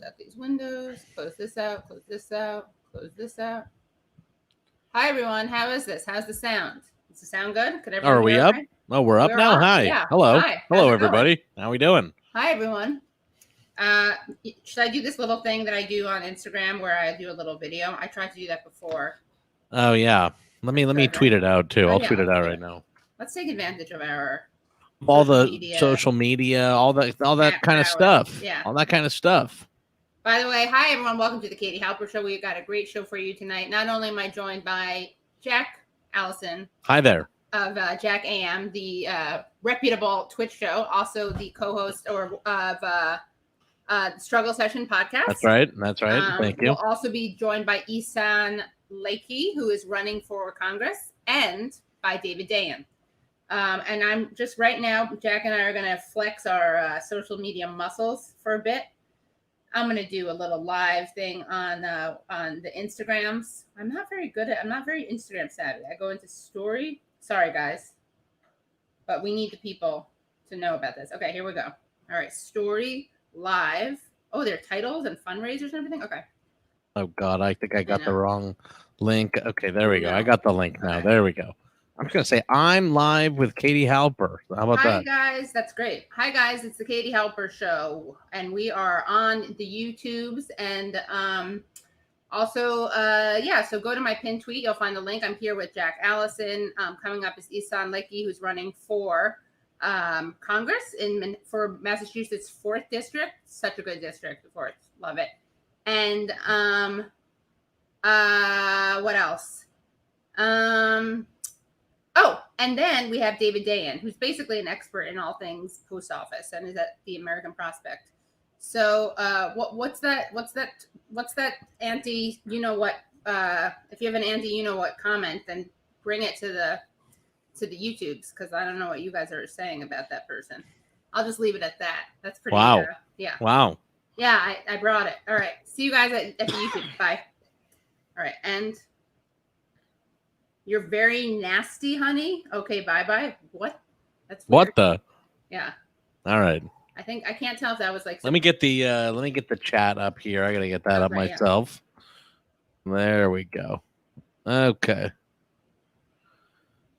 Out these windows, close this out, close this out, close this out. Hi everyone, how is this? How's the sound? Does the sound good? Could Are everyone we hear up? okay? Oh, we're up We're now. on. Hi. Yeah. Hello. Hi. How's Hello, it going? everybody. How we doing? Hi everyone. Should I do this little thing that I do on Instagram where I do a little video? I tried to do that before. Oh yeah. Let me tweet it out too. I'll tweet it out right now. Let's take advantage of our all the social media, all that kind of stuff. Yeah. All that kind of stuff. By the way, hi everyone. Welcome to the Katie Halper Show. We've got a great show for you tonight. Not only am I joined by Jack Allison. Hi there. Of Jack AM, the reputable Twitch show, also the co-host of Struggle Session podcast. That's right. Thank you. We'll also be joined by Issan Lakey, who is running for Congress, and by David Dayen. And I'm just right now, Jack and I are going to flex our social media muscles for a bit. I'm going to do a little live thing on the Instagrams. I'm not very Instagram savvy. I go into story. Sorry, guys. But we need the people to know about this. Okay, here we go. All right, story live. Oh, there are titles and fundraisers and everything? Okay. Oh, God, I think I got the wrong link. Okay, there we go. I got the link now. Okay. There we go. I'm just going to say I'm live with Katie Halper. How about that? Hi, guys. That's great. Hi, guys. It's the Katie Halper Show. And we are on the YouTubes. And also, so go to my pinned tweet. You'll find the link. I'm here with Jack Allison. Coming up is Issan Lakey, who's running for Congress for Massachusetts 4th District. Such a good district, 4th. Love it. And what else? And then we have David Dayen, who's basically an expert in all things post office and is at the American Prospect. So what's that anti, you know what, if you have an anti, you know what comment, then bring it to the YouTubes, because I don't know what you guys are saying about that person. I'll just leave it at that. That's pretty wow. Yeah. Wow. Yeah, I brought it. All right. See you guys at the YouTube. Bye. All right. And you're very nasty, honey. Okay, bye-bye. What? That's weird. What the? Yeah. All right. I can't tell if that was like. Let me get the chat up here. I gotta get that up myself. Yeah. There we go. Okay.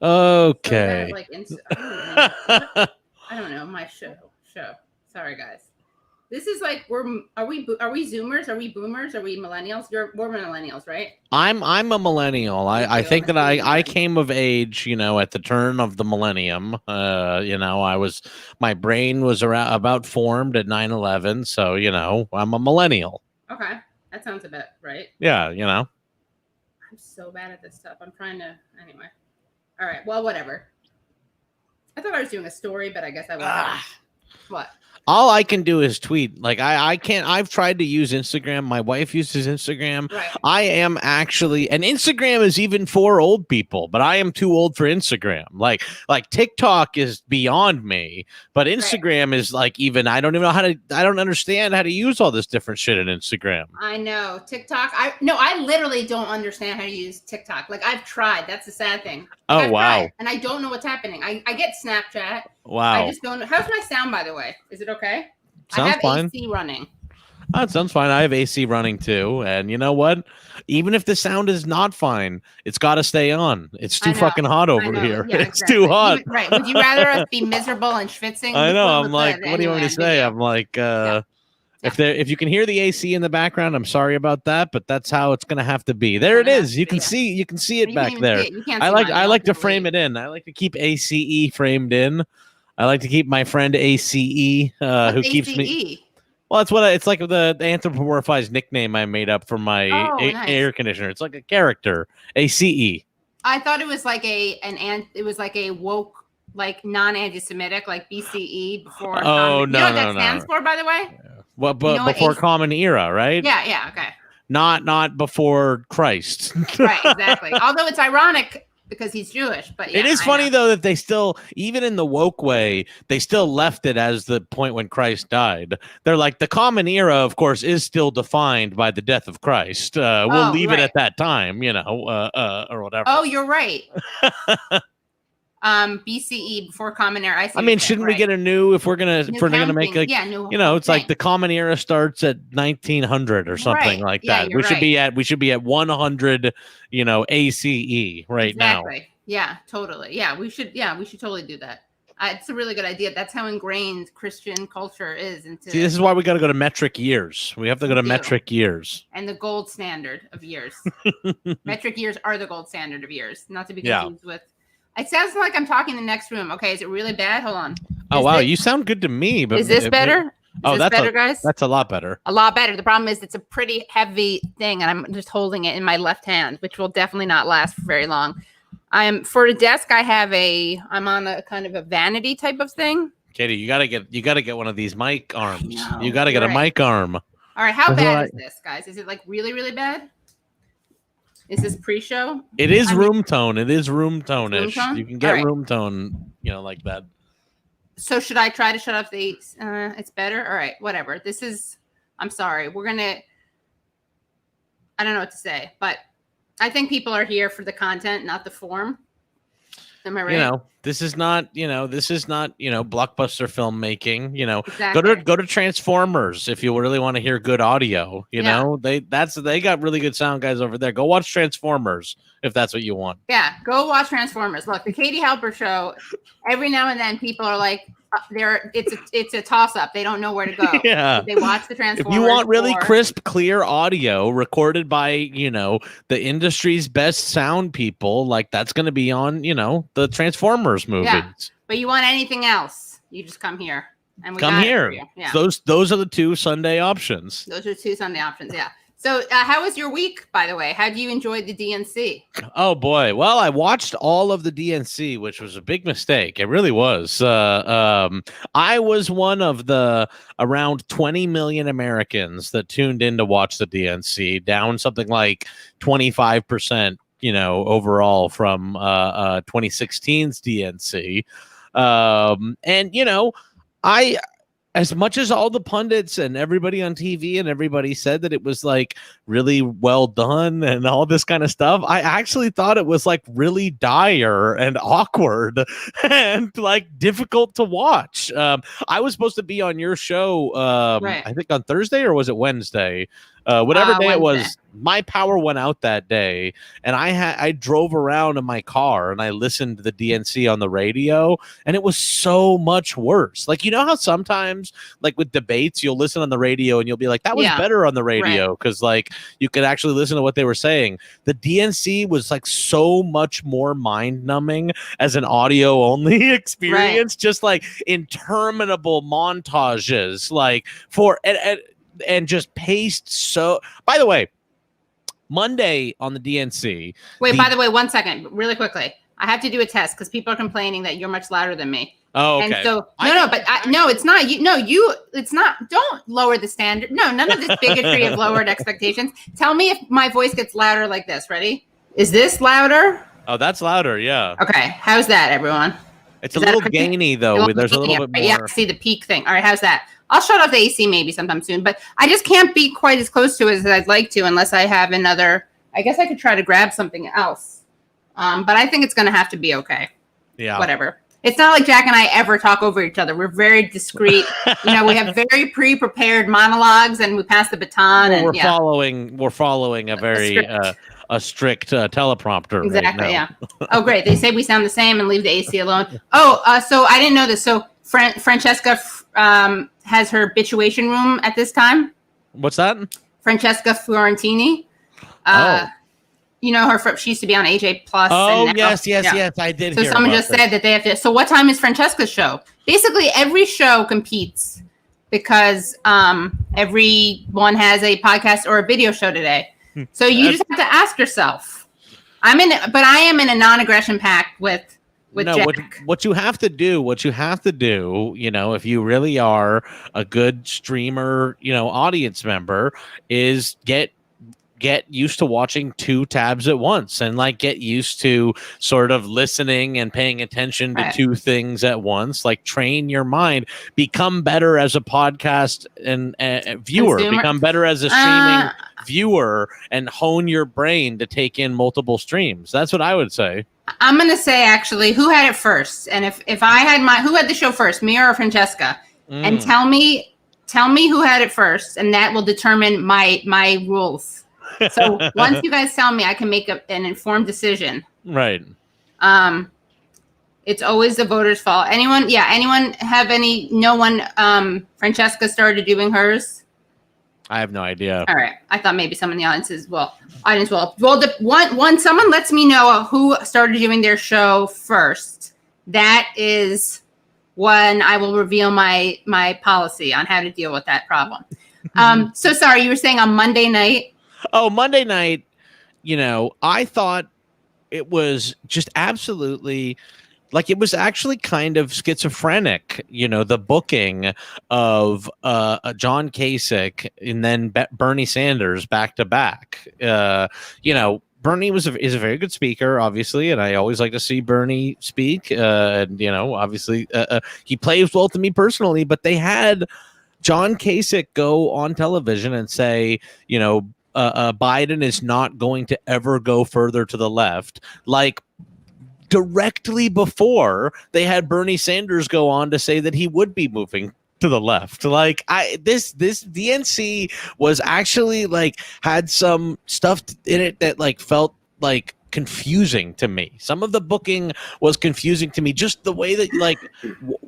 Okay. So I don't know. My show. Sorry, guys. This is like are we Zoomers? Are we Boomers? Are we Millennials? We're Millennials, right? I'm a millennial. I think that I came of age, at the turn of the millennium. My brain was about formed at 9/11, so I'm a millennial. Okay, that sounds a bit right. Yeah, I'm so bad at this stuff. I'm trying to anyway. All right, well, whatever. I thought I was doing a story, but I guess I wasn't. What? All I can do is tweet. Like I can't. I've tried to use Instagram. My wife uses Instagram. Right. I am actually, and Instagram is even for old people, but I am too old for Instagram. Like TikTok is beyond me, but Instagram is like even. I don't even know I don't understand how to use all this different shit in Instagram. I know TikTok. I literally don't understand how to use TikTok. Like I've tried. That's the sad thing. Oh wow. And I don't know what's happening. I get Snapchat. Wow. I just don't know. How's my sound, by the way? Is it okay? Sounds I have fine. AC running. That sounds fine. I have AC running too. And you know what? Even if the sound is not fine, it's got to stay on. It's too fucking hot over here. Yeah, it's too hot. Right. Would you rather us be miserable and schwitzing? I know. I'm like, what do you want me to say? I'm like, if you can hear the AC in the background, I'm sorry about that, but that's how it's gonna have to be. There it is. You can see it back there. I like to frame it in. I like to keep ACE framed in. I like to keep my friend ACE who keeps me. Well, that's what it's like the anthropomorphized nickname I made up for my air conditioner. It's like a character, ACE. I thought it was like a woke, like non-anti-Semitic, like BCE before. Oh no, you know what that stands for, by the way? Yeah. Well, but before Common Era, right? Yeah, okay. Not before Christ. Right, exactly. Although it's ironic because he's Jewish, but yeah, it is funny though that they still, even in the woke way, they still left it as the point when Christ died. They're like, the Common Era, of course, is still defined by the death of Christ. We'll leave it at that time, or whatever. Oh, you're right. BCE, before Common Era. I mean, shouldn't we get a new if we're gonna make like it's like the Common Era starts at 1900 or something like that. We should be at 100, ACE right now. Yeah, totally. Yeah, we should totally do that. It's a really good idea. That's how ingrained Christian culture is. See, this is why we got to go to metric years. We have to go to metric years. And the gold standard of years. Metric years are the gold standard of years, not to be confused with. It sounds like I'm talking in the next room. Okay, is it really bad? Hold on. Wow, you sound good to me. But is this better? That's better, guys? That's a lot better. A lot better. The problem is it's a pretty heavy thing, and I'm just holding it in my left hand, which will definitely not last for very long. For the desk, I'm on a kind of a vanity type of thing. Katie, you gotta get one of these mic arms. You gotta get a mic arm. All right, how bad is this, guys? Is it like really, really bad? Is this pre-show? It is room tone. It is room tone-ish. You can get room tone, like that. So should I try to shut off the? It's better. All right, whatever. I'm sorry. I don't know what to say, but I think people are here for the content, not the form. Am I right? This is not blockbuster filmmaking. Exactly. Go to Transformers if you really want to hear good audio. They got really good sound guys over there. Go watch Transformers if that's what you want. Yeah, go watch Transformers. Look, the Katie Halper show. Every now and then, people are like, it's a toss up. They don't know where to go. Yeah. They watch the Transformers. If you want really crisp, clear audio recorded by, the industry's best sound people, like that's going to be on, the Transformers movies. Yeah. But you want anything else, you just come here. And we come here. Yeah. Those are the two Sunday options. Yeah. So how was your week, by the way? How did you enjoy the DNC? Oh, boy. Well, I watched all of the DNC, which was a big mistake. It really was. I was one of the around 20 million Americans that tuned in to watch the DNC, down something like 25%, overall from 2016's DNC. As much as all the pundits and everybody on TV and everybody said that it was like really well done and all this kind of stuff, I actually thought it was like really dire and awkward and like difficult to watch. I was supposed to be on your show, I think on Thursday, or was it Wednesday? Whatever day Wednesday. It was, my power went out that day, and I drove around in my car and I listened to the DNC on the radio, and it was so much worse. Like, how sometimes like with debates, you'll listen on the radio and you'll be like, that was better on the radio because like you could actually listen to what they were saying. The DNC was like so much more mind numbing as an audio only experience, just like interminable montages, like and just paced so. By the way, Monday on the DNC. Wait, by the way, 1 second, really quickly. I have to do a test because people are complaining that you're much louder than me. Oh, okay. And so no, it's not. It's not. Don't lower the standard. No, none of this bigotry of lowered expectations. Tell me if my voice gets louder like this. Ready? Is this louder? Oh, that's louder. Yeah. Okay. How's that, everyone? It's a little gainy though. There's a little bit more. Yeah, see the peak thing. All right. How's that? I'll shut off the AC maybe sometime soon, but I just can't be quite as close to it as I'd like to unless I have another. I guess I could try to grab something else, but I think it's going to have to be okay. Yeah. Whatever. It's not like Jack and I ever talk over each other. We're very discreet. We have very pre-prepared monologues, and we pass the baton. Well, we're following a very a strict teleprompter. Exactly. Right now. Yeah. Oh, great. They say we sound the same and leave the AC alone. So I didn't know this. So Francesca has her habituation room at this time. What's that? Francesca Fiorentini. Her. She used to be on AJ Plus. Oh, yes, I did. So someone just said that they have to. So what time is Francesca's show? Basically, every show competes because everyone has a podcast or a video show today. So you just have to ask yourself. I am in a non-aggression pact with Jack. What you have to do, if you really are a good streamer, audience member, is get get used to watching 2 tabs at once and like get used to sort of listening and paying attention to 2 things at once. Like train your mind, become better as a podcast and viewer, become better as a streaming viewer, and hone your brain to take in multiple streams. That's what I would say. I'm going to say, actually, who had it first? And if I had who had the show first, me or Francesca? And tell me who had it first, and that will determine my rules. So once you guys tell me, I can make an informed decision. Right. It's always the voters' fault. Anyone have any? No one. Francesca started doing hers. I have no idea. All right. I thought maybe some in the audience will. Well, someone lets me know who started doing their show first. That is when I will reveal my policy on how to deal with that problem. So sorry, you were saying on Monday night. Oh, Monday night, I thought it was just absolutely, like, it was actually kind of schizophrenic, the booking of John Kasich and then Bernie Sanders back to back. Bernie is a very good speaker, obviously, and I always like to see Bernie speak. And obviously, he plays well to me personally, but they had John Kasich go on television and say, Biden is not going to ever go further to the left, like directly before they had Bernie Sanders go on to say that he would be moving to the left. Like this DNC was actually like had some stuff in it that like felt like confusing to me. Some of the booking was confusing to me, just the way that like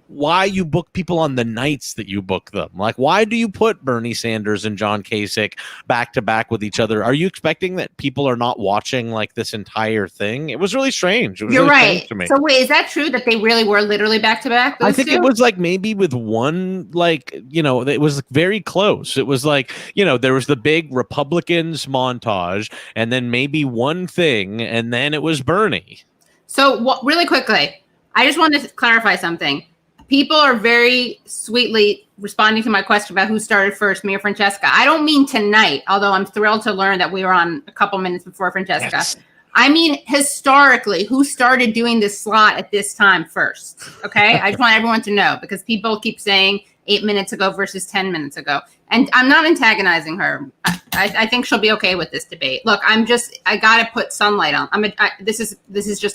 why you book people on the nights that you book them. Like, why do you put Bernie Sanders and John Kasich back to back with each other? Are you expecting that people are not watching like this entire thing? It was really strange. It was You're really right. strange to me. So wait, is that true that they really were literally back to back? I think it was like maybe with one, like, it was very close. It was like, there was the big Republicans montage and then maybe one thing, and then it was Bernie. So really quickly, I just wanted to clarify something. People are very sweetly responding to my question about who started first, me or Francesca. I don't mean tonight, although I'm thrilled to learn that we were on a couple minutes before Francesca. Yes. I mean, historically, who started doing this slot at this time first? Okay. I just want everyone to know, because people keep saying 8 minutes ago versus 10 minutes ago. And I'm not antagonizing her. I think she'll be okay with this debate. Look, I got to put sunlight on. This is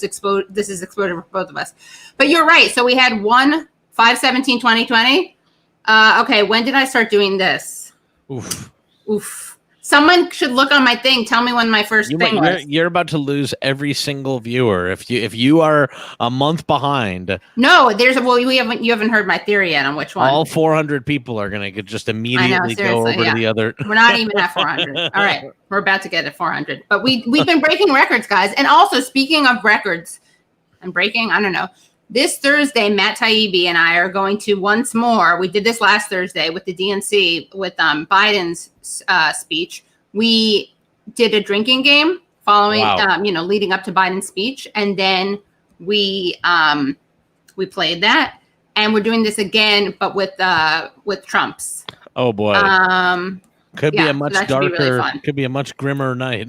exposure for both of us. But you're right. So we had 5/17/2020. Okay. When did I start doing this? Oof. Someone should look on my thing. Tell me when my first thing was. You're about to lose every single viewer if you are a month behind. No, you haven't heard my theory yet on which one. All 400 people are gonna just immediately go over to the other. We're not even at 400. All right, we're about to get at 400. But we've been breaking records, guys. And also, speaking of records and breaking, I don't know. This Thursday, Matt Taibbi and I are going to once more. We did this last Thursday with the DNC with Biden's speech. We did a drinking game following, leading up to Biden's speech, and then we played that, and we're doing this again, but with Trump's. Oh boy! Could be a much darker. Could be a much grimmer night.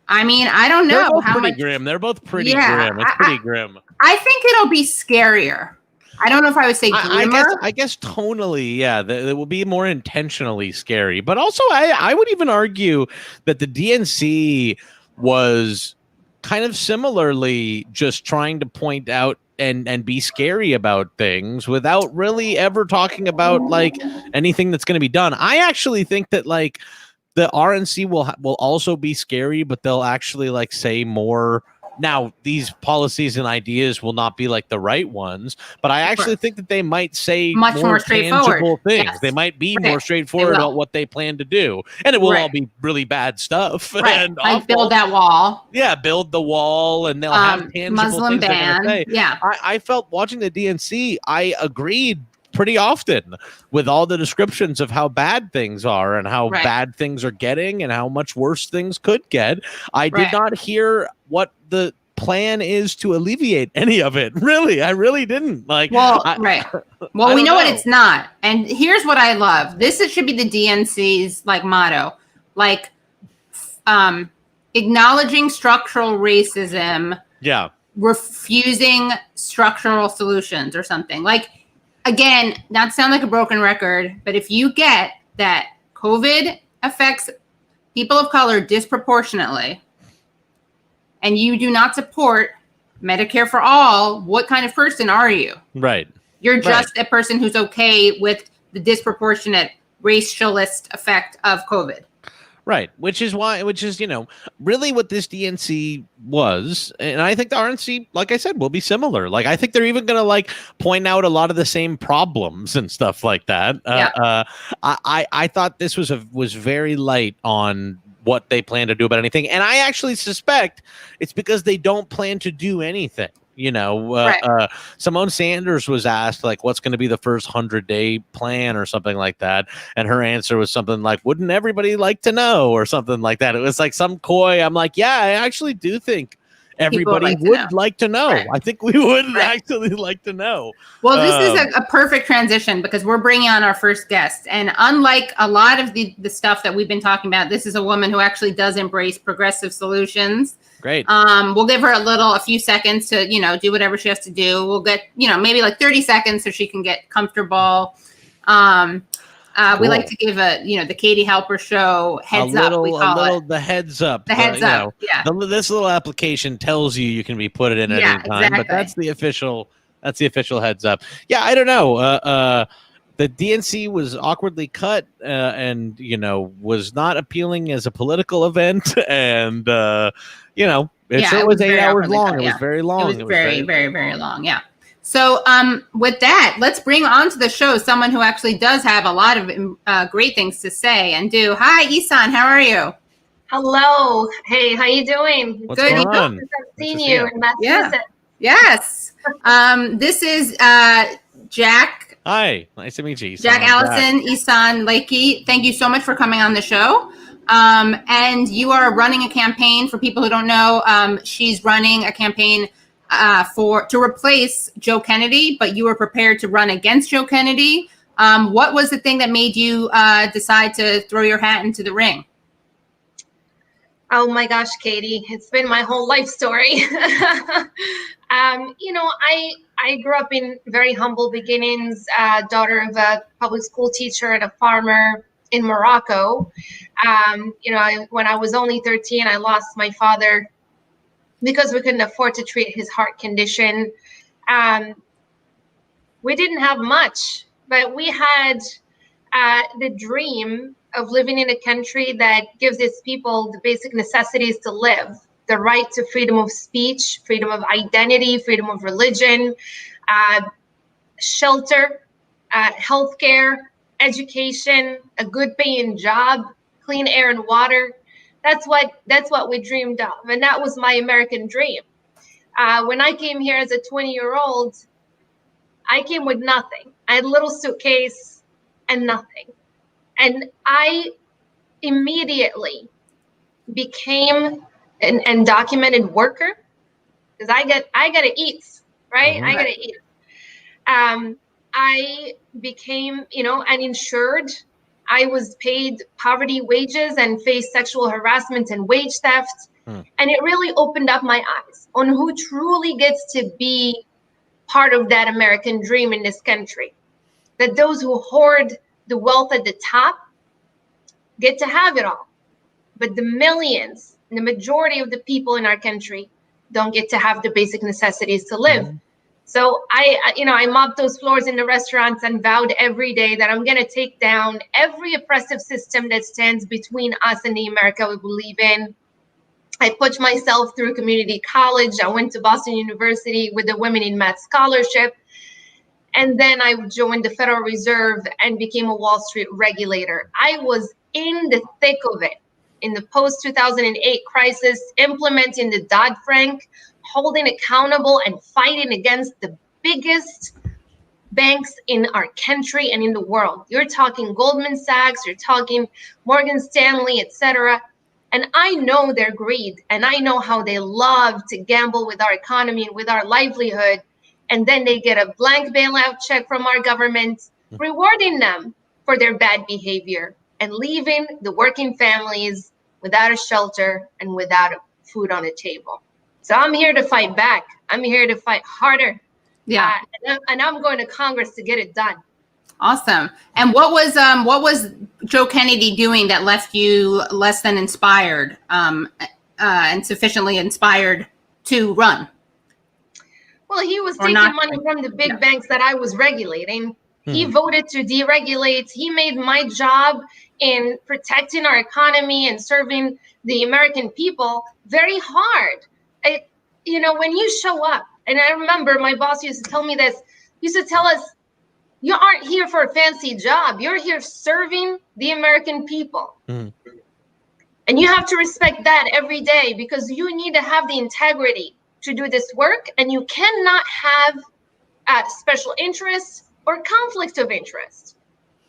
I mean, I don't know. They're both pretty grim. They're both pretty grim. It's pretty grim. I think it'll be scarier. I don't know if I would say grimmer. I guess tonally, yeah, it will be more intentionally scary. But also, I would even argue that the DNC was kind of similarly just trying to point out and be scary about things without really ever talking about like anything that's going to be done. I actually think that like the RNC will also be scary, but they'll actually like say more. Now, these policies and ideas will not be like the right ones, but I actually think that they might say much more straightforward things. Yes. They might be more straightforward about what they plan to do, and it will all be really bad stuff. Right. And like build that wall. Yeah, build the wall, and they'll have tangible Muslim things ban. Say. Yeah, I felt watching the DNC, I agreed pretty often with all the descriptions of how bad things are and how bad things are getting and how much worse things could get. I did not hear what the plan is to alleviate any of it. Really, I really didn't. Well, we know what it's not. And here's what I love. This should be the DNC's like motto. Like, acknowledging structural racism. Yeah. Refusing structural solutions or something. Like, again, not to sound like a broken record, but if you get that COVID affects people of color disproportionately and you do not support Medicare for all, what kind of person are you? Right. You're just a person who's okay with the disproportionate racialist effect of COVID. Right, which is, really what this DNC was. And I think the RNC, like I said, will be similar. Like, I think they're even going to like point out a lot of the same problems and stuff like that. I thought this was very light on what they plan to do about anything. And I actually suspect it's because they don't plan to do anything. Simone Sanders was asked, like, what's going to be the first 100-day plan or something like that. And her answer was something like, wouldn't everybody like to know, or something like that. It was like some coy. I'm like, yeah, I actually do think everybody would like to know. Right. I think we would actually like to know. Well, this is a perfect transition because we're bringing on our first guest. And unlike a lot of the stuff that we've been talking about, this is a woman who actually does embrace progressive solutions. Great. We'll give her a few seconds to, do whatever she has to do. We'll get, maybe like 30 seconds so she can get comfortable. Cool. We like to give the Katie Halper show heads up. We call it the heads up. The heads up. This little application tells you can be put it in at any time, exactly. But that's the official heads up. Yeah, I don't know. The DNC was awkwardly cut, and was not appealing as a political event, and it sure was 8 hours long. It was very long. It was very, very, very long. Yeah. So with that, let's bring on to the show someone who actually does have a lot of great things to say and do. Hi, Issan. How are you? Hello. Hey, how you doing? What's going on? I've seen you in Massachusetts. Yes. This is Jack. Hi. Nice to meet you, Issan. Jack Allison, Issan Lakey. Thank you so much for coming on the show. And you are running a campaign, for people who don't know. She's running a campaign to replace Joe Kennedy, but you were prepared to run against Joe Kennedy. What was the thing that made you decide to throw your hat into the ring? Oh my gosh, Katie, it's been my whole life story. I grew up in very humble beginnings, daughter of a public school teacher and a farmer in Morocco. When I was only 13, I lost my father because we couldn't afford to treat his heart condition. We didn't have much, but we had the dream of living in a country that gives its people the basic necessities to live, the right to freedom of speech, freedom of identity, freedom of religion, shelter, healthcare, education, a good paying job, clean air and water. That's what we dreamed of. And that was my American dream. When I came here as a 20-year-old, I came with nothing. I had a little suitcase and nothing. And I immediately became an undocumented worker because I gotta eat, right? Mm-hmm. I gotta eat. I became, uninsured. I was paid poverty wages and faced sexual harassment and wage theft. And it really opened up my eyes on who truly gets to be part of that American dream in this country. That those who hoard the wealth at the top get to have it all. But the millions, the majority of the people in our country don't get to have the basic necessities to live. Mm-hmm. So I mopped those floors in the restaurants and vowed every day that I'm going to take down every oppressive system that stands between us and the America we believe in. I pushed myself through community college. I went to Boston University with the Women in Math Scholarship. And then I joined the Federal Reserve and became a Wall Street regulator. I was in the thick of it, in the post-2008 crisis, implementing the Dodd-Frank, holding accountable and fighting against the biggest banks in our country and in the world. You're talking Goldman Sachs, you're talking Morgan Stanley, etc. And I know their greed, and I know how they love to gamble with our economy and with our livelihood. And then they get a blank bailout check from our government, rewarding them for their bad behavior and leaving the working families without a shelter, and without food on the table. So I'm here to fight back. I'm here to fight harder. Yeah. And I'm going to Congress to get it done. Awesome. And what was Joe Kennedy doing that left you less than inspired and sufficiently inspired to run? Well, he was taking money from the big banks that I was regulating. He voted to deregulate. He made my job in protecting our economy and serving the American people very hard. When you show up, and I remember my boss used to tell me this, used to tell us, you aren't here for a fancy job. You're here serving the American people. And you have to respect that every day, because you need to have the integrity to do this work, and you cannot have special interests or conflict of interest.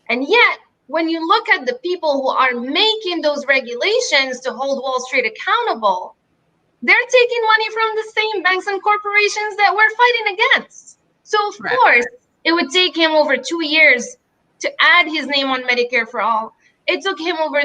And yet, when you look at the people who are making those regulations to hold Wall Street accountable, they're taking money from the same banks and corporations that we're fighting against. So of course, it would take him over 2 years to add his name on Medicare for All. It took him over,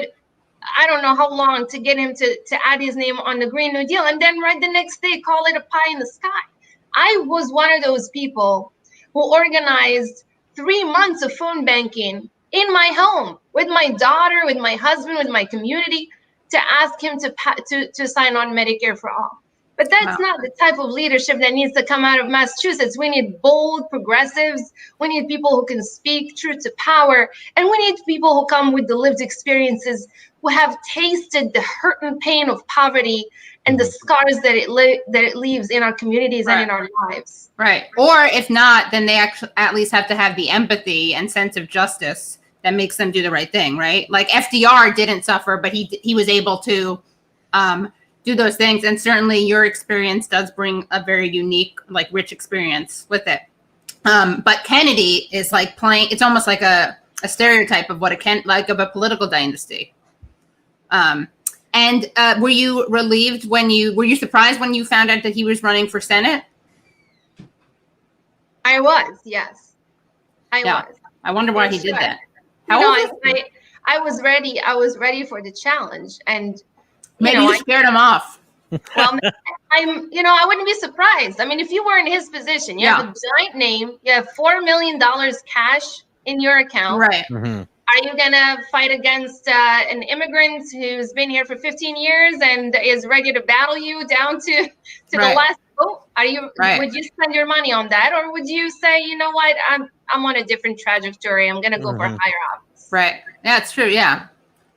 I don't know how long, to get him to add his name on the Green New Deal, and then right the next day call it a pie in the sky. I was one of those people who organized 3 months of phone banking in my home with my daughter, with my husband, with my community, to ask him to sign on Medicare for All. But that's not the type of leadership that needs to come out of Massachusetts. We need bold progressives. We need people who can speak truth to power. And we need people who come with the lived experiences, who have tasted the hurt and pain of poverty and the scars that it leaves in our communities and in our lives. Right. Or if not, then they actually at least have to have the empathy and sense of justice that makes them do the right thing, right? Like FDR didn't suffer, but he was able to do those things. And certainly your experience does bring a very unique, like rich experience with it. But Kennedy is like playing, it's almost like a stereotype of what of a political dynasty. And were you relieved were you surprised when you found out that he was running for Senate? I was, yes. I was. I wonder why he did that. I was ready. I was ready for the challenge, and maybe you scared him off. Well, I wouldn't be surprised. I mean, if you were in his position, you have a giant name, you have $4 million cash in your account. Right. Are you gonna fight against an immigrant who's been here for 15 years and is ready to battle you down to the last vote? Would you spend your money on that, or would you say, you know what, I'm on a different trajectory, I'm gonna go for a higher office? Right. Yeah, it's true. Yeah.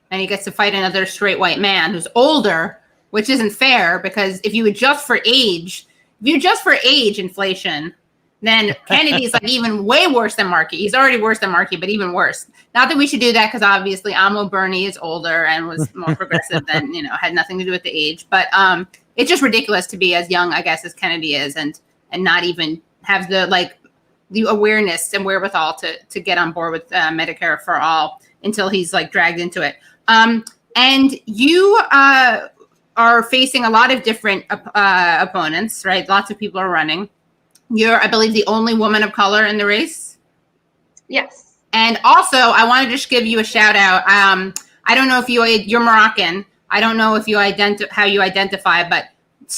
And he gets to fight another straight white man who's older, which isn't fair, because if you adjust for age inflation, then Kennedy's like even way worse than Markey. He's already worse than Markey, but even worse. Not that we should do that, because obviously Amo Bernie is older and was more progressive than, had nothing to do with the age. But it's just ridiculous to be as young, I guess, as Kennedy is, and not even have the awareness and wherewithal to get on board with Medicare for All until he's like dragged into it. And you are facing a lot of different opponents, right? Lots of people are running. You're, I believe, the only woman of color in the race. Yes. And also, I want to just give you a shout out. I don't know if you're Moroccan. I don't know if how you identify, but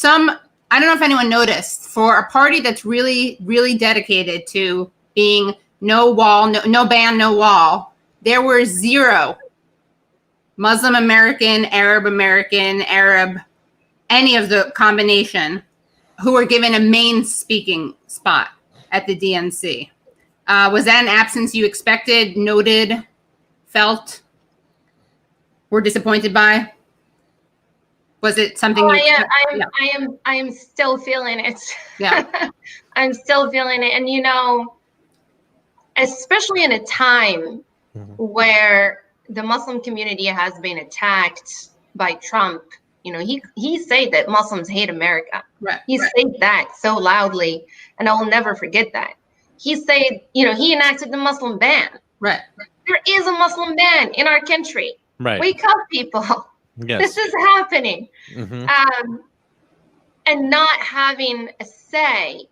I don't know if anyone noticed, for a party that's really, really dedicated to being no wall, no ban, no wall, there were 0 Muslim American, Arab, any of the combination, who were given a main speaking spot at the DNC. Was that an absence you expected, noted, felt, were disappointed by? Was it something? I am still feeling it. Yeah. I'm still feeling it. And, especially in a time where the Muslim community has been attacked by Trump, he said that Muslims hate America. Right. He said that so loudly, and I will never forget that. He said, he enacted the Muslim ban. Right. There is a Muslim ban in our country. Right. Wake up, people. Yes. This is happening. And not having a say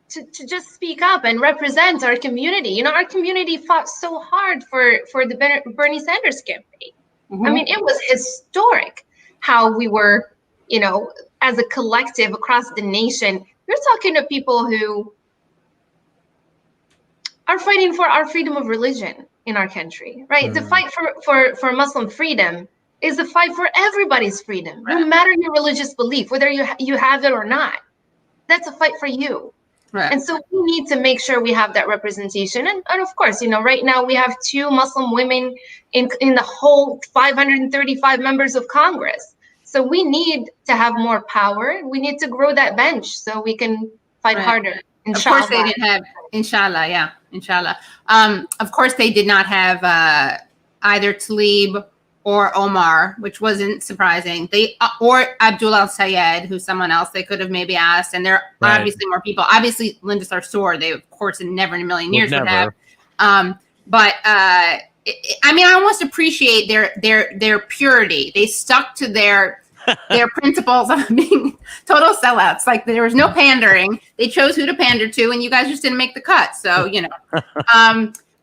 to just speak up and represent our community. Our community fought so hard for the Bernie Sanders campaign. I mean, it was historic. how we were, as a collective across the nation. You're talking to people who are fighting for our freedom of religion in our country, right? The fight for Muslim freedom is a fight for everybody's freedom, no matter your religious belief, whether you have it or not. That's a fight for you. Right. And so we need to make sure we have that representation. And of course, right now we have 2 Muslim women in the whole 535 members of Congress. So we need to have more power. We need to grow that bench so we can fight harder. Inshallah. Of course they didn't have, inshallah, yeah, inshallah. Of course they did not have either Tlaib or Omar, which wasn't surprising. Or Abdullah Sayed, who's someone else they could have maybe asked. And there are obviously more people. Obviously, Linda Sarsour, they of course in never in a million years would have. But I almost appreciate their purity. They stuck to their principles of being total sellouts. Like there was no pandering. They chose who to pander to, and you guys just didn't make the cut. So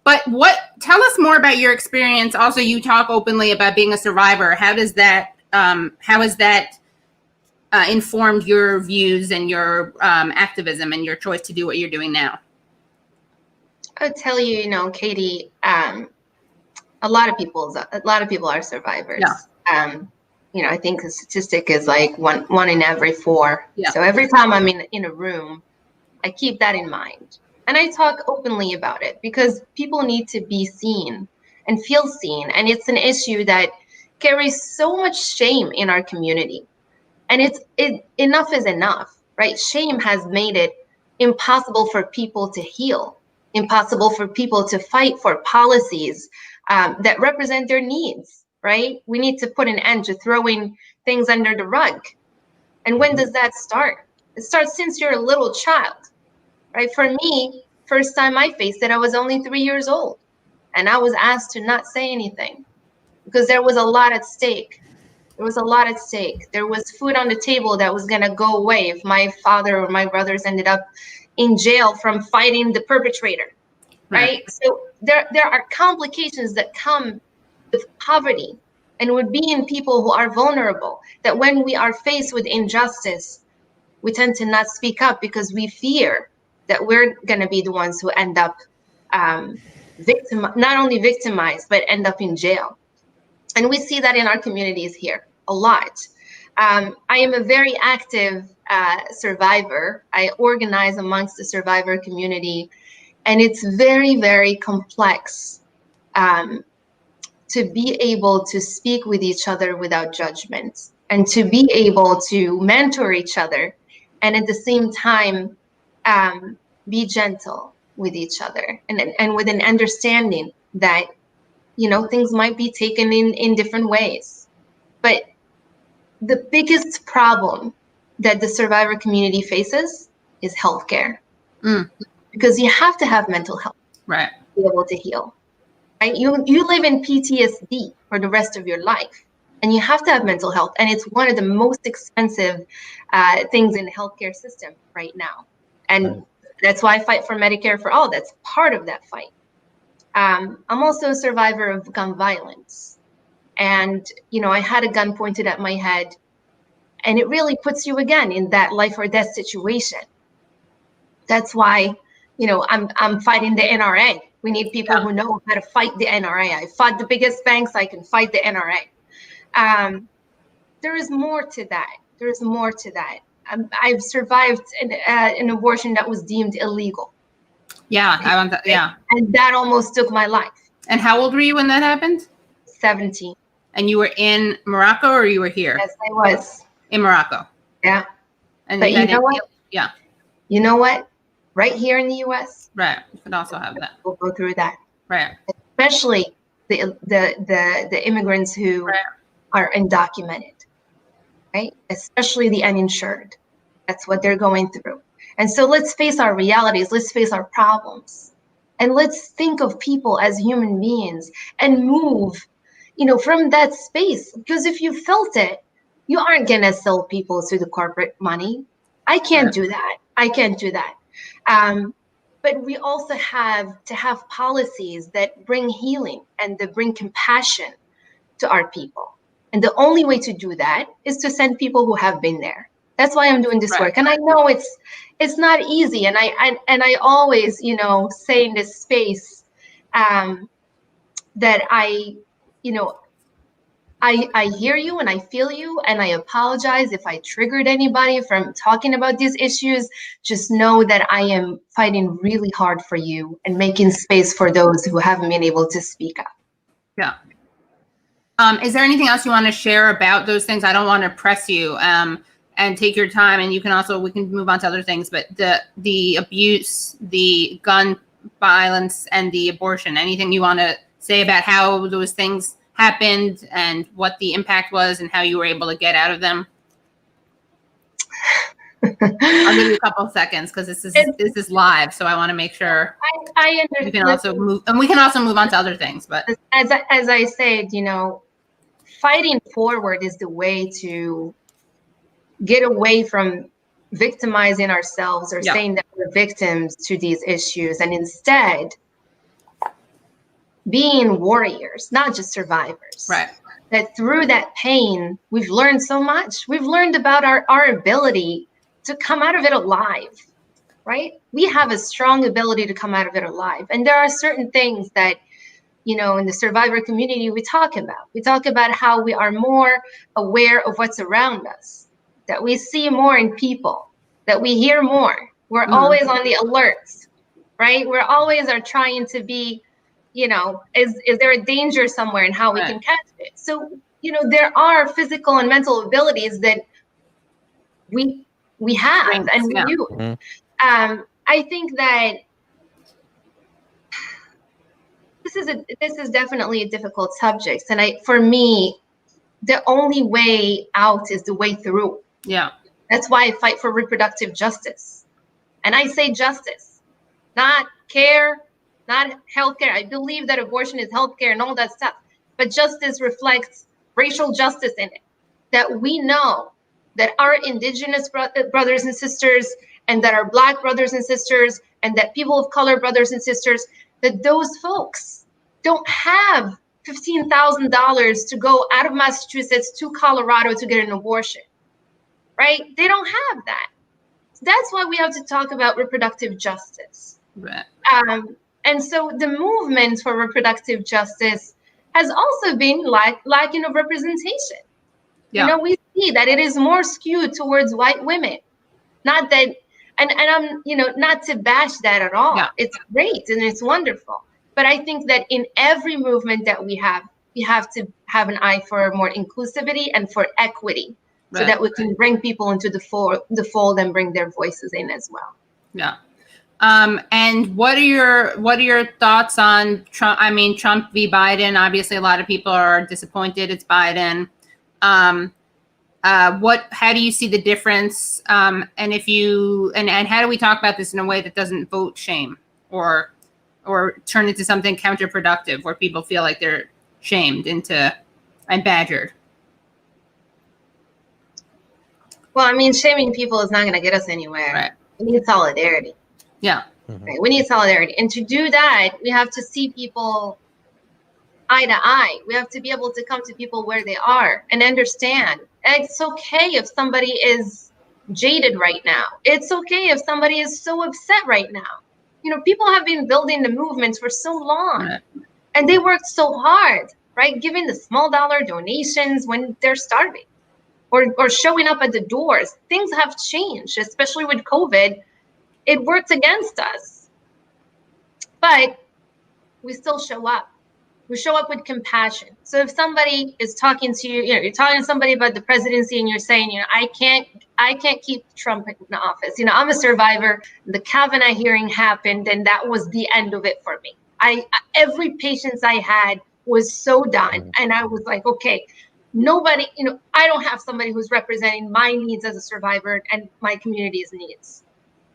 But tell us more about your experience. Also, you talk openly about being a survivor. How has that informed your views and your activism and your choice to do what you're doing now? I would tell you, Katie, a lot of people are survivors. Yeah. I think the statistic is like one in every 4. Yeah. So every time I'm in a room, I keep that in mind. And I talk openly about it because people need to be seen and feel seen. And it's an issue that carries so much shame in our community. And enough is enough, right? Shame has made it impossible for people to heal, impossible for people to fight for policies that represent their needs, right? We need to put an end to throwing things under the rug. And when does that start? It starts since you're a little child. Right? For me, first time I faced it, I was only 3 years old. And I was asked to not say anything because there was a lot at stake. There was a lot at stake. There was food on the table that was going to go away if my father or my brothers ended up in jail from fighting the perpetrator. Right? So there are complications that come with poverty and with being people who are vulnerable, that when we are faced with injustice, we tend to not speak up because we fear that we're going to be the ones who end up not only victimized, but end up in jail. And we see that in our communities here a lot. I am a very active survivor. I organize amongst the survivor community, and it's very, very complex to be able to speak with each other without judgment and to be able to mentor each other and at the same time be gentle with each other and with an understanding that, things might be taken in different ways. But the biggest problem that the survivor community faces is healthcare. Because you have to have mental health to be able to heal. Right? You live in PTSD for the rest of your life. And you have to have mental health. And it's one of the most expensive things in the healthcare system right now. And that's why I fight for Medicare for all. That's part of that fight. I'm also a survivor of gun violence. And, I had a gun pointed at my head. And it really puts you again in that life or death situation. That's why, I'm fighting the NRA. We need people who know how to fight the NRA. I fought the biggest banks. I can fight the NRA. There is more to that. There is more to that. I've survived an abortion that was deemed illegal. Yeah, I want that. Yeah. And that almost took my life. And how old were you when that happened? 17. And you were in Morocco or you were here? Yes, I was. In Morocco. Yeah. And but you know what? Yeah. You know what? Right here in the U.S. Right. You could also have that. We'll go through that. Right. Especially the immigrants who are undocumented. Right? Especially the uninsured. That's what they're going through. And so let's face our realities. Let's face our problems. And let's think of people as human beings and move, from that space. Because if you felt it, you aren't going to sell people to the corporate money. I can't do that. I can't do that. But we also have to have policies that bring healing and that bring compassion to our people. And the only way to do that is to send people who have been there. That's why I'm doing this work. And I know it's not easy. And I always, say in this space that I hear you and I feel you, and I apologize if I triggered anybody from talking about these issues. Just know that I am fighting really hard for you and making space for those who haven't been able to speak up. Yeah. Is there anything else you want to share about those things? I don't want to press you and take your time, and we can move on to other things, but the abuse, the gun violence, and the abortion, anything you want to say about how those things happened and what the impact was and how you were able to get out of them? I'll give you a couple of seconds because this is live, so I want to make sure I understand. We can also move on to other things. But as I said, fighting forward is the way to get away from victimizing ourselves or saying that we're victims to these issues, and instead being warriors, not just survivors. Right. That through that pain, we've learned so much. We've learned about our ability to come out of it alive, right? We have a strong ability to come out of it alive. And there are certain things that, in the survivor community, we talk about. We talk about how we are more aware of what's around us, that we see more in people, that we hear more. We're always on the alert, right? We're always are trying to be, is there a danger somewhere and how we can catch it? So, there are physical and mental abilities that we have and we use. Mm-hmm. I think that this is definitely a difficult subject. And for me, the only way out is the way through. Yeah. That's why I fight for reproductive justice. And I say justice, not care, not healthcare. I believe that abortion is healthcare and all that stuff, but justice reflects racial justice in it. That we know that our indigenous brothers and sisters, and that our Black brothers and sisters, and that people of color brothers and sisters, that those folks don't have $15,000 to go out of Massachusetts to Colorado to get an abortion, right? They don't have that. That's why we have to talk about reproductive justice. Right. And so the movement for reproductive justice has also been lacking of representation. Yeah. We see that it is more skewed towards white women. Not that, and I'm, not to bash that at all. Yeah. It's great and it's wonderful. But I think that in every movement that we have to have an eye for more inclusivity and for equity, so that we can bring people into the fold and bring their voices in as well. Yeah. And what are your thoughts on Trump? I mean, Trump v. Biden. Obviously, a lot of people are disappointed it's Biden. How do you see the difference? And how do we talk about this in a way that doesn't vote shame or turn into something counterproductive where people feel like they're shamed and badgered? Well, I mean, shaming people is not going to get us anywhere. Right. We need solidarity. Yeah. Mm-hmm. Right? We need solidarity. And to do that, we have to see people eye to eye. We have to be able to come to people where they are and understand. And it's okay if somebody is jaded right now. It's okay if somebody is so upset right now. People have been building the movements for so long, right. And they worked so hard, right? Giving the small dollar donations when they're starving or showing up at the doors. Things have changed, especially with COVID. It worked against us, but we still show up. We show up with compassion. So if somebody is talking to you, you're talking to somebody about the presidency and you're saying, I can't keep Trump in office. I'm a survivor. The Kavanaugh hearing happened and that was the end of it for me. Every patience I had was so done. And I was like, okay, nobody, I don't have somebody who's representing my needs as a survivor and my community's needs.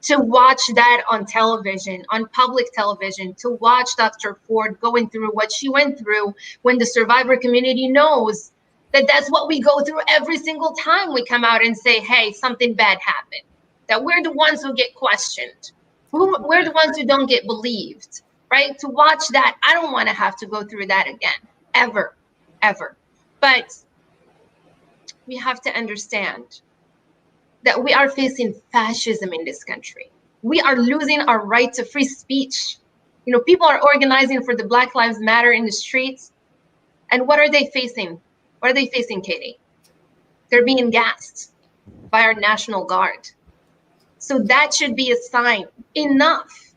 To watch that on television, on public television, to watch Dr. Ford going through what she went through when the survivor community knows that that's what we go through every single time we come out and say, hey, something bad happened, that we're the ones who get questioned, we're the ones who don't get believed, right? To watch that, I don't want to have to go through that again, ever. But we have to understand that we are facing fascism in this country. We are losing our right to free speech. You know, people are organizing for the Black Lives Matter in the streets. And what are they facing? What are they facing, Katie? They're being gassed by our National Guard. So that should be a sign. Enough.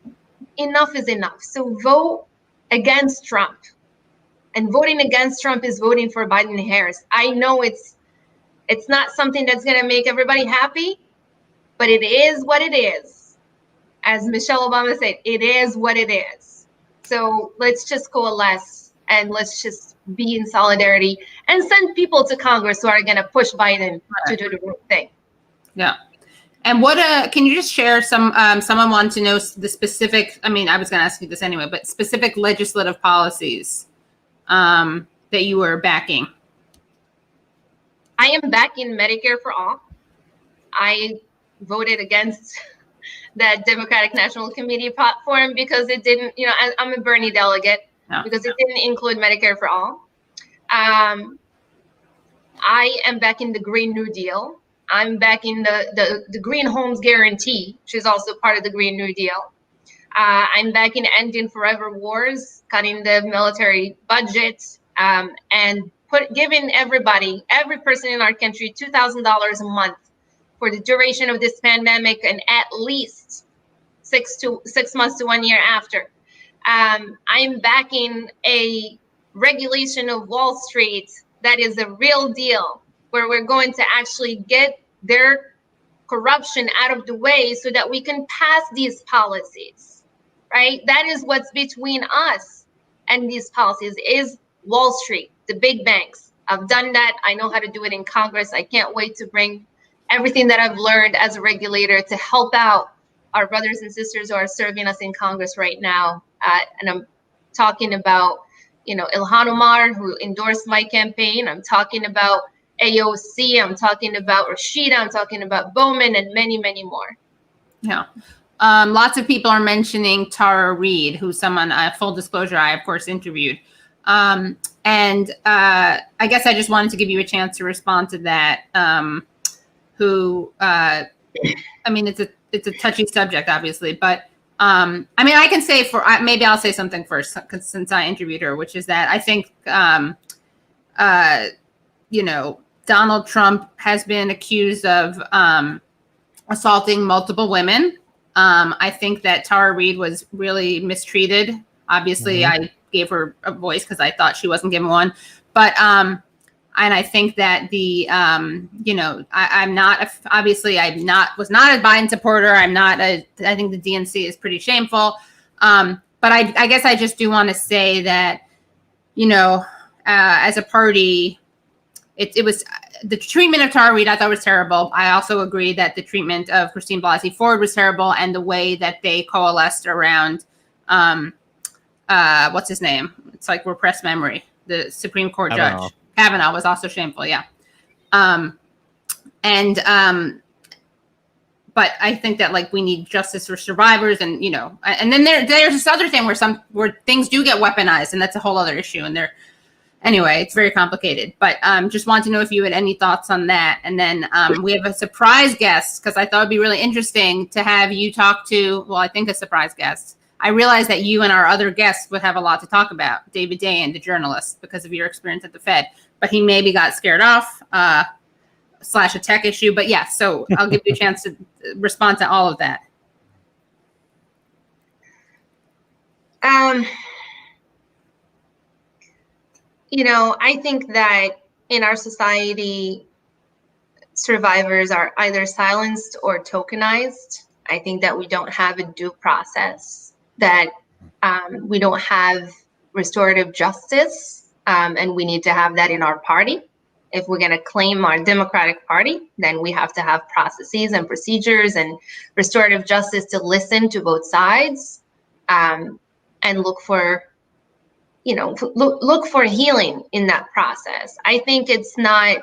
Enough is enough. So vote against Trump. And voting against Trump is voting for Biden and Harris. I know it's not something that's going to make everybody happy, but it is what it is. As Michelle Obama said, it is what it is. So let's just coalesce and let's just be in solidarity and send people to Congress who are going to push Biden to do the right thing. Yeah. And what can you just share someone wants to know the specific, I mean, I was going to ask you this anyway, but specific legislative policies that you were backing? I am backing Medicare for all. I voted against that Democratic National Committee platform because it didn't, you know, I'm a Bernie delegate, because it didn't include Medicare for all. I am backing the Green New Deal. I'm backing the Green Homes Guarantee, which is also part of the Green New Deal. I'm backing ending forever wars, cutting the military budget, and giving every person in our country $2,000 a month for the duration of this pandemic and at least 6 months to 1 year after. I'm backing a regulation of Wall Street that is a real deal, where we're going to actually get their corruption out of the way so that we can pass these policies, right? That is what's between us and these policies is Wall Street, the big banks. I've done that. I know how to do it in Congress. I can't wait to bring everything that I've learned as a regulator to help out our brothers and sisters who are serving us in Congress right now. And I'm talking about, you know, Ilhan Omar, who endorsed my campaign. I'm talking about AOC. I'm talking about Rashida. I'm talking about Bowman and many, many more. Yeah. Lots of people are mentioning Tara Reid, who's someone, full disclosure, I, of course, interviewed. And I guess I just wanted to give you a chance to respond to that. I mean, it's a touchy subject, obviously, but I mean, I can say maybe I'll say something first, since I interviewed her, which is that I think, you know, Donald Trump has been accused of assaulting multiple women. I think that Tara Reid was really mistreated. Obviously, I gave her a voice because I thought she wasn't given one. But and I think that the you know, I'm not was not a Biden supporter. I think the DNC is pretty shameful. But I guess I just do want to say that, you know, as a party, it was the treatment of Tara Reid I thought was terrible. I also agree that the treatment of Christine Blasey Ford was terrible, and the way that they coalesced around what's his name? It's like repressed memory. The Supreme Court judge Kavanaugh was also shameful. Yeah. But I think that, like, we need justice for survivors, and, you know, and then there's this other thing where things do get weaponized, and that's a whole other issue. And anyway, it's very complicated, but just want to know if you had any thoughts on that. And then we have a surprise guest, because I thought it'd be really interesting to have you talk to, well, I think a surprise guest. I realized that you and our other guests would have a lot to talk about. David Dayen, the journalist, because of your experience at the Fed, but he maybe got scared off, / a tech issue. But yeah, so I'll give you a chance to respond to all of that. You know, I think that in our society, survivors are either silenced or tokenized. I think that we don't have a due process, that we don't have restorative justice, and we need to have that in our party. If we're going to claim our Democratic Party, then we have to have processes and procedures and restorative justice to listen to both sides, and look for, you know, look for healing in that process. I think it's not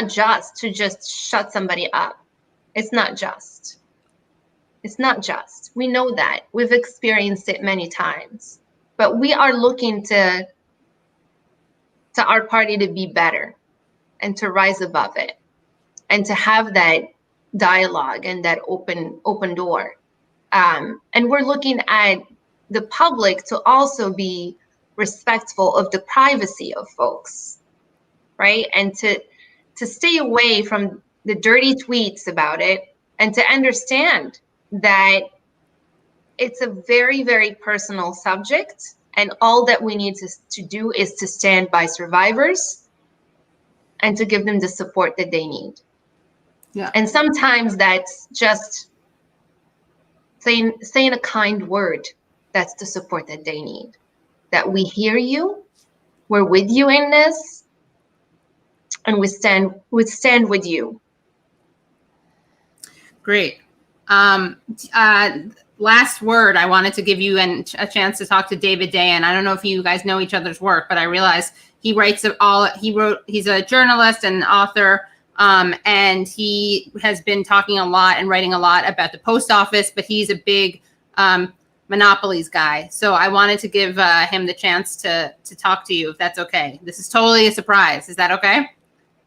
just to just shut somebody up. It's not just. We know that. We've experienced it many times. But we are looking to to our party to be better and to rise above it and to have that dialogue and that open door. And we're looking at the public to also be respectful of the privacy of folks, right? And to stay away from the dirty tweets about it, and to understand that it's a very, very personal subject, and all that we need to do is to stand by survivors and to give them the support that they need. Yeah. And sometimes that's just saying a kind word. That's the support that they need. That we hear you, we're with you in this, and we stand with you. Great. Last word, I wanted to give you a chance to talk to David Dayen. I don't know if you guys know each other's work, but I realize he writes he's a journalist and author, and he has been talking a lot and writing a lot about the post office, but he's a big monopolies guy. So I wanted to give him the chance to talk to you, if that's okay. This is totally a surprise. Is that okay?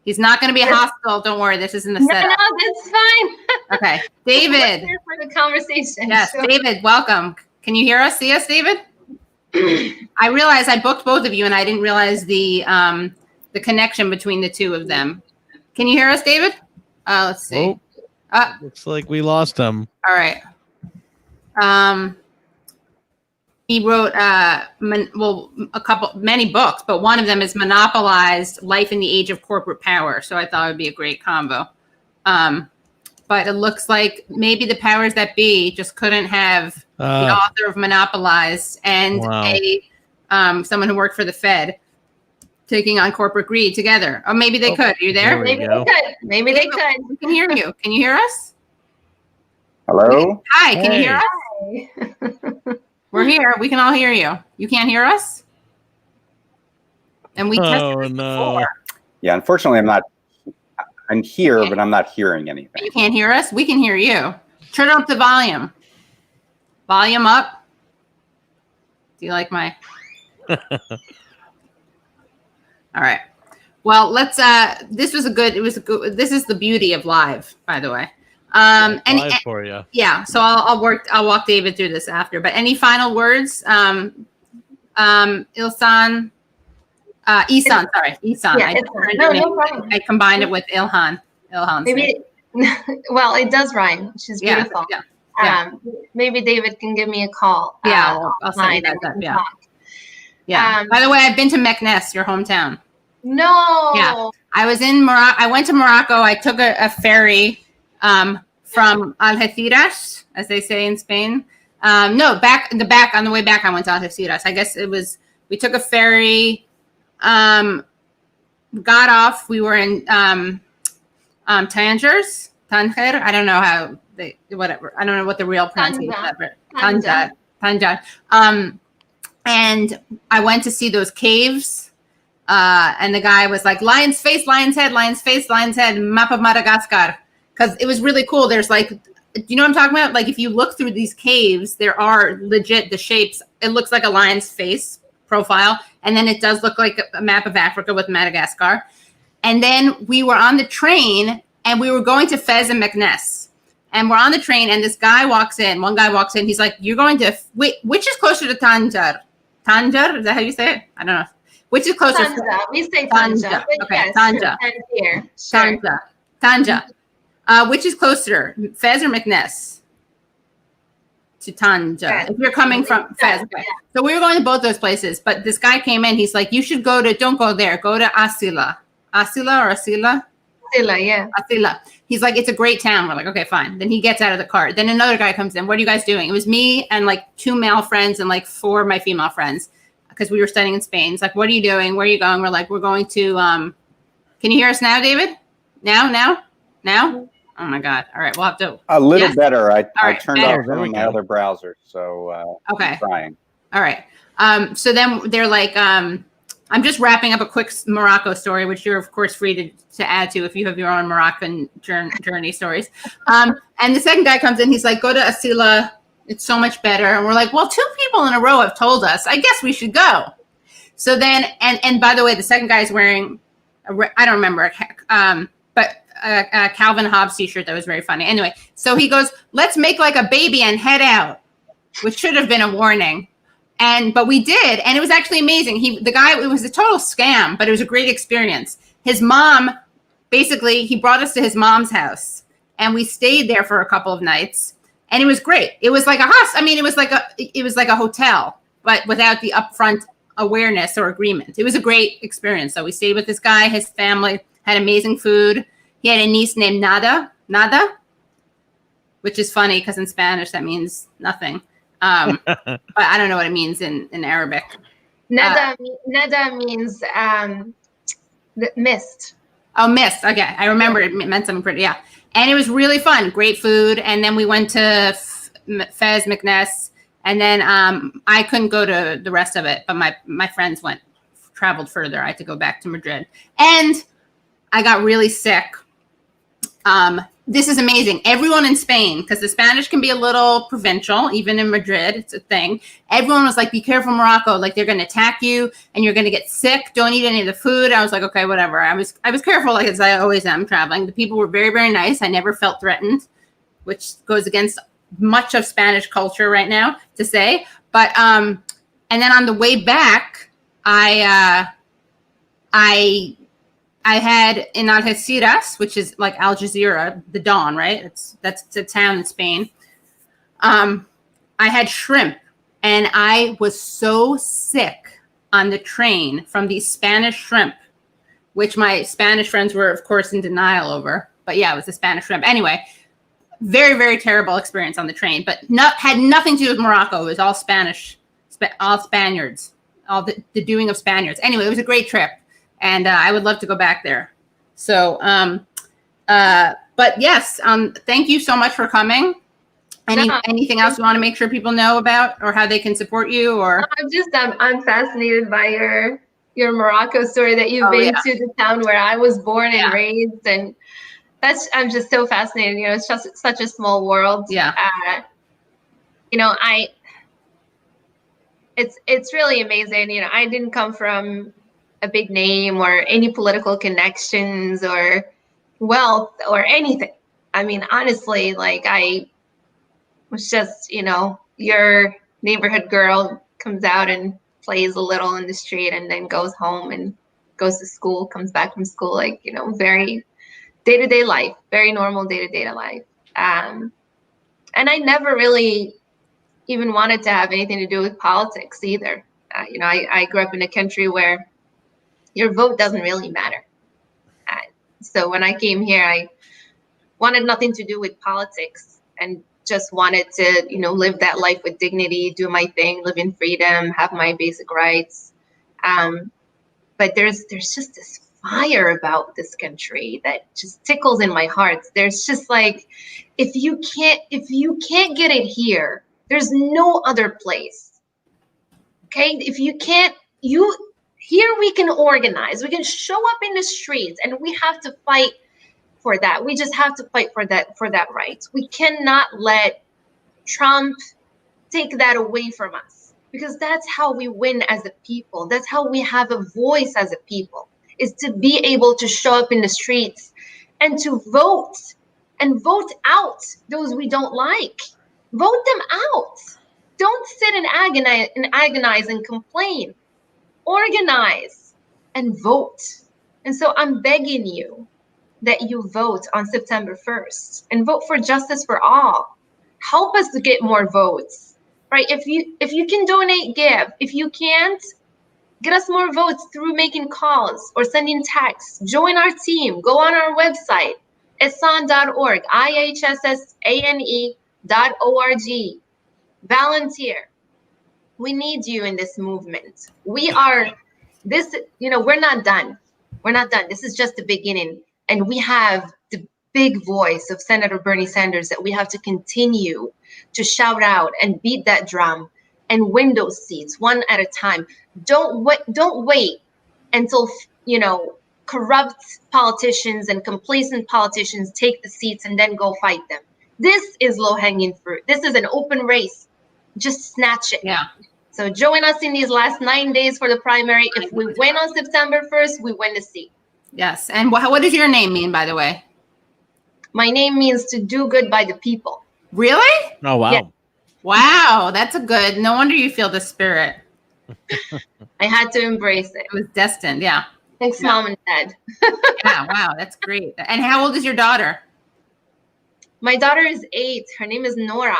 He's not going to be hostile. Don't worry. This isn't a setup. No, that's fine. Okay. David. We're here for the conversation. Yes, so. David, welcome. Can you hear us? See us, David? I realized I booked both of you, and I didn't realize the connection between the two of them. Can you hear us, David? Let's see. Looks like we lost him. All right. He wrote many books, but one of them is Monopolized: Life in the Age of Corporate Power. So I thought it would be a great combo. But it looks like maybe the powers that be just couldn't have the author of Monopolized and someone who worked for the Fed taking on corporate greed together. Or maybe they could. Are you there? Maybe they could. Maybe they could. We can hear you. Can you hear us? Hello? Hi, can you hear us? Hi. We're here. We can all hear you. You can't hear us? And we tested this before. Yeah, unfortunately, I'm here, but I'm not hearing anything. You can't hear us? We can hear you. Turn up the volume. Volume up. Do you like my... All right. Well, let's, this is the beauty of live, by the way. Live for you. Yeah. So I'll walk David through this after, but any final words? Ihssane, sorry. Ihssane. Yeah, no problem. I combined it with Ilhan. Maybe, well, it does rhyme, which is beautiful. Yeah. Maybe David can give me a call. Yeah, I'll send you that up. Yeah. Yeah. By the way, I've been to Meknes, your hometown. No. Yeah. I was in Morocco. I went to Morocco. I took a ferry from Algeciras, as they say in Spain. On the way back, I went to Algeciras. I guess we took a ferry, got off. We were in Tanger. I don't know whatever. I don't know what the real pronunciation is. Tanger. And I went to see those caves. And the guy was like, lion's face, lion's head, map of Madagascar. Because it was really cool. There's do you know what I'm talking about? Like, if you look through these caves, there are legit the shapes. It looks like a lion's face profile. And then it does look like a map of Africa with Madagascar. And then we were on the train and we were going to Fez and Meknes. And we're on the train and this guy walks in. One guy walks in. He's like, you're going to, wait, which is closer to Tanger? Tanger? Is that how you say it? I don't know. Which is closer? Tanja. We say Tanja. Okay, yes, Tanja. Here. Sure. Tanja. Which is closer, Fez or Meknes? To Tanja. Fez. If you're coming from Fez. Okay. Yeah. So we were going to both those places, but this guy came in. He's like, you should don't go there. Go to Asila. Asila or Asila? Asila, yeah. Asila. He's like, it's a great town. We're like, okay, fine. Then he gets out of the car. Then another guy comes in. What are you guys doing? It was me and 2 male friends and 4 of my female friends because we were studying in Spain. It's like, what are you doing? Where are you going? We're like, we're going to, can you hear us now, David? Now? Oh my God. All right. We'll have to. A little better. I turned better. off some of my other browsers. So okay. I'm trying. All right. So then they're like, I'm just wrapping up a quick Morocco story, which you're of course free to add to if you have your own Moroccan journey stories. And the second guy comes in, he's like, go to Asila. It's so much better. And we're like, well, 2 people in a row have told us. I guess we should go. So then, and by the way, the second guy is wearing, I don't remember, but a Calvin Hobbes t-shirt that was very funny. Anyway, so he goes, let's make like a baby and head out, which should have been a warning. But we did, and it was actually amazing. It was a total scam, but it was a great experience. His mom, basically, he brought us to his mom's house, and we stayed there for a couple of nights, and it was great. It was like it was like a hotel, but without the upfront awareness or agreement. It was a great experience. So we stayed with this guy. His family had amazing food. He had a niece named Nada, which is funny because in Spanish that means nothing. But I don't know what it means in Arabic. Nada means mist. Oh, mist. Okay. I remember it meant something pretty. Yeah. And it was really fun. Great food. And then we went to Fez McNess. And then I couldn't go to the rest of it. But my friends traveled further. I had to go back to Madrid. And I got really sick. This is amazing. Everyone in Spain, because the Spanish can be a little provincial, even in Madrid, it's a thing. Everyone was like, be careful, Morocco. Like, they're going to attack you and you're going to get sick. Don't eat any of the food. I was like, okay, whatever. I was careful, like as I always am traveling. The people were very, very nice. I never felt threatened, which goes against much of Spanish culture right now to say. But, and then on the way back, I had in Algeciras, which is like Al Jazeera, the Dawn, right? That's a town in Spain. I had shrimp, and I was so sick on the train from these Spanish shrimp, which my Spanish friends were, of course, in denial over. But yeah, it was the Spanish shrimp. Anyway, very, very terrible experience on the train, but had nothing to do with Morocco. It was all Spanish, all Spaniards, all the doing of Spaniards. Anyway, it was a great trip. And I would love to go back there. So, but yes, thank you so much for coming. Anything else you want to make sure people know about, or how they can support you? Or I'm fascinated by your Morocco story, that you've been to the town where I was born and raised, and I'm just so fascinated. You know, it's just such a small world. Yeah. You know, it's really amazing. You know, I didn't come from a big name or any political connections or wealth or anything. I mean, honestly, like, I was just, you know, your neighborhood girl comes out and plays a little in the street and then goes home and goes to school, comes back from school, like, you know, very day-to-day life, very normal day-to-day life. And I never really even wanted to have anything to do with politics either. You know, I grew up in a country where your vote doesn't really matter. So when I came here, I wanted nothing to do with politics and just wanted to, you know, live that life with dignity, do my thing, live in freedom, have my basic rights. But there's just this fire about this country that just tickles in my heart. There's just like, if you can't get it here, there's no other place. Okay, if you can't, here we can organize, we can show up in the streets, and we have to fight for that. We just have to fight for that right. We cannot let Trump take that away from us, because that's how we win as a people. That's how we have a voice as a people, is to be able to show up in the streets and to vote, and vote out those we don't like. Vote them out. Don't sit and agonize and complain. Organize and vote. And so I'm begging you that you vote on September 1st and vote for justice for all. Help us to get more votes, right? If you can donate, give. If you can't, get us more votes through making calls or sending texts. Join our team. Go on our website, ihssane.org, IHSSANE.org. Volunteer. We need you in this movement. We're not done. We're not done. This is just the beginning. And we have the big voice of Senator Bernie Sanders that we have to continue to shout out and beat that drum and win those seats one at a time. Don't wait until, you know, corrupt politicians and complacent politicians take the seats and then go fight them. This is low-hanging fruit. This is an open race. Just snatch it. Yeah. So join us in these last 9 days for the primary. If we win on September 1st, we win the seat. Yes. And what does your name mean, by the way? My name means to do good by the people. Really? Oh, wow. Yeah. Wow. That's a good, no wonder you feel the spirit. I had to embrace it. It was destined. Yeah. Thanks, Mom and Dad. Yeah. Wow. That's great. And how old is your daughter? My daughter is 8. Her name is Nora.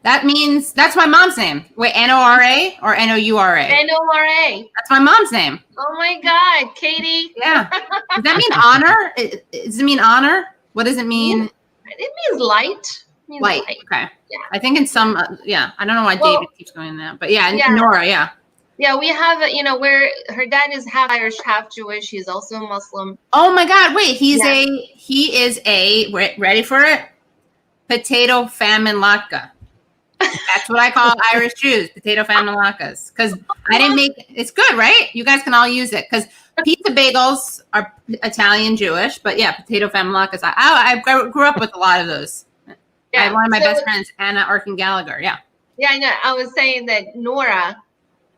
That means, that's my mom's name. Wait, Nora or Noura? Nora. That's my mom's name. Oh my God, Katie. Yeah. Does that mean honor? Does it mean honor? What does it mean? It means light. It means Light. Okay. Yeah. I think in some, yeah. I don't know why David keeps going that, but yeah, Nora, yeah. Yeah, we have, where her dad is half Irish, half Jewish. He's also Muslim. Oh my God. Wait, he is a, ready for it? Potato famine latke. That's what I call Irish Jews, potato famine latkes. Because I didn't make, it's good, right? You guys can all use it. Because pizza bagels are Italian Jewish, but yeah, potato famine latkes. I grew up with a lot of those. Yeah, I have one of my best friends, Anna Arkin Gallagher. Yeah. Yeah, I know. I was saying that Nora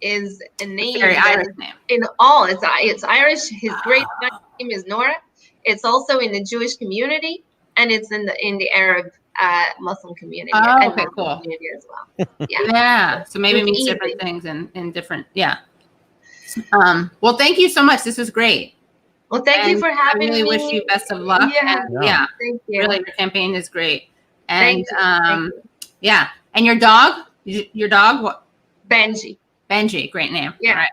is a name. Very Irish name. In all, it's Irish. His great name is Nora. It's also in the Jewish community, and it's in the Arab Muslim community. Oh, and okay, Muslim cool. Community as well. Yeah. Yeah. So maybe it means different things in different. Yeah. Well, thank you so much. This was great. Well, thank you for having me. I really wish you best of luck. Yeah. Yeah. Thank you. Really, your campaign is great. And Thank you. yeah. And your dog? Your dog? What? Benji. Benji. Great name. Yeah. All right.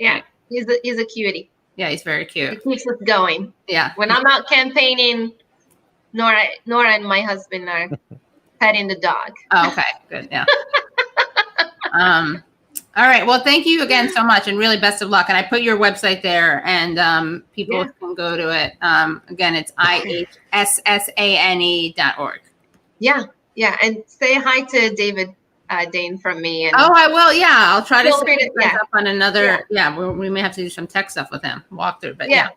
Yeah. He's a cutie. Yeah, he's very cute. He keeps us going. Yeah. When I'm out campaigning, Nora and my husband are petting the dog. Oh, okay. Good. Yeah. All right. Well, thank you again so much, and really best of luck. And I put your website there, and people can go to it. Again, it's ihssane.org. Yeah. Yeah. And say hi to David Dane from me. And I will. Yeah. I'll try to set you guys yeah. up on another. Yeah. We may have to do some tech stuff with him, walk through, but yeah.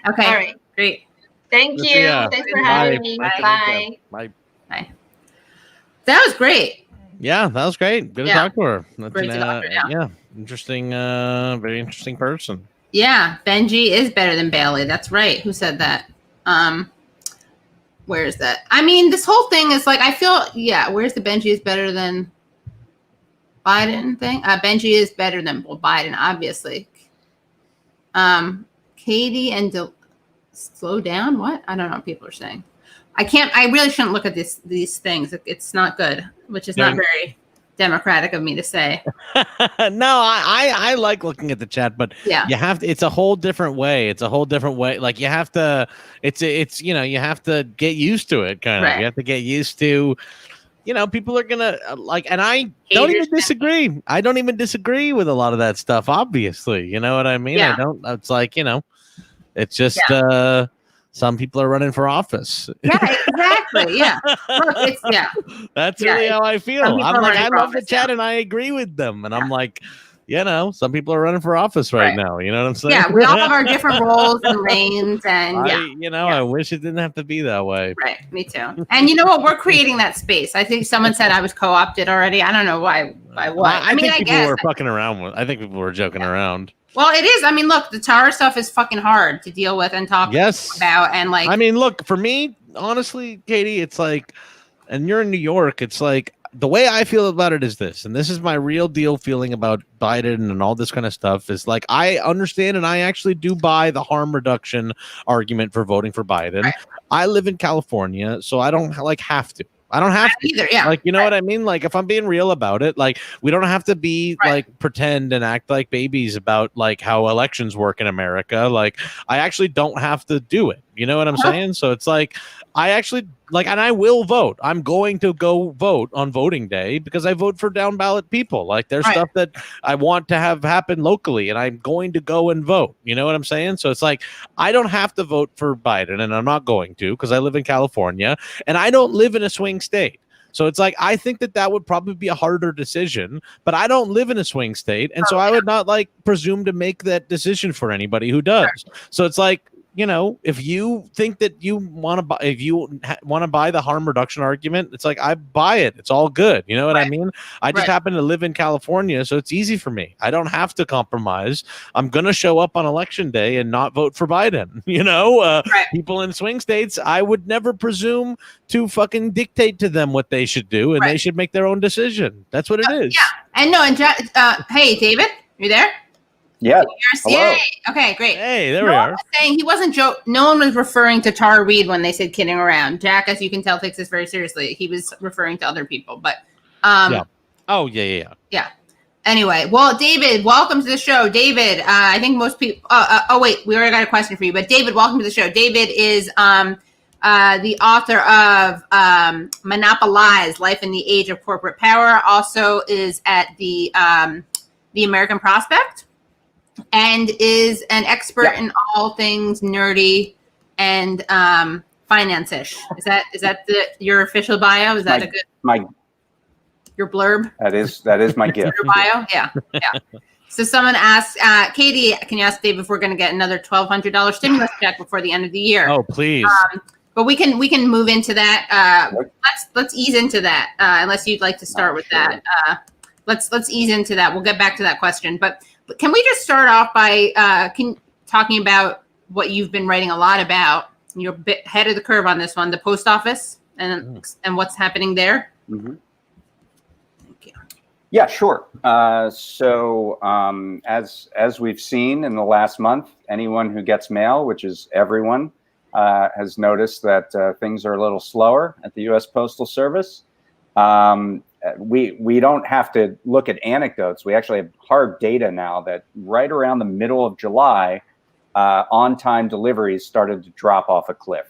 Okay. All right. Great. Thank you. Thanks for having me. Bye. Bye. Bye. That was great. Yeah, that was great. Good to talk to her. That's Great to talk to her, yeah. Interesting, very interesting person. Yeah, Benji is better than Bailey. That's right. Who said that? Where is that? I mean, this whole thing is like, I feel, where's the Benji is better than Biden thing? Benji is better than Biden, obviously. Katie and slow down? What? I don't know what people are saying. I really shouldn't look at these things. It's not good, which is not very democratic of me to say. No, I like looking at the chat, but you have to, it's a whole different way. Like you have to, you have to get used to it kind of. You have to get used to, people are going to and I don't even disagree. I don't even disagree with a lot of that stuff, obviously. You know what I mean? Yeah. It's like, it's just, some people are running for office. Yeah, exactly. Yeah. Look, that's really how I feel. I'm like, I love the chat and I agree with them. And I'm like, some people are running for office right now. You know what I'm saying? Yeah, we all have our different roles and lanes. And I wish it didn't have to be that way. Right. Me too. And you know what? We're creating that space. I think someone said I was co-opted already. I don't know why. By what? I think people were fucking around with. I think people were joking around. Well, it is. I mean, look, the Tara stuff is fucking hard to deal with and talk about. And like, I mean, look, for me, honestly, Katie, it's like, and you're in New York, it's like, the way I feel about it is this, and this is my real deal feeling about Biden and all this kind of stuff, is like, I understand and I actually do buy the harm reduction argument for voting for Biden. Right. I live in California, so I don't have to. I don't have to either. Yeah. Like, you know what I mean? Like, if I'm being real about it, like, we don't have to be like pretend and act like babies about like how elections work in America. Like, I actually don't have to do it. You know what I'm saying? So it's like, I actually like, and I will vote. I'm going to go vote on voting day because I vote for down ballot people. Like, there's stuff that I want to have happen locally, and I'm going to go and vote. You know what I'm saying? So it's like, I don't have to vote for Biden, and I'm not going to because I live in California and I don't live in a swing state. So it's like, I think that would probably be a harder decision, but I don't live in a swing state. And so I would not like presume to make that decision for anybody who does. So it's like, you know, if you think that you want to buy, if you want to buy the harm reduction argument, it's like, I buy it. It's all good. You know what I mean? I just happen to live in California, so it's easy for me. I don't have to compromise. I'm going to show up on election day and not vote for Biden. You know, people in swing states, I would never presume to fucking dictate to them what they should do, and they should make their own decision. That's what it is. Yeah. And no, and hey, David, you there? Yeah. Yay. Okay, great. Hey, there we are. Saying he wasn't no one was referring to Tara Reid when they said kidding around. Jack, as you can tell, takes this very seriously. He was referring to other people, but yeah. Oh, yeah. Anyway, well, David, welcome to the show. David, I think most people. Oh, wait, we already got a question for you, but David, welcome to the show. David is the author of Monopolies: Life in the Age of Corporate Power. Also is at the American Prospect, and is an expert in all things nerdy and finance-ish. Is that your official bio? Is that your blurb? That is my gift. Your bio? Yeah. So someone asked, Katie, can you ask Dave if we're going to get another $1,200 stimulus check before the end of the year? Oh, please. But we can move into that. Let's ease into that. Unless you'd like to start with that. Let's ease into that. We'll get back to that question. But can we just start off by talking about what you've been writing a lot about? You're a bit ahead of the curve on this one, the post office and what's happening there. Mm-hmm. Thank you. Yeah, sure. So as we've seen in the last month, anyone who gets mail, which is everyone, has noticed that things are a little slower at the U.S. Postal Service. We don't have to look at anecdotes. We actually have hard data now that right around the middle of July, on-time deliveries started to drop off a cliff.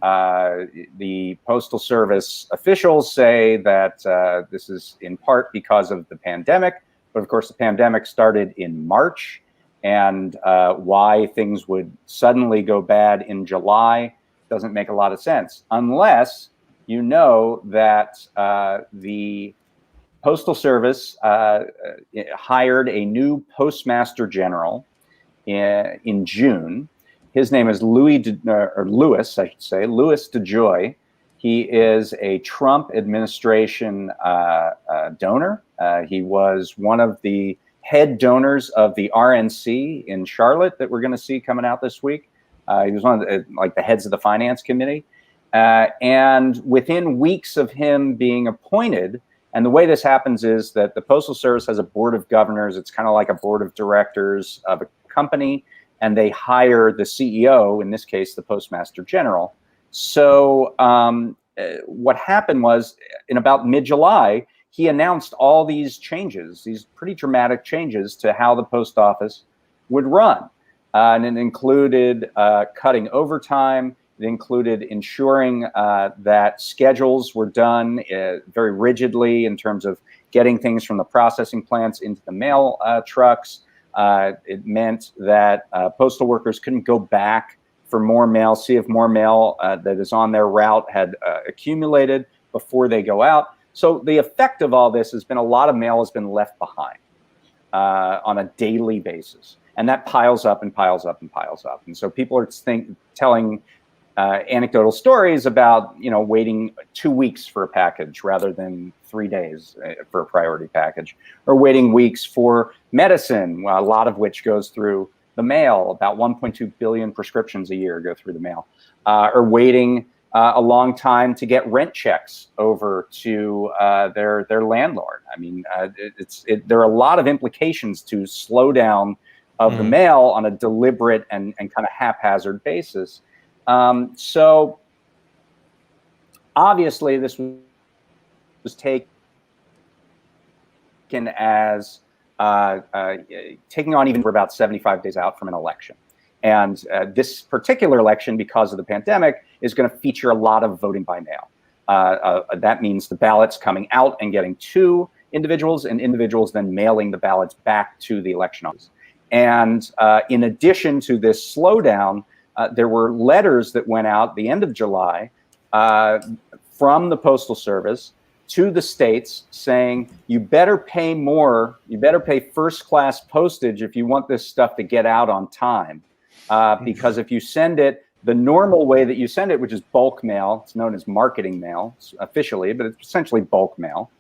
The Postal Service officials say that this is in part because of the pandemic, but of course the pandemic started in March, and why things would suddenly go bad in July doesn't make a lot of sense, unless you know that the Postal Service hired a new Postmaster General in June. His name is Louis DeJoy. He is a Trump administration donor. He was one of the head donors of the RNC in Charlotte that we're going to see coming out this week. He was one of the heads of the finance committee. And within weeks of him being appointed, and the way this happens is that the Postal Service has a board of governors. It's kind of like a board of directors of a company, and they hire the CEO, in this case, the Postmaster General. So what happened was, in about mid-July, he announced all these changes, these pretty dramatic changes to how the post office would run. And it included cutting overtime. It included ensuring that schedules were done very rigidly in terms of getting things from the processing plants into the mail trucks. It meant that postal workers couldn't go back for more mail, see if more mail that is on their route had accumulated before they go out. So the effect of all this has been a lot of mail has been left behind on a daily basis. And that piles up and piles up and piles up. And so people are telling anecdotal stories about, waiting 2 weeks for a package rather than 3 days for a priority package, or waiting weeks for medicine, a lot of which goes through the mail. About 1.2 billion prescriptions a year go through the mail, or waiting a long time to get rent checks over to their landlord. I mean, there are a lot of implications to slow down of the mail on a deliberate and kind of haphazard basis. So obviously this was taken as taking on even for about 75 days out from an election. And this particular election, because of the pandemic, is going to feature a lot of voting by mail. That means the ballots coming out and getting to individuals, and individuals then mailing the ballots back to the election office. And in addition to this slowdown, there were letters that went out the end of July from the Postal Service to the states saying, you better pay more, you better pay first-class postage if you want this stuff to get out on time. because if you send it the normal way that you send it, which is bulk mail, it's known as marketing mail officially, but it's essentially bulk mail.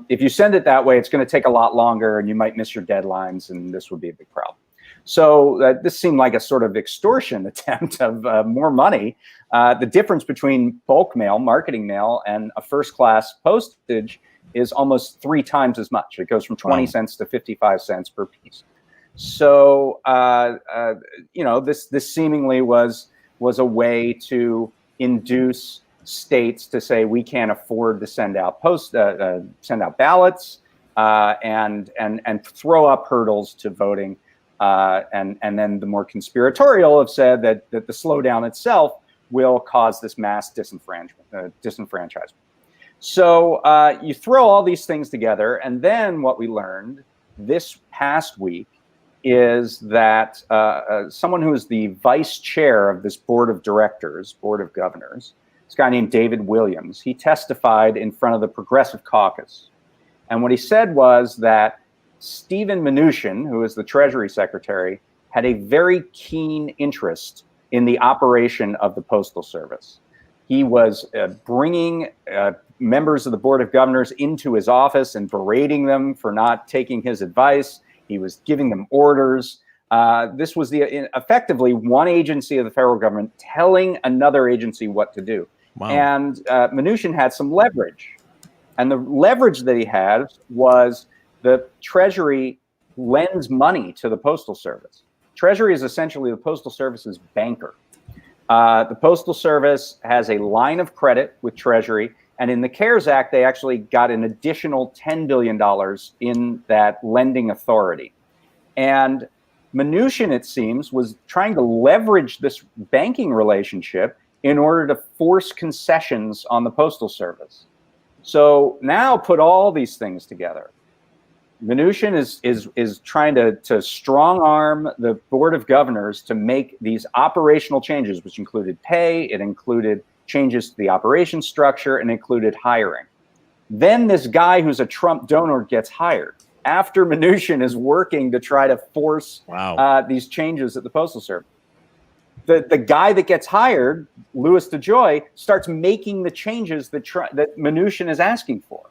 If you send it that way, it's going to take a lot longer and you might miss your deadlines, and this would be a big problem. So this seemed like a sort of extortion attempt of more money. The difference between bulk mail, marketing mail, and a first-class postage is almost 3 times as much. It goes from 20 cents to 55 cents per piece. So, this seemingly was a way to induce states to say we can't afford to send out ballots and throw up hurdles to voting. And then the more conspiratorial have said that the slowdown itself will cause this mass disenfranchisement. So you throw all these things together, and then what we learned this past week is that someone who is the vice chair of this board of governors, this guy named David Williams, he testified in front of the Progressive Caucus. And what he said was that Steven Mnuchin, who is the Treasury Secretary, had a very keen interest in the operation of the Postal Service. He was bringing members of the Board of Governors into his office and berating them for not taking his advice. He was giving them orders. This was effectively one agency of the federal government telling another agency what to do. Wow. And Mnuchin had some leverage. And the leverage that he had was the Treasury lends money to the Postal Service. Treasury is essentially the Postal Service's banker. The Postal Service has a line of credit with Treasury, and in the CARES Act, they actually got an additional $10 billion in that lending authority. And Mnuchin, it seems, was trying to leverage this banking relationship in order to force concessions on the Postal Service. So now put all these things together. Mnuchin is trying to strong arm the Board of Governors to make these operational changes, which included pay, it included changes to the operation structure, and included hiring. Then this guy who's a Trump donor gets hired after Mnuchin is working to try to force these changes at the Postal Service. The guy that gets hired, Louis DeJoy, starts making the changes that Mnuchin is asking for.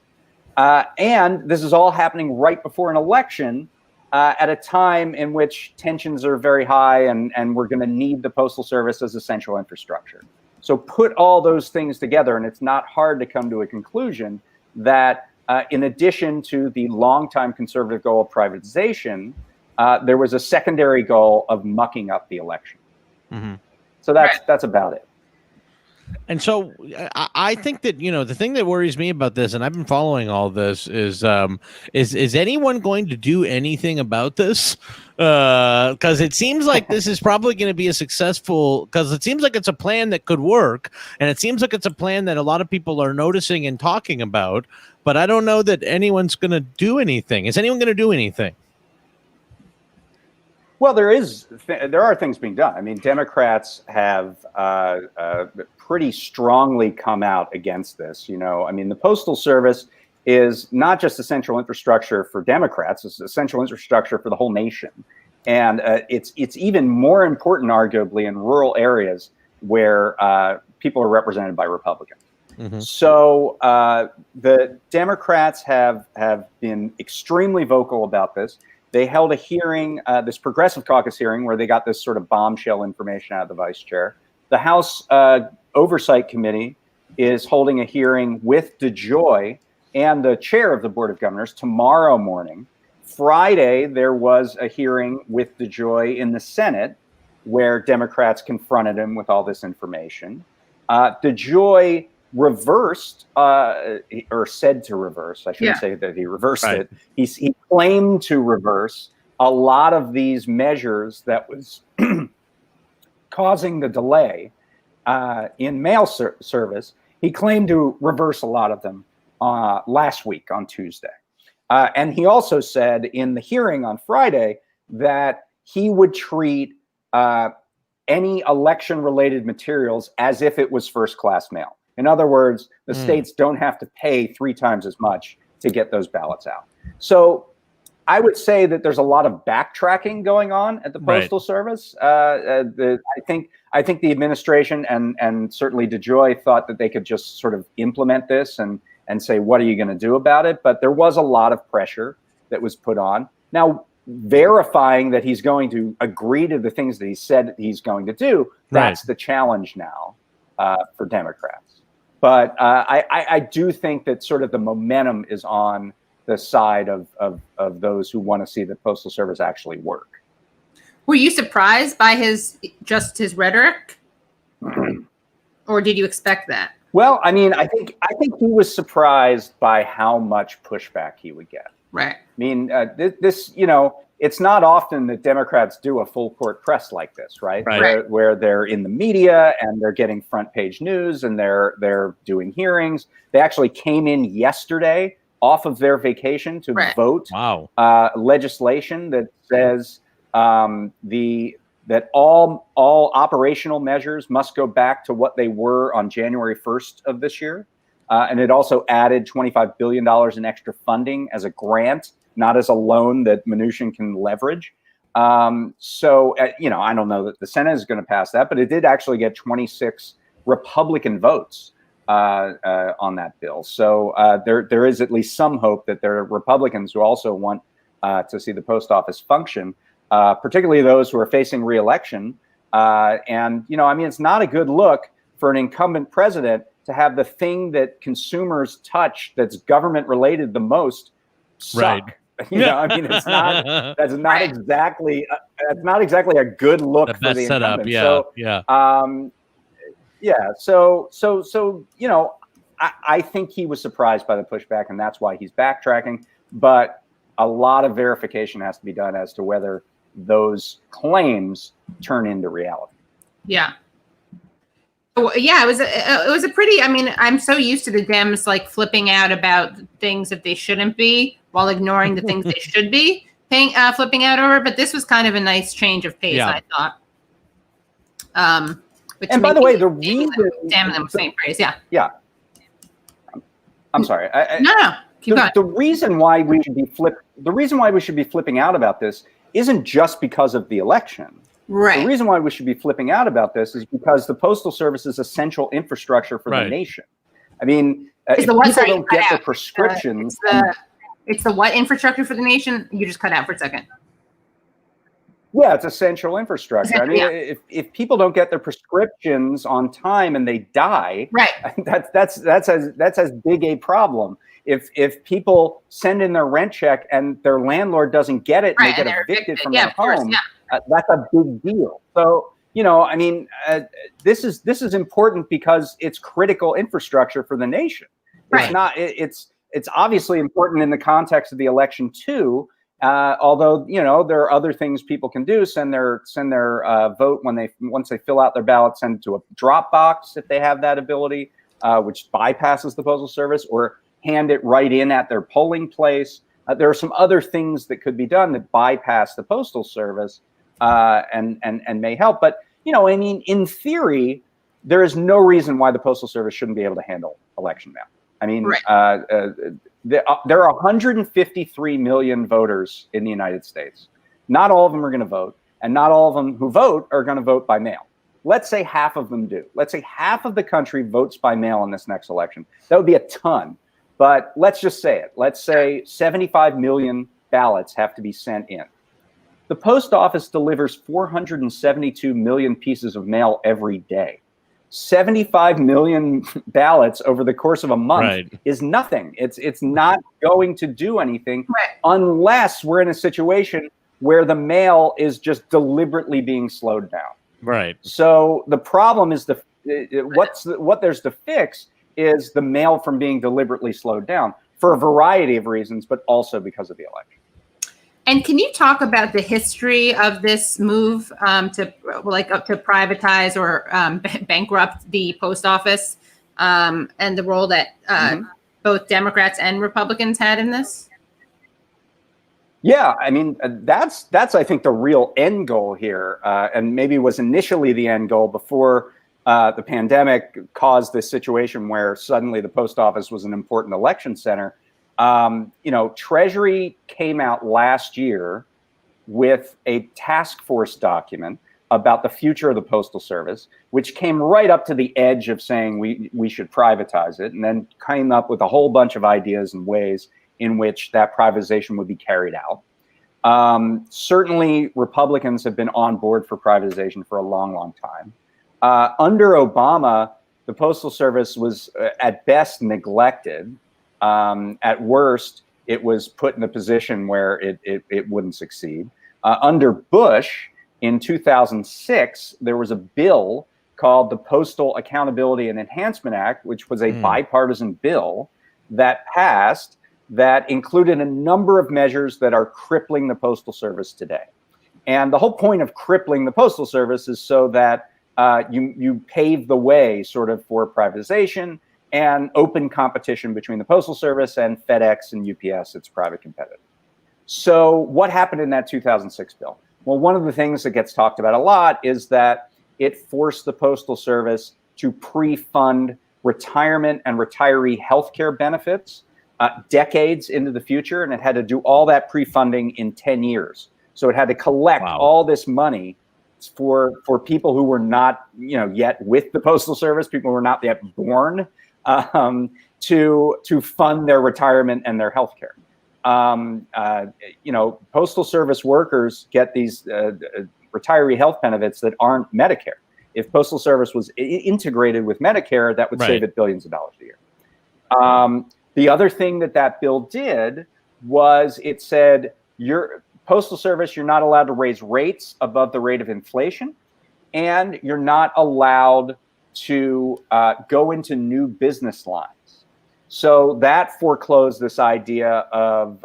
And this is all happening right before an election at a time in which tensions are very high and we're going to need the Postal Service as essential infrastructure. So put all those things together, and it's not hard to come to a conclusion that in addition to the longtime conservative goal of privatization, there was a secondary goal of mucking up the election. Mm-hmm. So that's about it. And so I think that, the thing that worries me about this, and I've been following all this, is anyone going to do anything about this? Because it seems like this is probably going to be because it seems like it's a plan that could work. And it seems like it's a plan that a lot of people are noticing and talking about. But I don't know that anyone's going to do anything. Is anyone going to do anything? Well, there are things being done. I mean, Democrats have pretty strongly come out against this. I mean, the Postal Service is not just essential infrastructure for Democrats; it's essential infrastructure for the whole nation, and it's even more important, arguably, in rural areas where people are represented by Republicans. Mm-hmm. So the Democrats have been extremely vocal about this. They held a hearing, this Progressive Caucus hearing, where they got this sort of bombshell information out of the vice chair. The House Oversight Committee is holding a hearing with DeJoy and the chair of the Board of Governors tomorrow morning. Friday, there was a hearing with DeJoy in the Senate where Democrats confronted him with all this information. DeJoy reversed, or said to reverse. I shouldn't say that he reversed it. He claimed to reverse a lot of these measures that was causing the delay in mail service. He claimed to reverse a lot of them last week on Tuesday. And he also said in the hearing on Friday that he would treat any election-related materials as if it was first-class mail. In other words, the states don't have to pay 3 times as much to get those ballots out. So I would say that there's a lot of backtracking going on at the Postal Service. I think the administration and certainly DeJoy thought that they could just sort of implement this and say, what are you going to do about it? But there was a lot of pressure that was put on. Now, verifying that he's going to agree to the things that he said that he's going to do, that's the challenge now for Democrats. But I do think that sort of the momentum is on the side of those who want to see the Postal Service actually work. Were you surprised by his rhetoric, or did you expect that? Well, I mean, I think he was surprised by how much pushback he would get. Right. I mean, this, it's not often that Democrats do a full court press like this, right? Where they're in the media and they're getting front page news and they're doing hearings. They actually came in yesterday off of their vacation to vote legislation that says that all operational measures must go back to what they were on January 1st of this year. And it also added $25 billion in extra funding as a grant, not as a loan that Mnuchin can leverage. So I don't know that the Senate is going to pass that, but it did actually get 26 Republican votes on that bill. So there is at least some hope that there are Republicans who also want to see the post office function, particularly those who are facing re-election. And it's not a good look for an incumbent president to have the thing that consumers touch that's government related the most suck. It's not. That's not exactly. That's not exactly a good look for the incumbent. I think he was surprised by the pushback, and that's why he's backtracking. But a lot of verification has to be done as to whether those claims turn into reality. Yeah. Yeah, it was a pretty. I mean, I'm so used to the Dems like flipping out about things that they shouldn't be while ignoring the things they should be flipping out over. But this was kind of a nice change of pace, I thought. And by the way, the reason damn them same phrase, I'm sorry. No, keep going. The reason why we should be flipping out about this isn't just because of the election. Right. The reason why we should be flipping out about this is because the Postal Service is essential infrastructure for the nation. I mean, if people don't get their prescriptions, it's the what infrastructure for the nation? You just cut out for a second. Yeah, it's essential infrastructure. I mean, if people don't get their prescriptions on time and they die, that's as big a problem. If people send in their rent check and their landlord doesn't get it and they get evicted from their home, that's a big deal. So, this is important because it's critical infrastructure for the nation. It's not. It's obviously important in the context of the election too. Although there are other things people can do. Send their vote once they fill out their ballot. Send it to a drop box if they have that ability, which bypasses the Postal Service, or hand it right in at their polling place. There are some other things that could be done that bypass the Postal Service and may help. But in theory, there is no reason why the Postal Service shouldn't be able to handle election mail. I mean, there are 153 million voters in the United States. Not all of them are going to vote, and not all of them who vote are going to vote by mail. Let's say half of them do. Let's say half of the country votes by mail in this next election. That would be a ton. But let's just say it. Let's say 75 million ballots have to be sent in. The post office delivers 472 million pieces of mail every day. 75 million ballots over the course of a month is nothing. It's not going to do anything unless we're in a situation where the mail is just deliberately being slowed down. Right. So the problem is what there's to fix is the mail from being deliberately slowed down for a variety of reasons, but also because of the election. And can you talk about the history of this move to privatize or bankrupt the post office and the role that both Democrats and Republicans had in this? Yeah, I mean, that's I think the real end goal here, and maybe was initially the end goal before the pandemic caused this situation where suddenly the post office was an important election center. Treasury came out last year with a task force document about the future of the Postal Service, which came right up to the edge of saying we should privatize it, and then came up with a whole bunch of ideas and ways in which that privatization would be carried out. Certainly, Republicans have been on board for privatization for a long, long time. Under Obama, the Postal Service was at best neglected. At worst, it was put in a position where it wouldn't succeed. Under Bush, in 2006, there was a bill called the Postal Accountability and Enhancement Act, which was a bipartisan bill that passed that included a number of measures that are crippling the Postal Service today. And the whole point of crippling the Postal Service is so that you pave the way sort of for privatization and open competition between the Postal Service and FedEx and UPS, its private competitor. So what happened in that 2006 bill? Well, one of the things that gets talked about a lot is that it forced the Postal Service to pre-fund retirement and retiree healthcare benefits decades into the future, and it had to do all that pre-funding in 10 years. So it had to collect all this money for people who were not, yet with the Postal Service, people who were not yet born, to fund their retirement and their healthcare. Postal Service workers get these retiree health benefits that aren't Medicare. If Postal Service was integrated with Medicare, that would save it billions of dollars a year. The other thing that bill did was it said, your Postal Service, you're not allowed to raise rates above the rate of inflation, and you're not allowed to go into new business lines. So that foreclosed this idea of,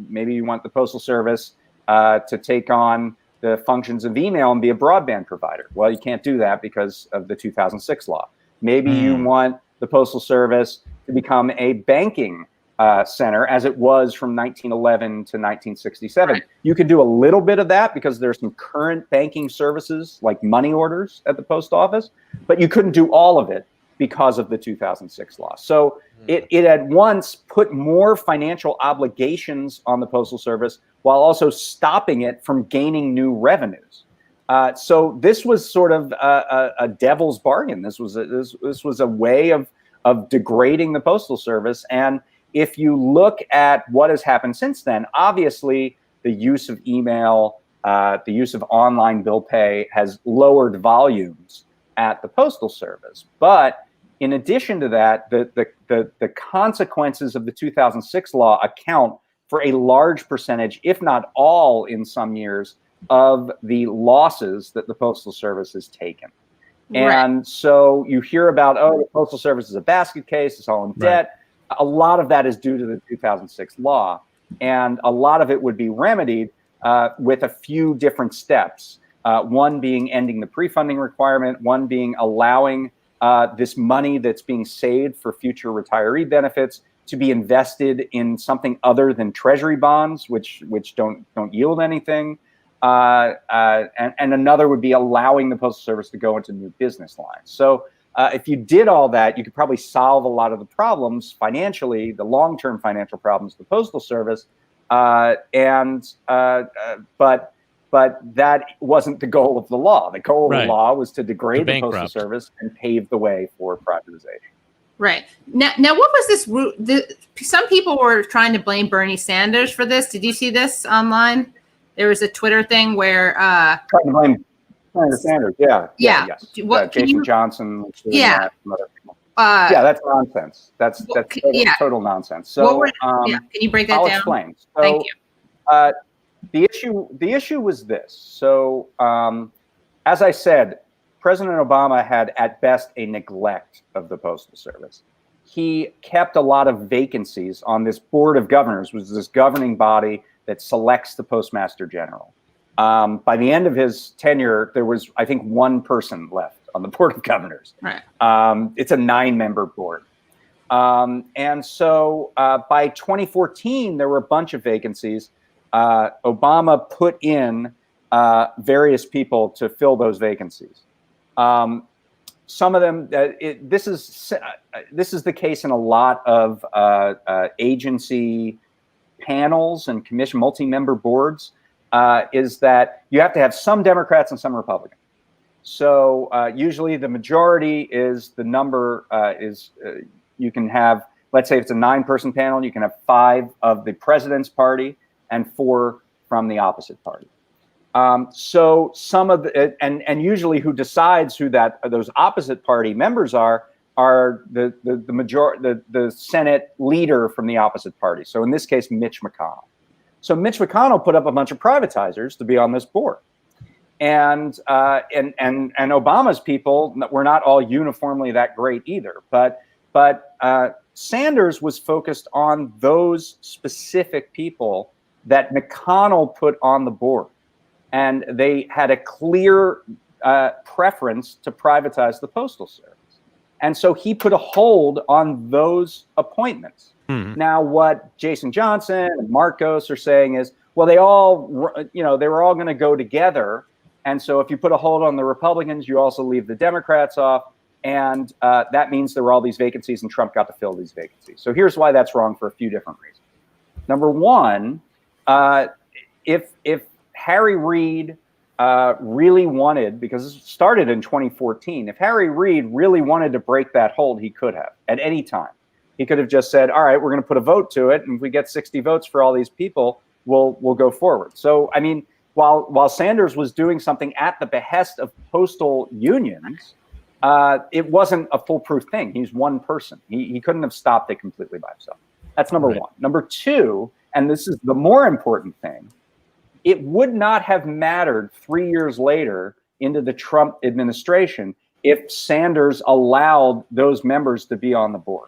maybe you want the Postal Service to take on the functions of email and be a broadband provider. Well, you can't do that because of the 2006 law. Maybe you want the Postal Service to become a banking center, as it was from 1911 to 1967. Right. You could do a little bit of that because there's some current banking services like money orders at the post office, but you couldn't do all of it because of the 2006 law. So it at once put more financial obligations on the Postal Service while also stopping it from gaining new revenues. So this was sort of a devil's bargain. This was a way of degrading the Postal Service. And if you look at what has happened since then, obviously the use of email, the use of online bill pay has lowered volumes at the Postal Service. But in addition to that, the consequences of the 2006 law account for a large percentage, if not all in some years, of the losses that the Postal Service has taken. Right. And so you hear about, the Postal Service is a basket case, it's all in debt. A lot of that is due to the 2006 law. And a lot of it would be remedied with a few different steps. One being ending the pre-funding requirement, one being allowing this money that's being saved for future retiree benefits to be invested in something other than treasury bonds, which don't yield anything. And another would be allowing the Postal Service to go into new business lines. So if you did all that, you could probably solve a lot of the problems financially, the long-term financial problems of the Postal Service. But that wasn't the goal of the law. The goal of the law was to degrade the Postal Service and pave the way for privatization. Right. Now what was this route? Some people were trying to blame Bernie Sanders for this. Did you see this online? There was a Twitter thing where trying to blame Bernie Sanders. Yes. Jason Johnson. Yeah. That's nonsense. That's total nonsense. So can you break that down? I'll explain. So, thank you. The issue was this. So as I said, President Obama had at best a neglect of the Postal Service. He kept a lot of vacancies on this Board of Governors, which is this governing body that selects the Postmaster General. By the end of his tenure, there was, I think, one person left on the Board of Governors. Right. It's a 9-member board. And so by 2014, there were a bunch of vacancies. Obama put in various people to fill those vacancies. some of them, this is the case in a lot of agency panels and commission multi-member boards, is that you have to have some Democrats and some Republicans. So usually the majority is the number you can have, let's say it's a 9-person panel, you can have 5 of the president's party and 4 from the opposite party. So some of the, and usually who decides who those opposite party members are the Senate leader from the opposite party. So in this case, Mitch McConnell. So Mitch McConnell put up a bunch of privatizers to be on this board. And Obama's people were not all uniformly that great either. But Sanders was focused on those specific people that McConnell put on the board. And they had a clear preference to privatize the Postal Service. And so he put a hold on those appointments. Now, what Jason Johnson and Marcos are saying is, well, they were all going to go together. And so if you put a hold on the Republicans, you also leave the Democrats off. And that means there were all these vacancies and Trump got to fill these vacancies. So here's why that's wrong for a few different reasons. Number one, if Harry Reid really wanted, because this started in 2014, if Harry Reid really wanted to break that hold, he could have at any time. He could have just said, all right, we're going to put a vote to it. And if we get 60 votes for all these people, we'll go forward. So, I mean, while Sanders was doing something at the behest of postal unions, it wasn't a foolproof thing. He's one person. He couldn't have stopped it completely by himself. That's number one. Number two, and this is the more important thing, it would not have mattered 3 years later into the Trump administration if Sanders allowed those members to be on the board.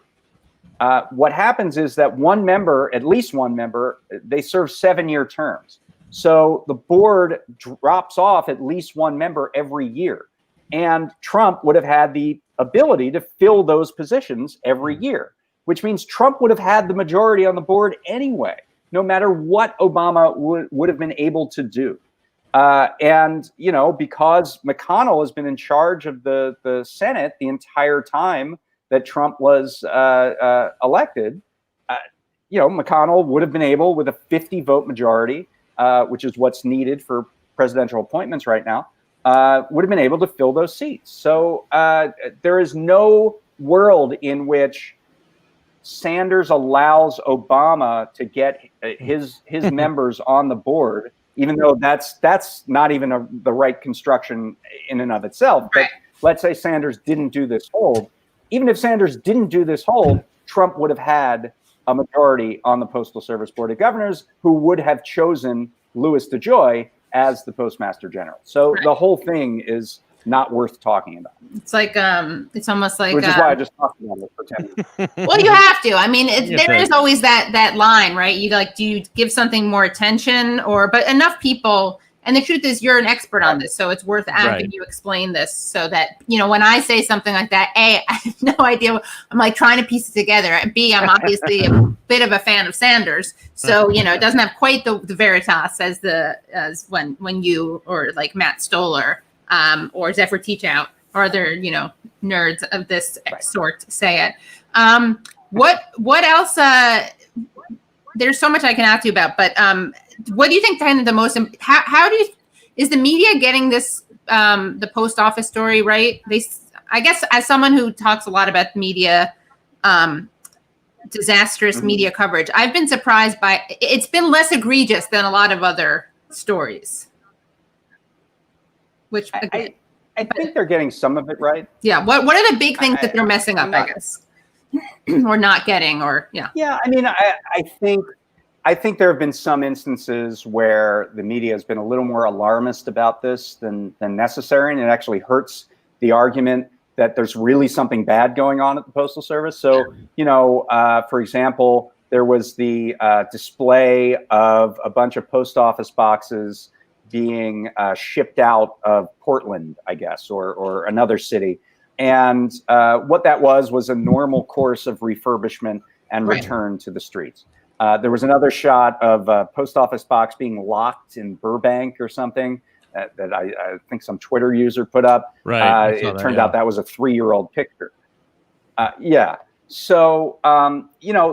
What happens is that one member, at least one member, they serve 7-year terms. So the board drops off at least one member every year. And Trump would have had the ability to fill those positions every year, which means Trump would have had the majority on the board anyway, no matter what Obama would have been able to do. And, you know, because McConnell has been in charge of the Senate the entire time that Trump was elected, you know, McConnell would have been able, with a 50-vote majority, which is what's needed for presidential appointments right now, would have been able to fill those seats. So there is no world in which Sanders allows Obama to get his members on the board, even though that's not even the right construction in and of itself. But let's say Sanders didn't do this hold. Even if Sanders didn't do this hold, Trump would have had a majority on the Postal Service Board of Governors, who would have chosen Louis DeJoy as the Postmaster General. So the whole thing is not worth talking about. It's like it's almost like, which is why I just talked about it for 10 minutes. Well, you have to. I mean, there is always that line, right? You like, do you give something more attention, but enough people? And the truth is, you're an expert on this, so it's worth having you explain this, so that, you know, when I say something like that, A, I have no idea. I'm like trying to piece it together. And B, I'm obviously a bit of a fan of Sanders, so, you know, it doesn't have quite the veritas as when you, or like Matt Stoller, or Zephyr Teachout, or other, you know, nerds of this sort say it. What else? There's so much I can ask you about, but what do you think kind of the most, is the media getting this, the post office story right? I guess as someone who talks a lot about media, disastrous media coverage, I've been surprised by, it's been less egregious than a lot of other stories. Which I think they're getting some of it right. Yeah. What are the big things that they're messing up, I guess? Or not getting, or yeah. I mean, I think there have been some instances where the media has been a little more alarmist about this than necessary, and it actually hurts the argument that there's really something bad going on at the Postal Service. So, you know, for example, there was the display of a bunch of post office boxes being shipped out of Portland, I guess, or another city. And what that was a normal course of refurbishment and return to the streets. There was another shot of a post office box being locked in Burbank or something, that I think some Twitter user put up. Right. It turned out that was a 3-year-old picture. Yeah. So,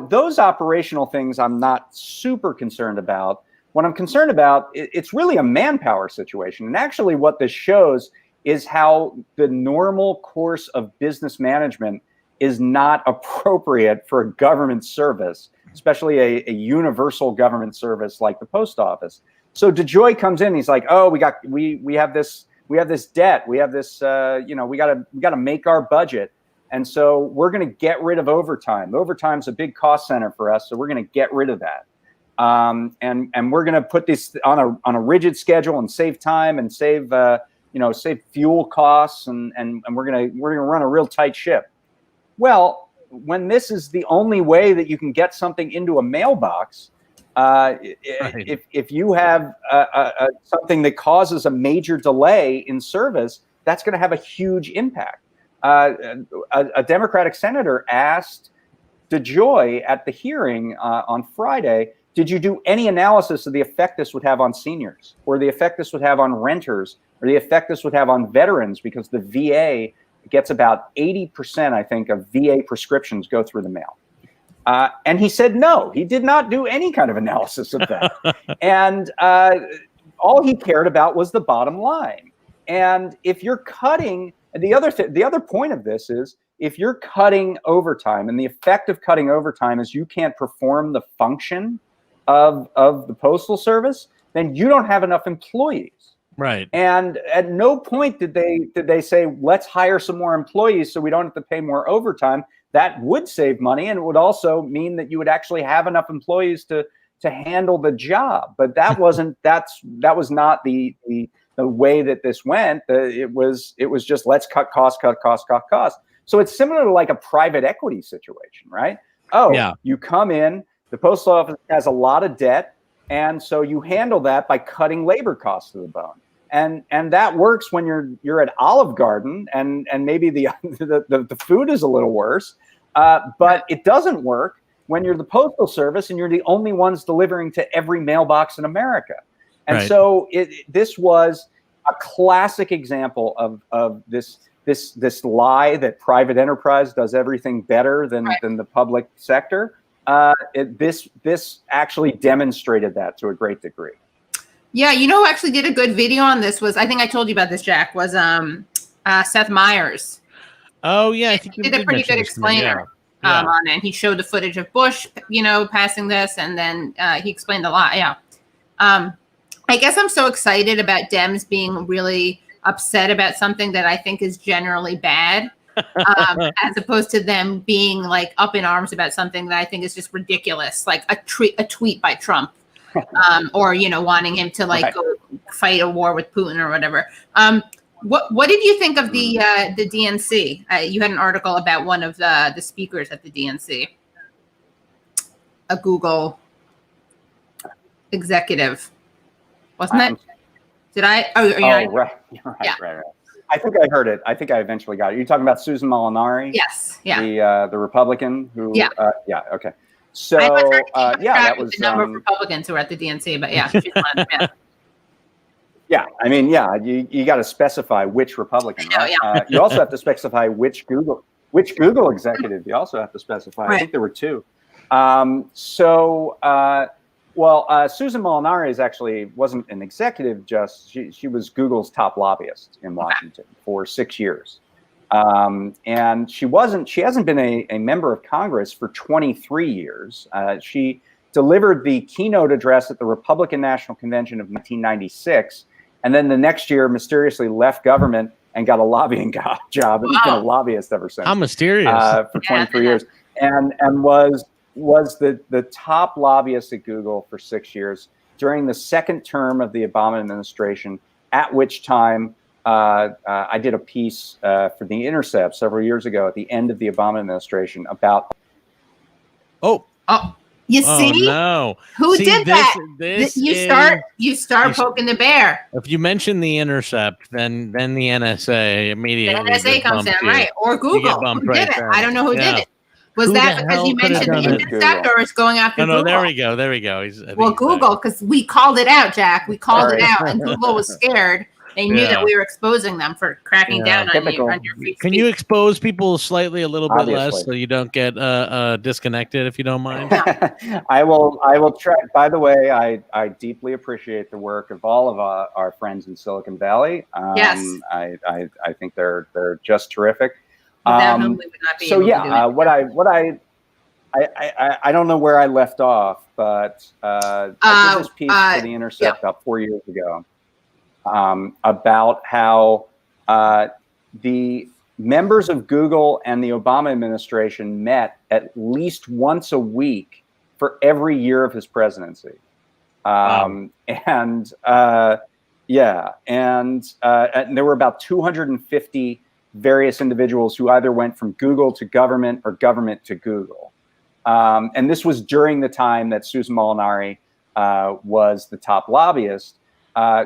those operational things I'm not super concerned about. What I'm concerned about, it's really a manpower situation. And actually what this shows is how the normal course of business management is not appropriate for a government service, especially a universal government service like the post office. So DeJoy comes in, he's like, oh, we have this debt, we have this, we gotta make our budget. And so we're going to get rid of overtime. Overtime's a big cost center for us, so we're going to get rid of that. And we're going to put this on a rigid schedule and save time and save fuel costs, and we're going to run a real tight ship. Well, when this is the only way that you can get something into a mailbox, if you have something that causes a major delay in service, that's going to have a huge impact. A Democratic senator asked DeJoy at the hearing on Friday, did you do any analysis of the effect this would have on seniors, or the effect this would have on renters, or the effect this would have on veterans, because the VA gets about 80%, I think, of VA prescriptions go through the mail. And he said no, he did not do any kind of analysis of that. And all he cared about was the bottom line. And if you're cutting, the other point of this is, if you're cutting overtime, and the effect of cutting overtime is you can't perform the function of the Postal Service, then you don't have enough employees. Right. And at no point did they say, let's hire some more employees so we don't have to pay more overtime. That would save money, and it would also mean that you would actually have enough employees to handle the job. But that that was not the way that this went. It was just, let's cut costs. So it's similar to like a private equity situation, right? Oh, yeah. You come in, the postal office has a lot of debt, and so you handle that by cutting labor costs to the bone. And that works when you're at Olive Garden and maybe the food is a little worse, but it doesn't work when you're the Postal Service and you're the only ones delivering to every mailbox in America. And right. So this was a classic example of this lie that private enterprise does everything better than the public sector. This actually demonstrated that to a great degree. Yeah, who actually did a good video on this was, I think I told you about this, Jack, was Seth Meyers. Oh yeah, I think he did a pretty good explainer on it. And he showed the footage of Bush, passing this, and then he explained a lot. Yeah. I guess I'm so excited about Dems being really upset about something that I think is generally bad, as opposed to them being like up in arms about something that I think is just ridiculous, like a tweet by Trump, or wanting him to go fight a war with Putin or whatever. What did you think of the DNC? You had an article about one of the speakers at the DNC, a Google executive, wasn't it? Did I? Oh, right. Yeah. Right. I think I heard it. I think I eventually got it. You're talking about Susan Molinari? Yes. Yeah. The Republican who. Yeah. Okay. So that was the number of Republicans who were at the DNC, but yeah, she's one of them. Yeah. Yeah, I mean, you got to specify which Republican. Right? You also have to specify which Google executive. You also have to specify. Right. I think there were two. Susan Molinari wasn't an executive. She was Google's top lobbyist in Washington for 6 years, and she hasn't been a member of Congress for 23 years. She delivered the keynote address at the Republican National Convention of 1996. And then the next year, mysteriously left government and got a lobbying job, and has been a lobbyist ever since. How mysterious! For 23 years, and was the top lobbyist at Google for 6 years during the second term of the Obama administration. At which time, I did a piece for The Intercept several years ago at the end of the Obama administration about. You see? No. Who did that? You start poking the bear. If you mention The Intercept, then the NSA immediately. The NSA comes in, right? Or Google. Who did it? I don't know who did it. Was that because you mentioned the Intercept, or is going after Google? No, there we go. There we go. Well, Google, because we called it out, Jack. We called it out, and Google was scared. They knew that we were exposing them for cracking down on your free speech. Can you expose people slightly a little bit less so you don't get disconnected, if you don't mind? I will try. By the way, I deeply appreciate the work of all of our friends in Silicon Valley. Yes. I think they're just terrific. So yeah, I don't know where I left off, but I did this piece for The Intercept about 4 years ago about how the members of Google and the Obama administration met at least once a week for every year of his presidency. And there were about 250 various individuals who either went from Google to government or government to Google. And this was during the time that Susan Molinari was the top lobbyist.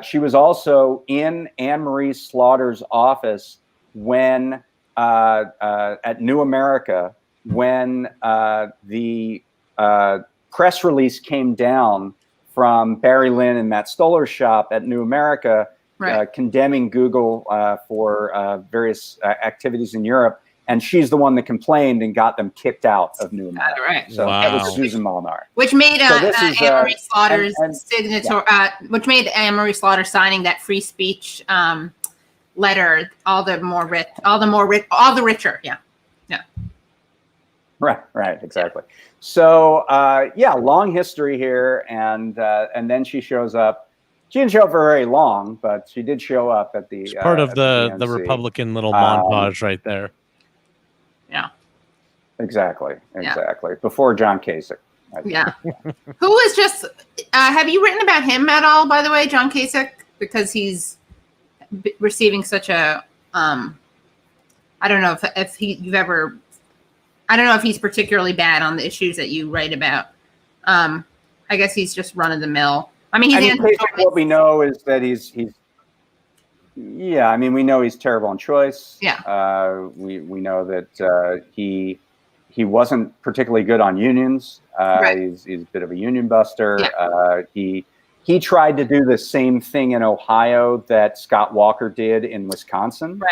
She was also in Anne-Marie Slaughter's office when at New America, when the press release came down from Barry Lynn and Matt Stoller's shop at New America, condemning Google for various activities in Europe. And she's the one that complained and got them kicked out of New America. So that was Susan Molinari. Which made Anne-Marie Slaughter's signature, which made Anne-Marie Slaughter signing that free speech letter all the richer. Yeah. Right, exactly. So long history here, and then she shows up. She didn't show up for very long, but she did show up at the. It's part of the Republican little montage right there. Yeah. Exactly. Before John Kasich. Yeah. Who is just? Have you written about him at all? By the way, John Kasich, because he's receiving such a. I don't know if you've ever. I don't know if he's particularly bad on the issues that you write about. I guess he's just run of the mill. I mean, what we know is that he's. Yeah, I mean, we know he's terrible on choice. Yeah. We know that he wasn't particularly good on unions. He's a bit of a union buster. Yeah. He tried to do the same thing in Ohio that Scott Walker did in Wisconsin,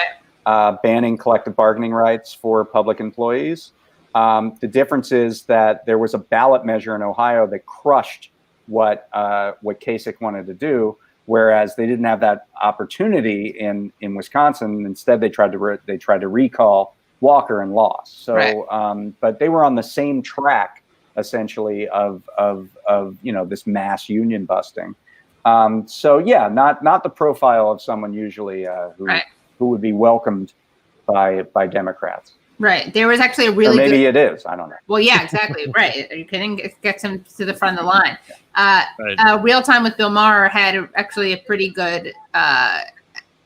banning collective bargaining rights for public employees. The difference is that there was a ballot measure in Ohio that crushed what Kasich wanted to do, whereas they didn't have that opportunity in Wisconsin. Instead, they tried to recall Walker and lost. So, but they were on the same track essentially of this mass union busting. So yeah, not the profile of someone usually who would be welcomed by Democrats. Right. There was actually a really maybe it is. I don't know. Well, yeah, exactly. Right. You can get him to the front of the line. Real Time with Bill Maher had actually a pretty good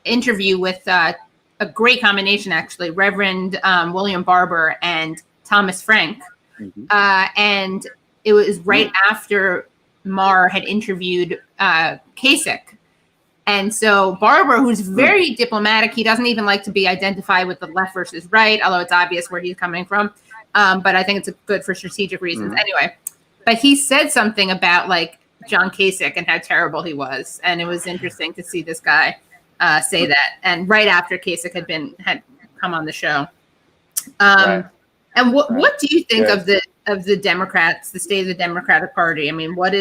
interview with a great combination, actually, Reverend William Barber and Thomas Frank. Mm-hmm. And it was right after Maher had interviewed Kasich. And so Barber, who's very diplomatic, he doesn't even like to be identified with the left versus right, although it's obvious where he's coming from. But I think it's good for strategic reasons. Anyway, but he said something about like John Kasich and how terrible he was. And it was interesting to see this guy say that. And right after Kasich had come on the show. And what do you think of the Democrats, the state of the Democratic Party? I mean, what do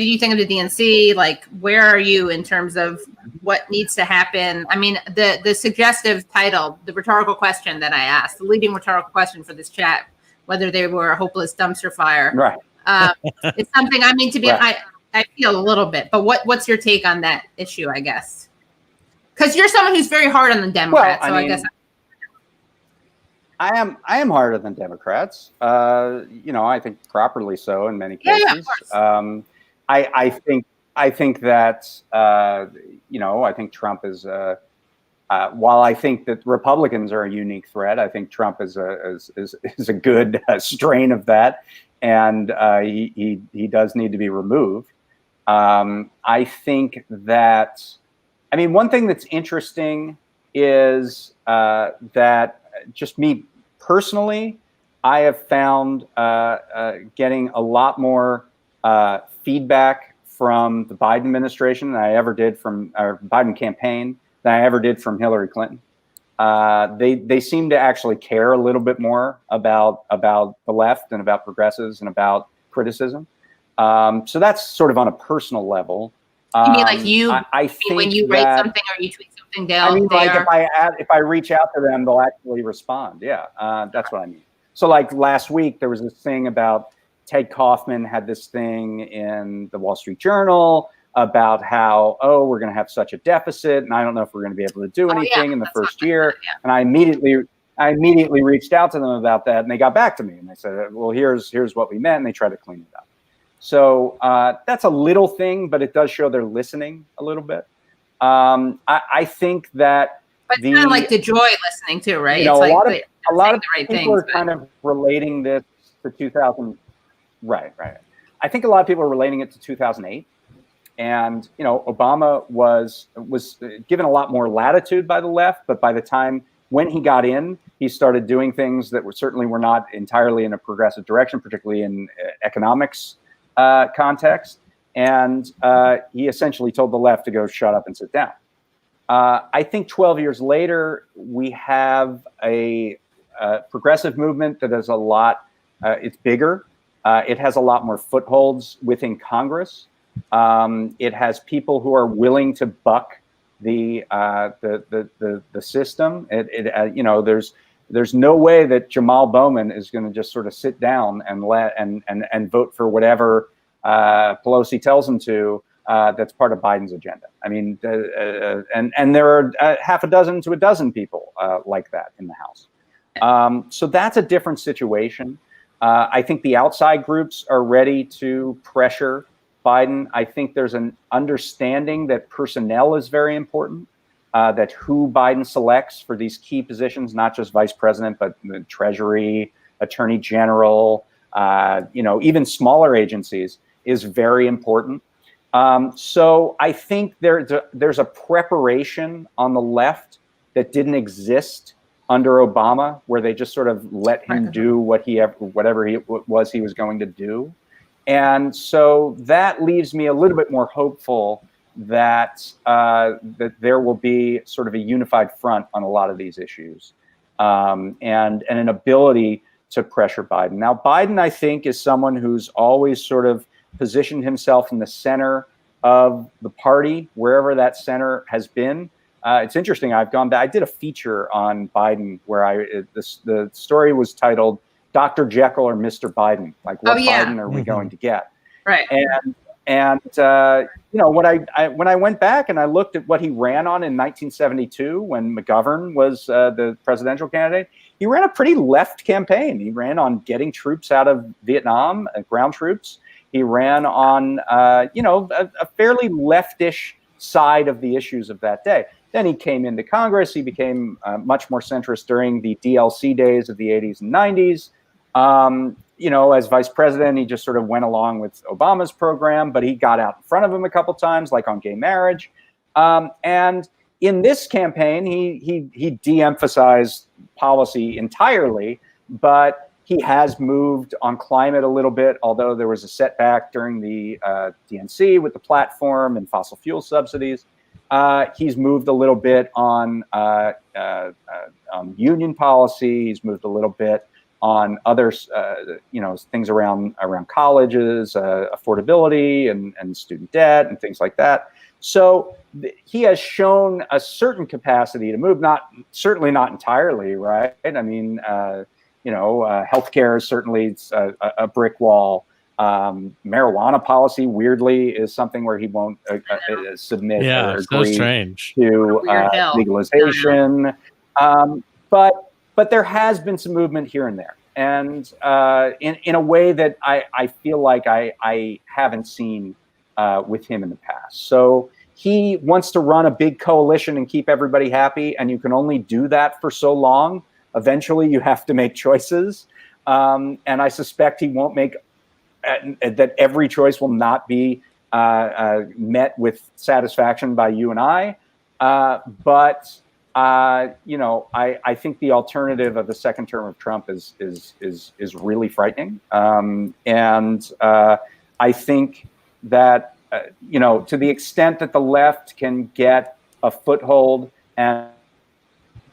you think of the DNC? Like, where are you in terms of what needs to happen? I mean, the suggestive title, the rhetorical question that I asked, the leading rhetorical question for this chat, whether they were a hopeless dumpster fire. Right. It's something, I mean, to be, I feel a little bit, but what's your take on that issue, I guess? Because you're someone who's very hard on the Democrats, I guess. I am harder than Democrats. I think properly so in many cases. Yeah, of course. I think that I think Trump is while I think that Republicans are a unique threat, I think Trump is a good strain of that, and he does need to be removed. I think that one thing that's interesting is that just me personally, I have found getting a lot more feedback from the Biden administration than I ever did from our Biden campaign than I ever did from Hillary Clinton. They seem to actually care a little bit more about the left and about progressives and about criticism. So that's sort of on a personal level. You mean like you? I think when you write something or you tweet something, if I reach out to them, they'll actually respond. Yeah, that's what I mean. So like last week, there was this thing about Ted Kaufman had this thing in the Wall Street Journal about how, we're going to have such a deficit, and I don't know if we're going to be able to do anything in the first year. Yeah. And I immediately reached out to them about that, and they got back to me, and they said, well, here's what we meant, and they tried to clean it up. So that's a little thing, but it does show they're listening a little bit. I think that but it's kind of like DeJoy listening too, right? It's like a lot of people are kind of relating this to 2000. Right. I think a lot of people are relating it to 2008. And, Obama was given a lot more latitude by the left, but by the time when he got in, he started doing things that certainly were not entirely in a progressive direction, particularly in economics context. And he essentially told the left to go shut up and sit down. I think 12 years later, we have a progressive movement that is a lot, it's bigger. It has a lot more footholds within Congress. It has people who are willing to buck the system. There's no way that Jamal Bowman is going to just sort of sit down and vote for whatever Pelosi tells him to. That's part of Biden's agenda. I mean, and there are half a dozen to a dozen people like that in the House. So that's a different situation. I think the outside groups are ready to pressure Biden. I think there's an understanding that personnel is very important, that who Biden selects for these key positions, not just vice president, but the Treasury, Attorney General, even smaller agencies, is very important. So I think there's a preparation on the left that didn't exist under Obama, where they just sort of let him do whatever he was going to do. And so that leaves me a little bit more hopeful that there will be sort of a unified front on a lot of these issues, and an ability to pressure Biden. Now, Biden, I think, is someone who's always sort of positioned himself in the center of the party, wherever that center has been. It's interesting. I've gone back. I did a feature on Biden where the story was titled "Dr. Jekyll or Mr. Biden." Like, what Biden are we going to get? Right. And when I went back and I looked at what he ran on in 1972, when McGovern was the presidential candidate, he ran a pretty left campaign. He ran on getting troops out of Vietnam, ground troops. He ran on a fairly leftish side of the issues of that day. Then he came into Congress. He became much more centrist during the DLC days of the 80s and 90s. As vice president, he just sort of went along with Obama's program, but he got out in front of him a couple times, like on gay marriage. And in this campaign, he de-emphasized policy entirely, but he has moved on climate a little bit, although there was a setback during the DNC with the platform and fossil fuel subsidies. He's moved a little bit on union policy. He's moved a little bit on other, things around colleges, affordability and student debt and things like that. So he has shown a certain capacity to move, certainly not entirely, right? I mean, healthcare is certainly a brick wall. Marijuana policy, weirdly, is something where he won't submit or agree to legalization. But there has been some movement here and there, and in a way that I feel like I haven't seen with him in the past. So he wants to run a big coalition and keep everybody happy, and you can only do that for so long. Eventually, you have to make choices, and I suspect he won't make that every choice will not be met with satisfaction by you and I. But I think the alternative of the second term of Trump is really frightening. And I think that, to the extent that the left can get a foothold and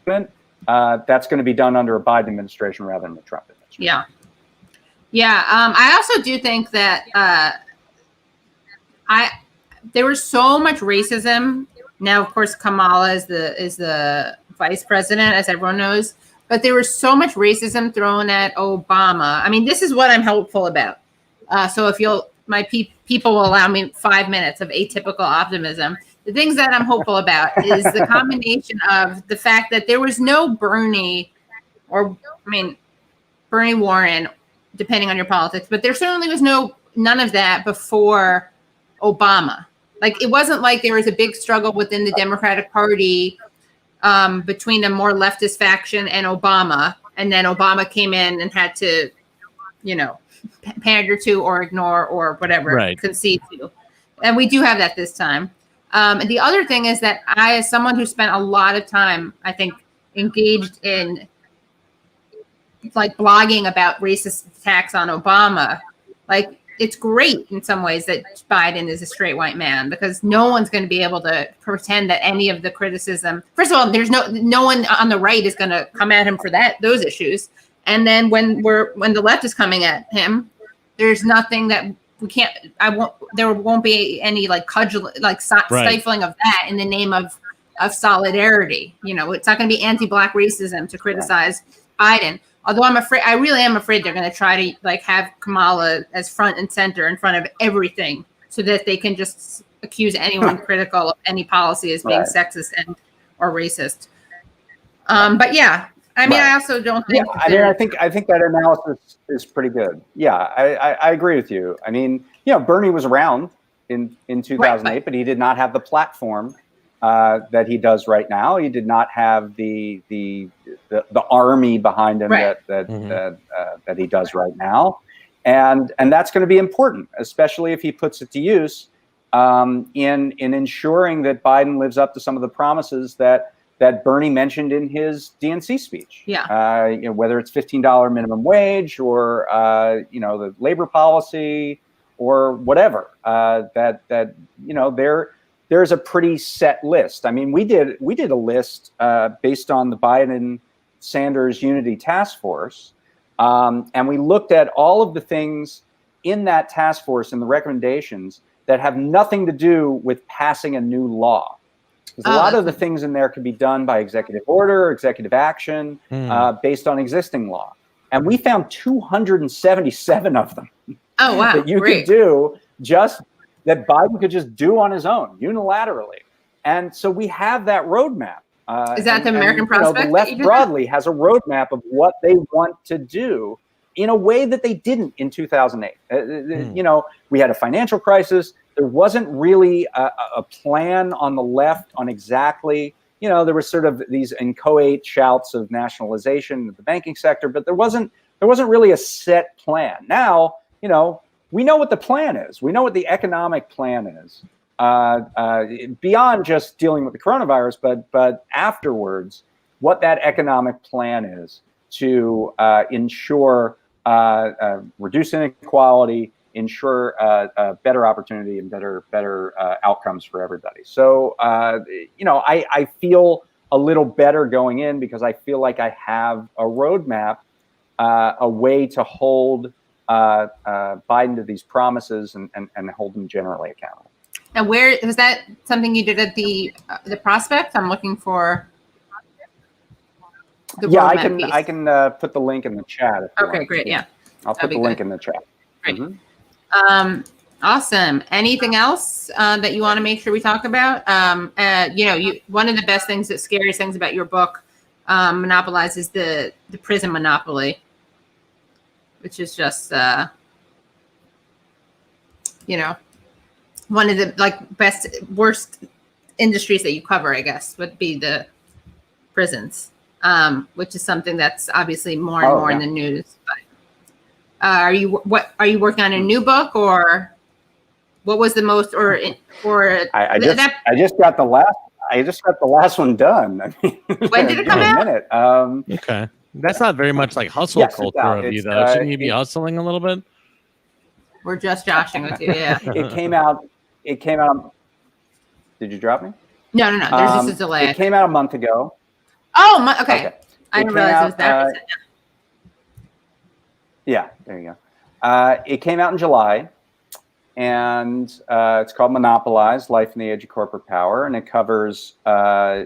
that's going to be done under a Biden administration rather than the Trump administration. Yeah. Yeah. I also do think that there was so much racism. Now, of course, Kamala is the vice president, as everyone knows, but there was so much racism thrown at Obama. I mean, this is what I'm hopeful about. So if people will allow me 5 minutes of atypical optimism. The things that I'm hopeful about is the combination of the fact that there was no Bernie Warren, depending on your politics, but there certainly was none of that before Obama. Like, it wasn't like there was a big struggle within the Democratic Party between a more leftist faction and Obama. And then Obama came in and had to, pander to or ignore or whatever, concede to. And we do have that this time. And the other thing is that I, as someone who spent a lot of time, I think, engaged in like blogging about racist attacks on Obama, like, it's great in some ways that Biden is a straight white man, because no one's going to be able to pretend that any of the criticism, first of all, there's no one on the right is going to come at him for those issues. And then when the left is coming at him, there's nothing that we can't, there won't be any like stifling of that in the name of solidarity. It's not going to be anti-Black racism to criticize Biden. Although I really am afraid they're going to try to like have Kamala as front and center in front of everything, so that they can just accuse anyone critical of any policy as being sexist or racist. But yeah, I mean, I also don't think. Yeah, I think that analysis is pretty good. Yeah, I agree with you. I mean, Bernie was around in 2008, but he did not have the platform that he does right now. He did not have the army behind him that he does right now, and that's going to be important, especially if he puts it to use in ensuring that Biden lives up to some of the promises that Bernie mentioned in his DNC speech. Yeah, whether it's $15 minimum wage or the labor policy or whatever. There's a pretty set list. I mean, we did a list based on the Biden-Sanders Unity Task Force, and we looked at all of the things in that task force and the recommendations that have nothing to do with passing a new law. Because a lot of the things in there can be done by executive order or executive action based on existing law. And we found 277 of them that you could do that Biden could just do on his own, unilaterally. And so we have that roadmap. Is that the American Prospect? The left broadly has a roadmap of what they want to do in a way that they didn't in 2008. We had a financial crisis. There wasn't really a plan on the left on exactly, there was sort of these inchoate shouts of nationalization of the banking sector, but there wasn't really a set plan. Now, we know what the plan is. We know what the economic plan is beyond just dealing with the coronavirus, but afterwards, what that economic plan is to ensure reduce inequality, ensure better opportunity and better outcomes for everybody. So, I feel a little better going in because I feel like I have a roadmap, a way to hold Biden to these promises and hold them generally accountable. And where was that something you did at the Prospect? I'm looking for. I can put the link in the chat. Okay, great. Yeah, I'll put the link in the chat. Great. Mm-hmm. Awesome. Anything else that you want to make sure we talk about? One of the best things, the scariest things about your book, monopolizes the prison monopoly, which is just one of the worst industries that you cover, I guess, would be the prisons, which is something that's obviously more and more in the news. But are you working on a new book, or what was the most I just got the last I just got the last one done. I mean, when did it come out? Okay. That's not very much like hustle culture of you, though. Shouldn't you be hustling a little bit? We're just joshing with you, yeah. It came out. Did you drop me? No. There's just a delay. It came out a month ago. Oh, okay. I didn't realize it was that recent. Yeah, there you go. It came out in July, and it's called Monopolies: Life in the Age of Corporate Power, and it covers,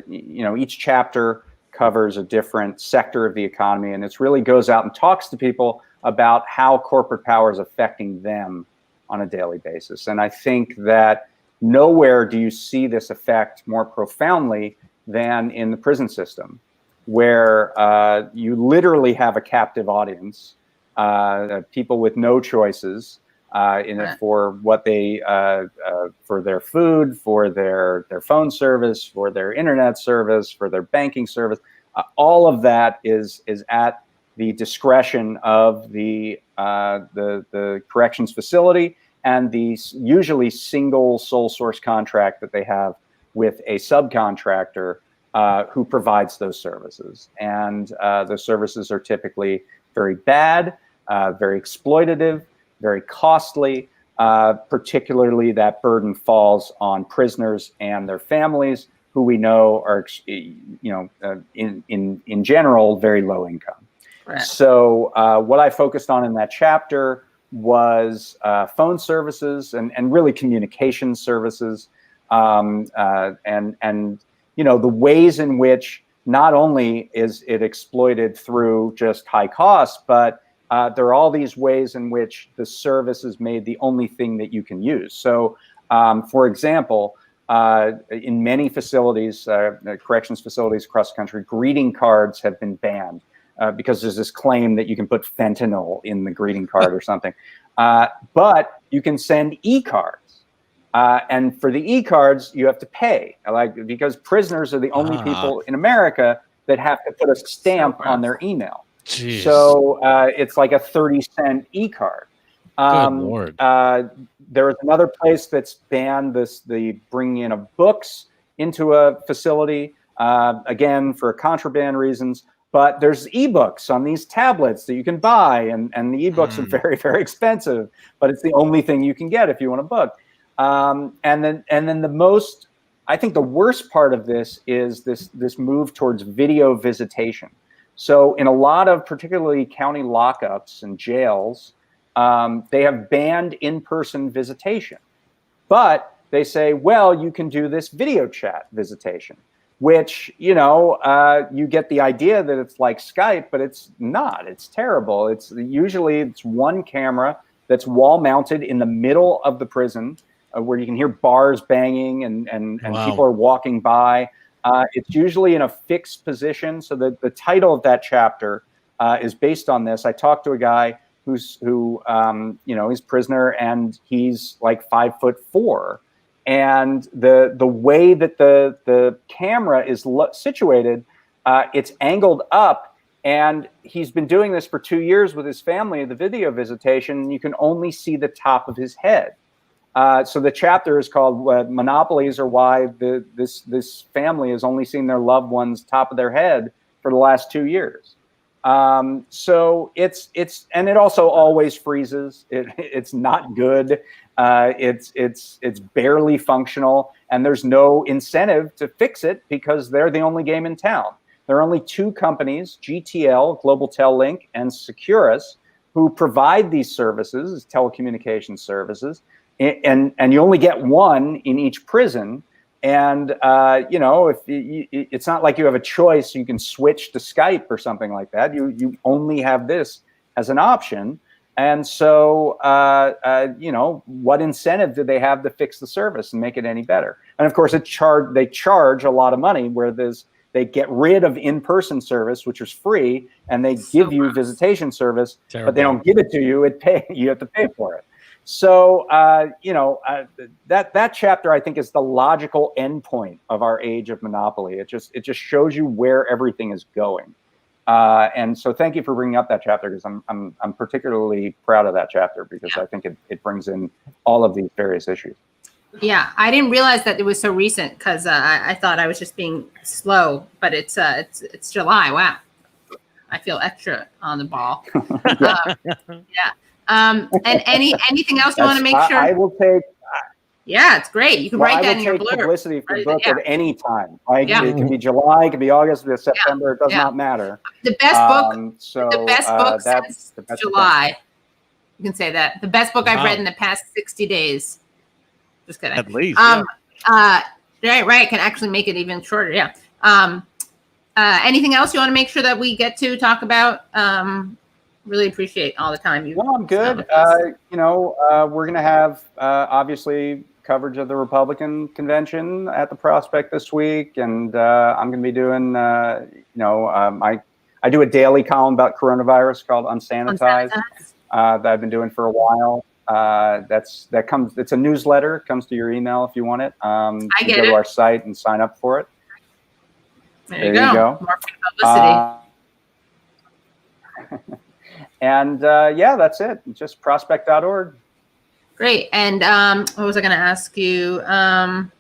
each chapter covers a different sector of the economy, and it really goes out and talks to people about how corporate power is affecting them on a daily basis. And I think that nowhere do you see this effect more profoundly than in the prison system, where you literally have a captive audience, people with no choices in it for what they for their food, for their phone service, for their internet service, for their banking service. All of that is at the discretion of the corrections facility and the usually single sole source contract that they have with a subcontractor who provides those services. And those services are typically very bad, very exploitative, very costly. Particularly, that burden falls on prisoners and their families, who we know are, in general, very low income. Right. So what I focused on in that chapter was phone services and really communication services, and the ways in which not only is it exploited through just high costs, but there are all these ways in which the service is made the only thing that you can use. So, for example, in many facilities, corrections facilities across the country, greeting cards have been banned because there's this claim that you can put fentanyl in the greeting card or something. But you can send e-cards. And for the e-cards, you have to pay, because prisoners are the only people in America that have to put a stamp on their email. Jeez. So it's like a 30-cent e-card. Good Lord. There is another place that's banned the bringing in of books into a facility, again, for contraband reasons. But there's ebooks on these tablets that you can buy, and the ebooks are very, very expensive, but it's the only thing you can get if you want a book. And then I think the worst part of this is this move towards video visitation. So in a lot of particularly county lockups and jails, they have banned in-person visitation. But they say, well, you can do this video chat visitation, which, you get the idea that it's like Skype, but it's not. It's terrible. It's usually one camera that's wall mounted in the middle of the prison, where you can hear bars banging and people are walking by. It's usually in a fixed position. So the title of that chapter is based on this. I talked to a guy he's prisoner, and he's like 5'4", and the way that the camera is situated, it's angled up, and he's been doing this for 2 years with his family, the video visitation, and you can only see the top of his head. So the chapter is called "Monopolies," or why this family has only seen their loved one's top of their head for the last 2 years. So and it also always freezes. It's not good. It's barely functional, and there's no incentive to fix it because they're the only game in town. There are only two companies, GTL, Global Tel Link, and Securus, who provide these services, telecommunications services. And you only get one in each prison. And, if it's not like you have a choice, you can switch to Skype or something like that. You only have this as an option. And so, what incentive do they have to fix the service and make it any better? And of course, they charge a lot of money, where they get rid of in-person service, which is free, and they give you visitation service, but they don't give it to you. You have to pay for it. So, that chapter, I think, is the logical endpoint of our age of monopoly. It just shows you where everything is going. And so thank you for bringing up that chapter, because I'm particularly proud of that chapter, because I think it brings in all of these various issues. Yeah, I didn't realize that it was so recent because I thought I was just being slow, but it's July. Wow, I feel extra on the ball. Yeah. And anything else you want to make sure? I will take. Yeah, it's great. You can write that in your blurb. Publicity for the book at any time. Like Yeah. it can be July, it can be August, it can be September. It does not matter. The best book. The best book that's since July. You can say that. The best book I've read in the past 60 days. Just kidding. At least. Right. It can actually make it even shorter. Yeah. Anything else you want to make sure that we get to talk about? Really appreciate all the time you. Well, I'm good. We're going to have obviously coverage of the Republican convention at the Prospect this week, and I'm going to be doing, I do a daily column about coronavirus called Unsanitized that I've been doing for a while. It's a newsletter. It comes to your email if you want it. You go to our site and sign up for it. There you go. More publicity. And that's it. Just prospect.org. Great. And what was I going to ask you? Can't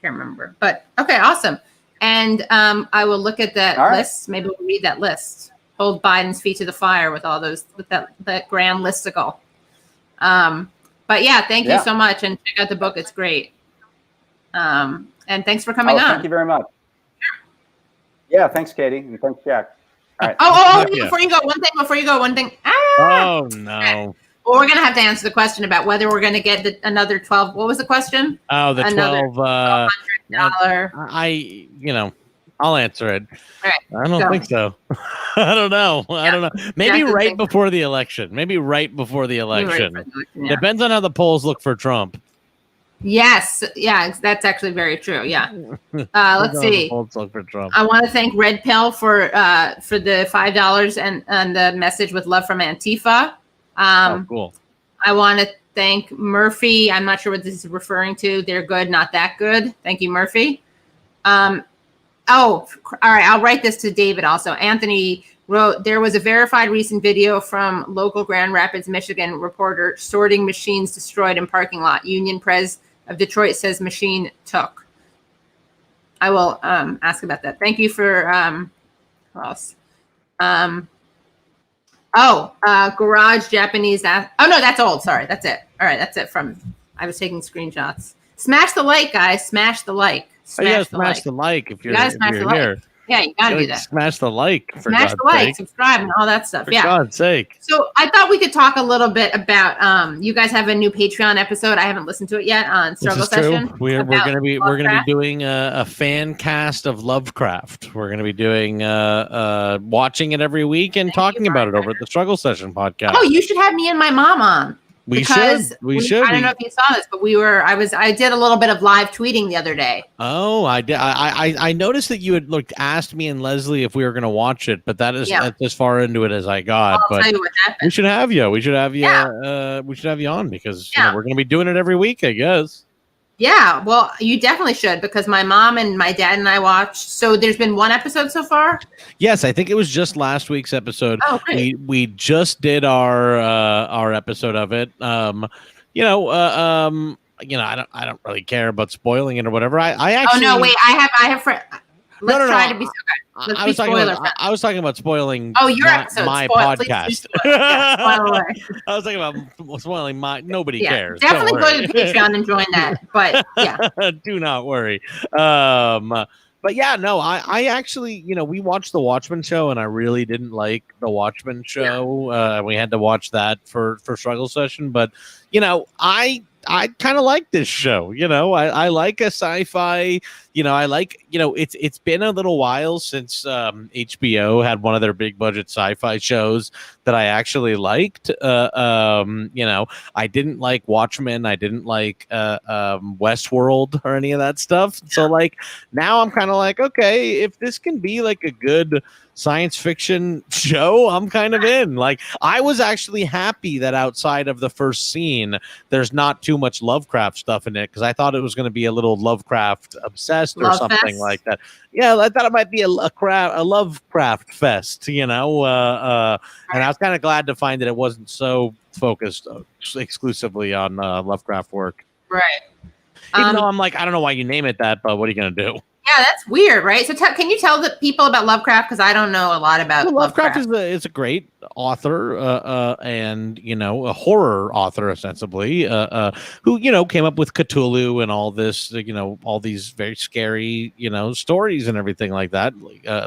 remember. But okay, awesome. And I will look at that list. Maybe we'll read that list. Hold Biden's feet to the fire with all those, with that grand listicle. But yeah, thank you so much. And check out the book. It's great. And thanks for coming on. Thank you very much. Yeah, thanks, Katie. And thanks, Jack. All right. Before you go, one thing. Oh, no. Well, we're going to have to answer the question about whether we're going to get another 12. What was the question? Oh, the another $1,200. I'll answer it. Right, I don't think so. I don't know. Maybe right before the election. Depends on how the polls look for Trump. Yes. Yeah, that's actually very true. Yeah. Let's see. Polls look for Trump. I want to thank Red Pill for the $5 and the message with love from Antifa. Cool. I want to thank Murphy. I'm not sure what this is referring to. They're good, not that good. Thank you, Murphy. All right. I'll write this to David also. Anthony wrote, there was a verified recent video from local Grand Rapids, Michigan reporter sorting machines destroyed in parking lot. Union Press of Detroit says machine took. I will ask about that. Thank you for what else? Garage Japanese. Oh no, that's old. Sorry, that's it. All right, that's it from. I was taking screenshots. Smash the like, guys. Smash the like. Smash the like if you're here. Yeah, you gotta do that. Smash the like. Smash the like, subscribe, and all that stuff. For God's sake. So I thought we could talk a little bit about. You guys have a new Patreon episode. I haven't listened to it yet on Struggle Session. We're gonna be doing a fan cast of Lovecraft. We're gonna be doing watching it every week and talking about it over at the Struggle Session podcast. Oh, you should have me and my mom on. We should. I don't know if you saw this, but I did a little bit of live tweeting the other day. Oh, I did. I noticed that you had asked me and Leslie if we were going to watch it, but that's as far into it as I got. I'll tell you what happened. We should have you. We should have you on because we're going to be doing it every week, I guess. Yeah, well, you definitely should because my mom and my dad and I watched. So there's been one episode so far? Yes, I think it was just last week's episode. Oh, great. We just did our episode of it. I don't really care about spoiling it or whatever. I actually. Oh no, wait, I have. Let's try to be. Okay. I was talking about spoiling. Oh, your episode. My podcast. Please I was talking about spoiling my. Nobody cares. Definitely go to Patreon and join that. But yeah, do not worry. But yeah, no, I actually, we watched the Watchmen show, and I really didn't like the Watchmen show. Yeah. We had to watch that for Struggle Session, but I kind of like this show. I like a sci-fi. I like. It's been a little while since HBO had one of their big budget sci-fi shows that I actually liked. I didn't like Watchmen. I didn't like Westworld or any of that stuff. So now I'm kind of like, okay, if this can be like a good science fiction show, I'm kind of in. I was actually happy that outside of the first scene, there's not too much Lovecraft stuff in it because I thought it was going to be a little Lovecraft obsessed or something like that. Yeah, I thought it might be a Lovecraft fest, and I was kind of glad to find that it wasn't so focused exclusively on Lovecraft work. Right. Even though I'm like, I don't know why you name it that, but what are you going to do? Yeah, that's weird, right? So can you tell the people about Lovecraft? Because I don't know a lot about Lovecraft. Is a great author, and a horror author ostensibly, who came up with Cthulhu and all this, all these very scary, stories and everything like that.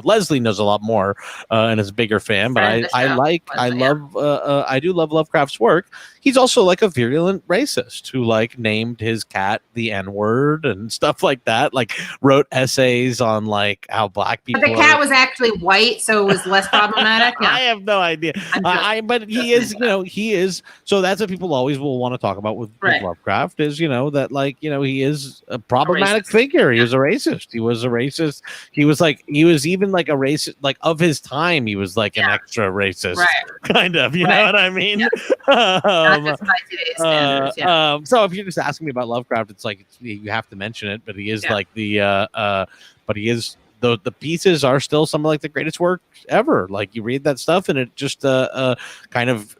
Leslie knows a lot more and is a bigger fan, but I do love Lovecraft's work. He's also like a virulent racist who like named his cat the N-word and stuff like that. Like wrote essays on like how black people. But the cat was actually white, so it was less problematic. Yeah. I have no idea. But he is, he is. So that's what people always will want to talk about with Lovecraft is, that like, he is a problematic figure. He was a racist. He was a racist. He was even like a racist, like of his time. He was like an extra racist, kind of. You know what I mean? Yeah. Not just by today's standards, so if you're just asking me about Lovecraft, it's like you have to mention it. But he is like but he is. The pieces are still some of like the greatest work ever. Like you read that stuff and it just kind of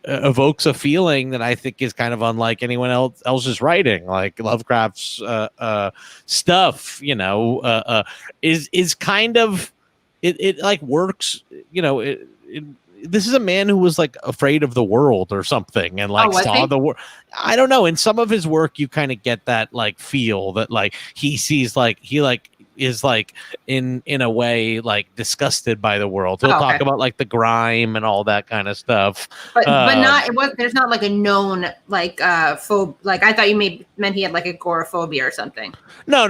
evokes a feeling that I think is kind of unlike anyone else's writing. Like Lovecraft's stuff, is kind of it like works. This is a man who was like afraid of the world or something and like saw the world. I don't know. In some of his work, you kind of get that like feel that like he sees like he like is like in a way like disgusted by the world. He'll talk about like the grime and all that kind of stuff, but there's not like a known like like I thought you meant he had like agoraphobia or something. No.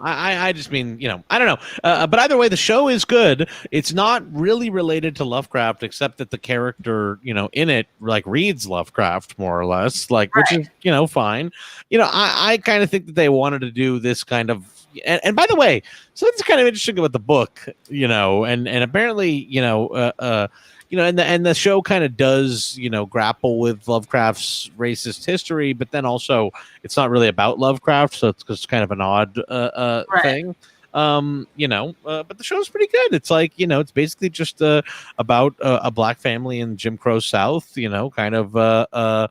I just mean I don't know, but either way the show is good. It's not really related to Lovecraft except that the character in it like reads Lovecraft more or less, like which is fine. I kind of think that they wanted to do this kind of. And by the way, something's kind of interesting about the book, and apparently, and the show kind of does, grapple with Lovecraft's racist history, but then also it's not really about Lovecraft, so it's just kind of an odd thing. But the show's pretty good. It's like, it's basically just about a black family in Jim Crow South, kind of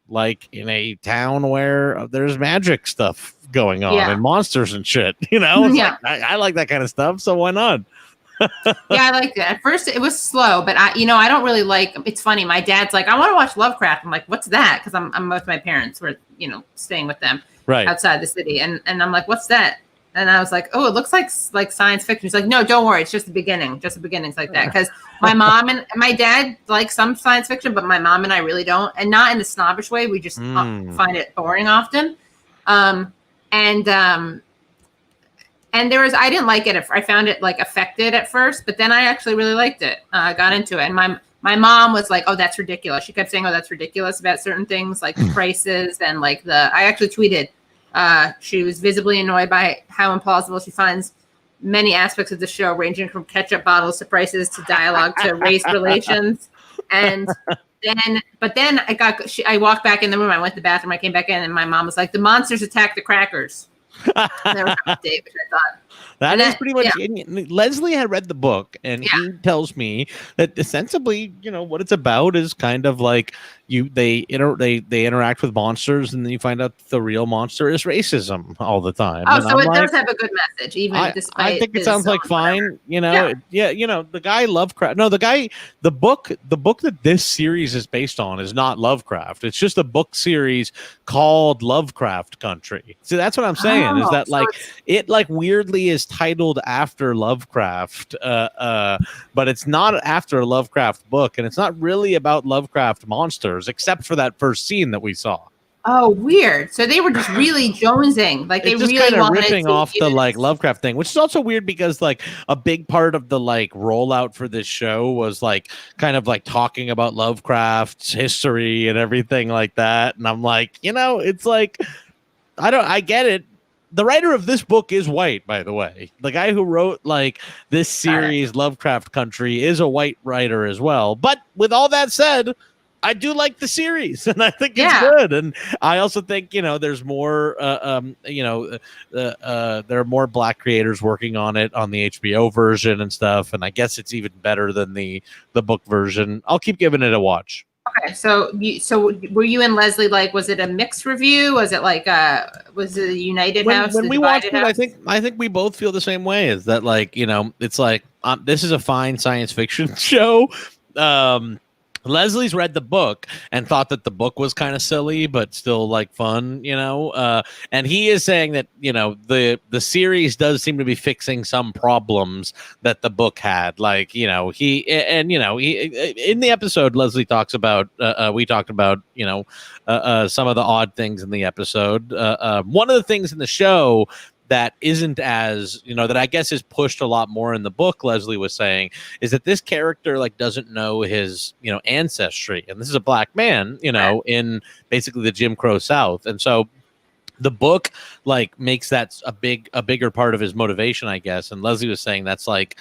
like in a town where there's magic stuff going on and monsters and shit, like, I like that kind of stuff, so why not? I liked it. At first it was slow, but I don't really like. It's funny, my dad's like, I want to watch Lovecraft. I'm like, what's that? Because I'm with my parents, we're staying with them outside the city, and I'm like, what's that? And I was like, oh, it looks like science fiction. He's like, no, don't worry, it's just the beginning, like that. Because my mom and my dad like some science fiction, but my mom and I really don't, and not in a snobbish way. We just find it boring often. And there was, I didn't like it. I found it like affected at first, but then I actually really liked it. I got into it, and my mom was like, oh, that's ridiculous. She kept saying, oh, that's ridiculous about certain things like the prices and like I actually tweeted. She was visibly annoyed by how implausible she finds many aspects of the show, ranging from ketchup bottles to prices to dialogue to race relations. And then I walked back in the room. I went to the bathroom. I came back in, and my mom was like, "The monsters attacked the crackers." There was an update, which I thought. That is pretty much. Leslie had read the book, and he tells me that ostensibly, what it's about is kind of like they interact with monsters, and then you find out the real monster is racism all the time. Oh, so it does have a good message, even despite. I think it sounds like fine. The guy Lovecraft. No, the book that this series is based on is not Lovecraft. It's just a book series called Lovecraft Country. See, that's what I'm saying. Is that like it like weirdly is titled after Lovecraft, but it's not after a Lovecraft book, and it's not really about Lovecraft monsters, except for that first scene that we saw. Oh, weird. So they were just really jonesing. Like they really kind of ripping off the like Lovecraft thing, which is also weird because like a big part of the like rollout for this show was like kind of like talking about Lovecraft's history and everything like that. And I'm like, it's like, I get it. The writer of this book is white, by the way. The guy who wrote like this series, Lovecraft Country, is a white writer as well. But with all that said, I do like the series, and I think it's good. And I also think there's more. There are more black creators working on it on the HBO version and stuff. And I guess it's even better than the book version. I'll keep giving it a watch. Okay, so were you and Leslie like? Was it a mixed review? Was it like was it a United House? When we watched it, I think we both feel the same way. Is that like it's like this is a fine science fiction show. Leslie's read the book and thought that the book was kind of silly, but still like fun, and he is saying that, the series does seem to be fixing some problems that the book had. Like, he in the episode, Leslie talks about, we talked about, some of the odd things in the episode. One of the things in the show that isn't as, that I guess is pushed a lot more in the book, Leslie was saying, is that this character like doesn't know his, ancestry. And this is a black man, in basically the Jim Crow South. And so the book like makes that a bigger part of his motivation, I guess. And Leslie was saying that's like,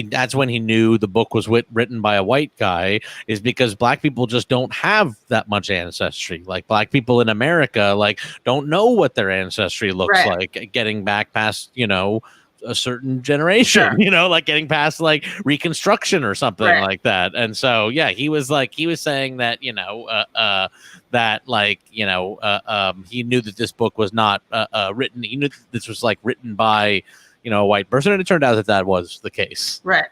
that's when he knew the book was written by a white guy, is because black people just don't have that much ancestry. Like black people in America, like don't know what their ancestry looks like getting back past, a certain generation, like getting past like Reconstruction or something like that. And so, yeah, he was saying that, that like, he knew that this book was not written. He knew that this was like written by, a white person, and it turned out that was the case. Right.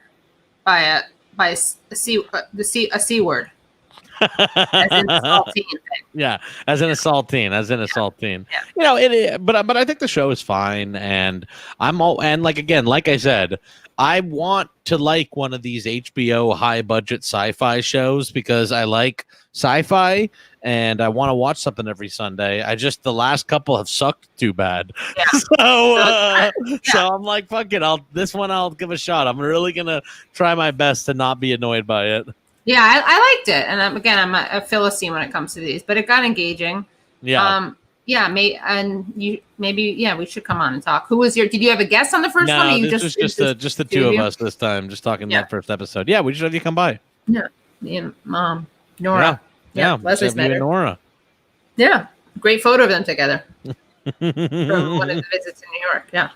By a C word. As in saltine thing. Yeah, as in a saltine, Yeah. But I think the show is fine, and like I said, I want to like one of these HBO high budget sci-fi shows because I like sci-fi and I want to watch something every Sunday. The last couple have sucked too bad. Yeah. So I'm like, fuck it. I'll give a shot. I'm really going to try my best to not be annoyed by it. Yeah, I liked it. And I'm a Philistine when it comes to these, but it got engaging. Yeah. We should come on and talk. Did you have a guest on the first one? Or this was just the two of us this time, just talking that first episode. Yeah, we should have you come by. Yeah, me and Mom, Nora. Yeah, Leslie's met her. Nora. Yeah, great photo of them together from one of the visits in New York. Yeah.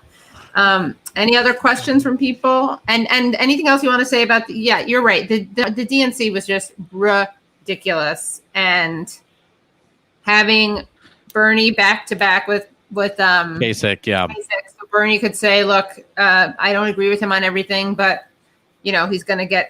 Any other questions from people? And anything else you want to say about? You're right. The DNC was just ridiculous, and having Bernie back to back with Kasich, yeah. So Bernie could say, "Look, I don't agree with him on everything, but he's going to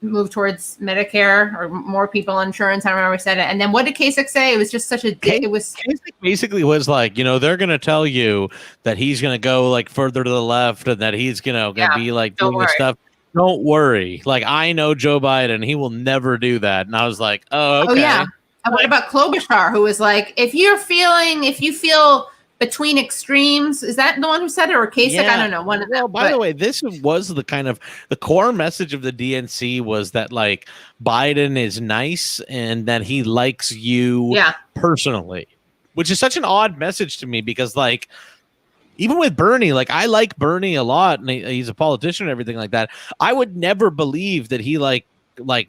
move towards Medicare or more people on insurance." I don't remember we said it. And then what did Kasich say? It was just such a it was Kasich basically was like, they're going to tell you that he's going to go like further to the left and that he's going to be like doing this stuff. Don't worry. Like, I know Joe Biden, he will never do that. And I was like, oh, okay. Oh, yeah. And what about Klobuchar, who was like, if you feel between extremes, is that the one who said it, or Kasich? I don't know. One of them. By the way, this was the kind of the core message of the DNC was that like Biden is nice and that he likes you personally, which is such an odd message to me because like even with Bernie, like I like Bernie a lot and he's a politician and everything like that. I would never believe that he like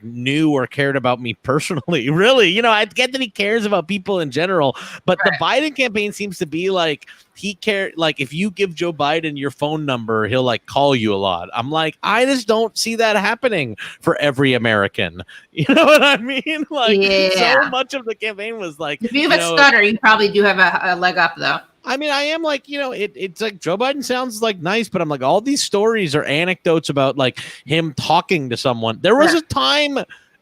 knew or cared about me personally. Really, I get that he cares about people in general, but the Biden campaign seems to be like he cared. Like if you give Joe Biden your phone number, he'll like call you a lot. I'm like, I just don't see that happening for every American. You know what I mean? Like so much of the campaign was like, if you have a stutter, you probably do have a leg up though. I mean, I am like, it's like Joe Biden sounds like nice, but I'm like, all these stories are anecdotes about like him talking to someone. There was a time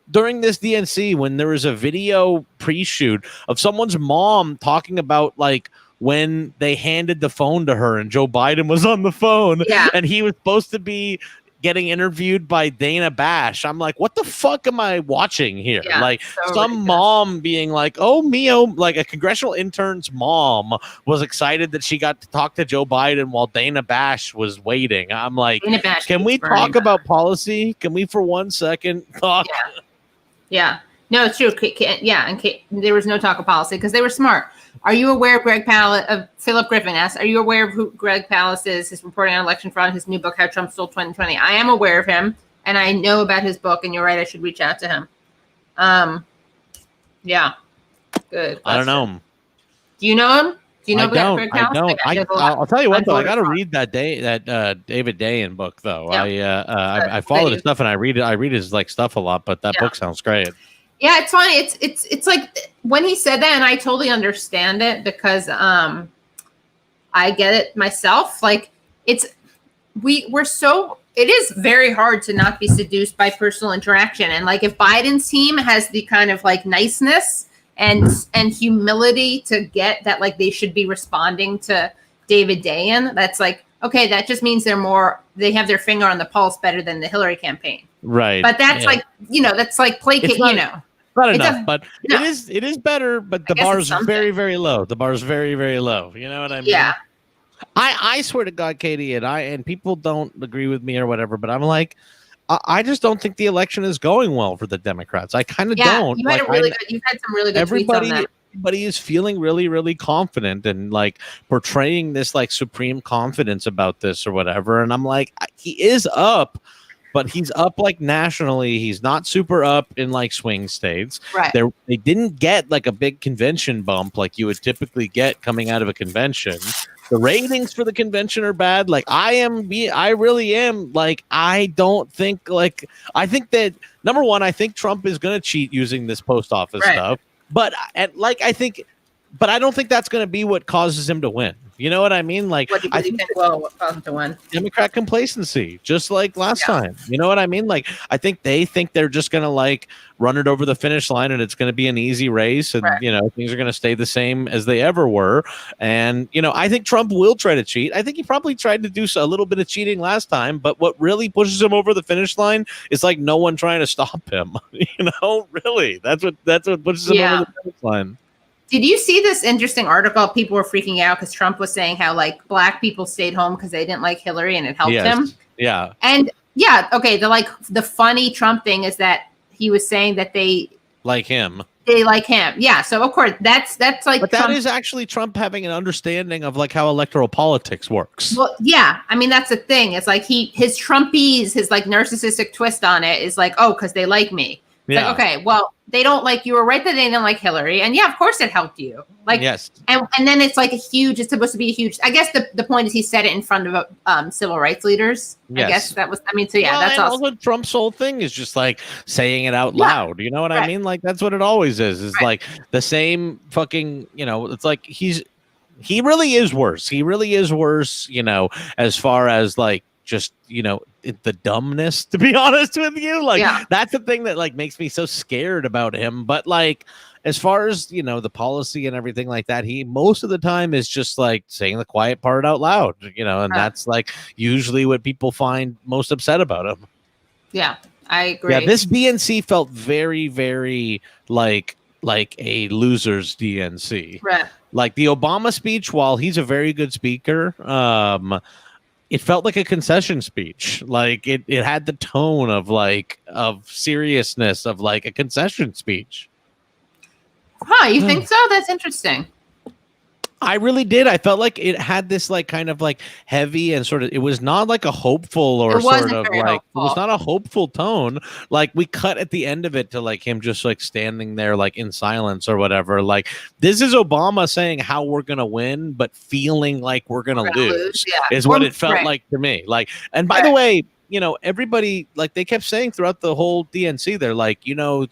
during this DNC when there was a video pre-shoot of someone's mom talking about like when they handed the phone to her and Joe Biden was on the phone and he was supposed to be getting interviewed by Dana Bash. I'm like, what the fuck am I watching here? Yeah, like so some mom being like, oh, Mio, like a congressional intern's mom was excited that she got to talk to Joe Biden while Dana Bash was waiting. I'm like, can we talk about policy? Can we for 1 second talk? Yeah. No, it's true. And there was no talk of policy because they were smart. Are you aware of Greg Palast? Philip Griffin asked, are you aware of who Greg Palast is? His reporting on election fraud, his new book, How Trump Stole 2020. I am aware of him, and I know about his book, and you're right, I should reach out to him. Yeah. Good question. I don't know him. Do you know him? Do you know Greg Palast? I don't. I'll tell you what, though. I got to read that David Dayen book, though. Yeah. I follow his stuff, and I read his like stuff a lot, but that book sounds great. Yeah, it's funny. It's like when he said that, and I totally understand it because I get it myself. Like it is very hard to not be seduced by personal interaction. And like if Biden's team has the kind of like niceness and humility to get that, like they should be responding to David Dayen, that's like, okay, that just means they have their finger on the pulse better than the Hillary campaign. Right. But that's like, that's like placate, Not enough, but no. It is better, but the bar is very, very low. The bar is very, very low. You know what I mean? Yeah. I swear to God, Katie, and people don't agree with me or whatever, but I'm like, I just don't think the election is going well for the Democrats. I kind of don't. You've had some really good tweets on that. Everybody is feeling really, really confident and like portraying this like supreme confidence about this or whatever. And I'm like, he is up, but he's up like nationally. He's not super up in like swing states. Right. They didn't get like a big convention bump like you would typically get coming out of a convention. The ratings for the convention are bad. Like I really am. Like I don't think like I think that number one, I think Trump is going to cheat using this post office stuff. But I don't think that's going to be what causes him to win. You know what I mean? Like, what do you think will cause him to win? Democrat complacency, just like last time. You know what I mean? Like, I think they think they're just going to like run it over the finish line and it's going to be an easy race and, things are going to stay the same as they ever were. And, I think Trump will try to cheat. I think he probably tried to do a little bit of cheating last time, but what really pushes him over the finish line is like no one trying to stop him. Really, that's what pushes him over the finish line. Did you see this interesting article? People were freaking out because Trump was saying how like black people stayed home because they didn't like Hillary and it helped him. Yeah. And okay. The funny Trump thing is that he was saying that they like him. They like him. Yeah. So of course that's like. But that is actually Trump having an understanding of like how electoral politics works. Well, yeah. I mean, that's the thing. It's like his Trumpies, his like narcissistic twist on it is like, oh, because they like me. It's like, okay, well, they don't like you were right that they didn't like Hillary. And yeah, of course it helped you. Like, yes. And then it's like it's supposed to be a huge, I guess the point is he said it in front of civil rights leaders. Yes. I guess that was, that's also Trump's whole thing is just like saying it out loud. You know what I mean? Like, that's what it always is like the same fucking, it's like he really is worse. He really is worse, as far as like, just the dumbness, to be honest with you, like that's the thing that like makes me so scared about him. But like as far as the policy and everything like that, he most of the time is just like saying the quiet part out loud, and that's like usually what people find most upset about him. Yeah, I agree. Yeah, this DNC felt very, very like a loser's DNC. Right. Like the Obama speech, while he's a very good speaker, it felt like a concession speech. Like it had the tone of seriousness of like a concession speech. Huh, you think so? That's interesting. I really did. I felt like it had this like kind of like heavy and sort of, it was not like a hopeful or sort of like, hopeful. It was not a hopeful tone. Like we cut at the end of it to like him just like standing there like in silence or whatever. Like this is Obama saying how we're going to win, but feeling like we're going to lose is what it felt like to me. Like, and by the way, everybody, like they kept saying throughout the whole DNC, they're like,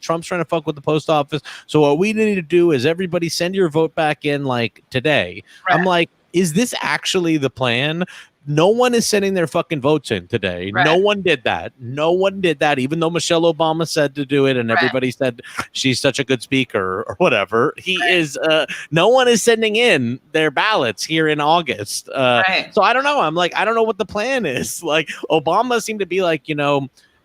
Trump's trying to fuck with the post office. So what we need to do is everybody send your vote back in like today. Right. I'm like, is this actually the plan? No one is sending their fucking votes in today. Right. No one did that. No one did that, even though Michelle Obama said to do it and everybody said she's such a good speaker or whatever. He is, no one is sending in their ballots here in August. So I don't know. I'm like, I don't know what the plan is. Like Obama seemed to be like,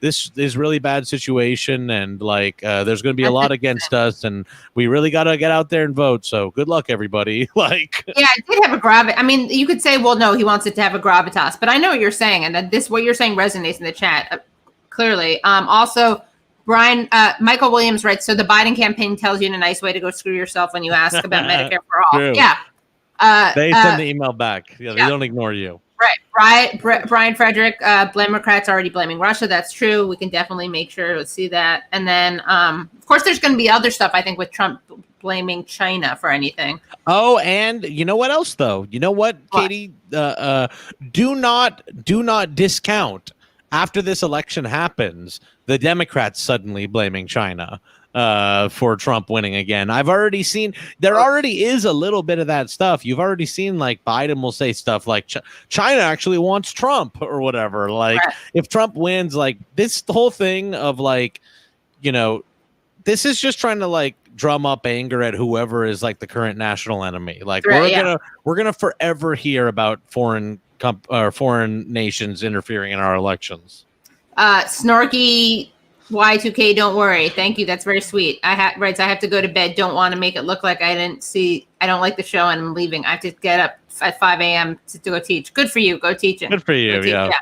this is really bad situation and like there's going to be a lot against us and we really got to get out there and vote. So good luck, everybody. Like, yeah, it did have a gravitas. I mean, you could say, well, no, he wants it to have a gravitas, but I know what you're saying. And that what you're saying resonates in the chat clearly. Also, Michael Williams writes, so the Biden campaign tells you in a nice way to go screw yourself when you ask about Medicare for all. True. Yeah. They send the email back. Yeah, they don't ignore you. Right. Brian Frederick, Democrats already blaming Russia. That's true. We can definitely make sure to see that. And then, of course, there's going to be other stuff, I think, with Trump blaming China for anything. Oh, and you know what else, though? You know what, Katie? Do not discount after this election happens, the Democrats suddenly blaming China. for Trump winning again. I've already seen there already is a little bit of that stuff. You've already seen like Biden will say stuff like China actually wants Trump or whatever. Like if Trump wins, like this whole thing of like, this is just trying to like drum up anger at whoever is like the current national enemy. Like we're gonna forever hear about foreign nations interfering in our elections. Snarky Y2K, don't worry. Thank you. That's very sweet. I have to go to bed. Don't want to make it look like I don't like the show and I'm leaving. I have to get up at 5 a.m. to go teach. Good for you. Go teaching. Good for you. Yeah.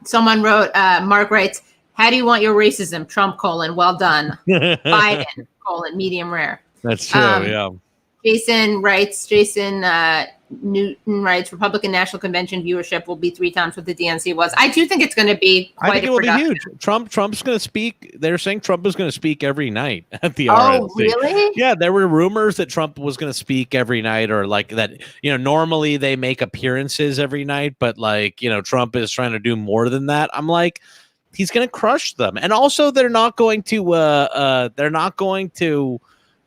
Someone wrote, Mark writes, how do you want your racism? Trump : well done. Biden : medium rare. That's true. Yeah. Jason Newton writes, Republican National Convention viewership will be 3 times what the DNC was. I do think it's going to be quite I think it will be huge. Trump's going to speak. They're saying Trump is going to speak every night at the RNC. Oh, really? Yeah, there were rumors that Trump was going to speak every night, or like that, normally they make appearances every night, but like, Trump is trying to do more than that. I'm like, he's going to crush them. And also they're not going to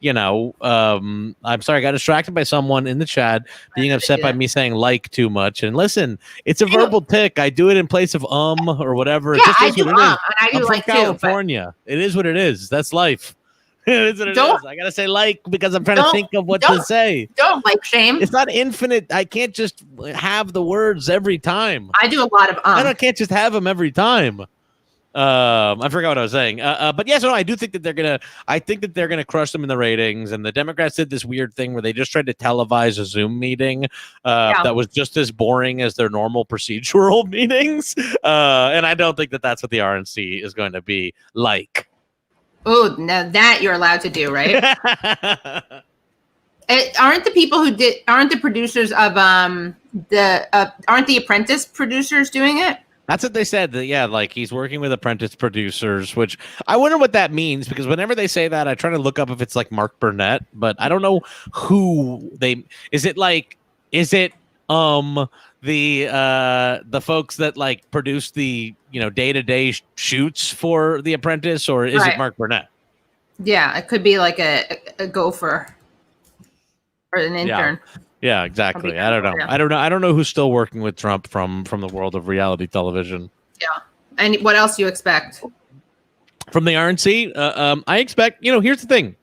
I'm sorry, I got distracted by someone in the chat being upset by me saying like too much. And listen, it's a verbal tick. I do it in place of or whatever. Yeah, I do and I do like from California. It is what it is. That's life. It is what it is. I gotta say like because I'm trying to think of what to say. Don't like shame. It's not infinite. I can't just have the words every time. I do a lot of I can't just have them every time. I forgot what I was saying. But yes, I do think that they're gonna crush them in the ratings. And the Democrats did this weird thing where they just tried to televise a Zoom meeting that was just as boring as their normal procedural meetings. And I don't think that that's what the RNC is going to be like. Oh, now that you're allowed to do, right? Aren't the producers of aren't the Apprentice producers doing it? That's what they said. That like he's working with Apprentice producers, which I wonder what that means, because whenever they say that, I try to look up if it's like Mark Burnett, but I don't know who is it the folks that like produce the day-to-day shoots for The Apprentice, or is it Mark Burnett? Yeah, it could be like a gopher or an intern. Yeah, exactly. I don't know. Yeah. I don't know who's still working with Trump from the world of reality television. Yeah. And what else do you expect from the RNC? I expect, here's the thing.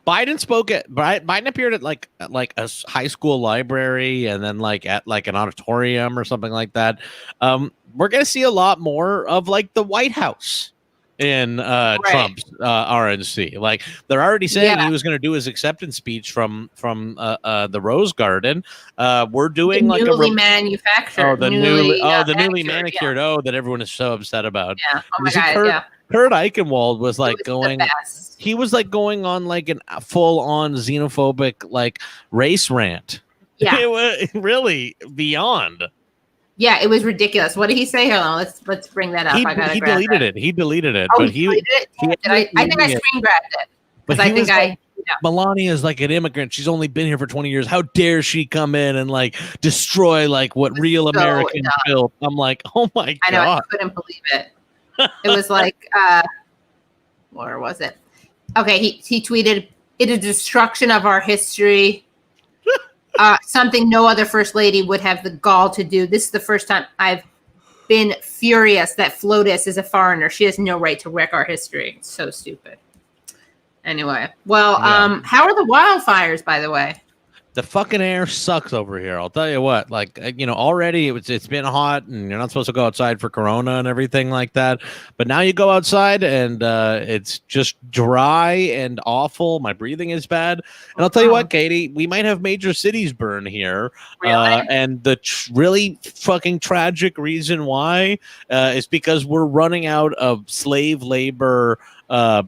Biden appeared at like a high school library, and then like at like an auditorium or something like that. We're going to see a lot more of like the White House in Trump's RNC. Like they're already saying he was going to do his acceptance speech from the Rose Garden. We're doing like newly manufactured. The newly manicured. Yeah. That everyone is so upset about. Yeah. Oh my God. Kurt Eichenwald was like he was like going on like a full on xenophobic like race rant. Yeah. It was really beyond. Yeah, it was ridiculous. What did he say? Hold on, let's bring that up. He deleted it. He deleted it. Oh, but he deleted it? I think I screen grabbed it. But I think Melania is like an immigrant. She's only been here for 20 years. How dare she come in and like destroy like what real Americans built? I'm like, oh my God. I know, I couldn't believe it. It was like, where was it? Okay, he tweeted, "It is destruction of our history. Something no other first lady would have the gall to do. This is the first time I've been furious that FLOTUS is a foreigner. She has no right to wreck our history." It's so stupid. Anyway, well, how are the wildfires, by the way? The fucking air sucks over here. I'll tell you what. Like, already it's been hot, and you're not supposed to go outside for Corona and everything like that. But now you go outside, and it's just dry and awful. My breathing is bad. And I'll tell you what, Katie, we might have major cities burn here. Really? And the really fucking tragic reason why is because we're running out of slave labor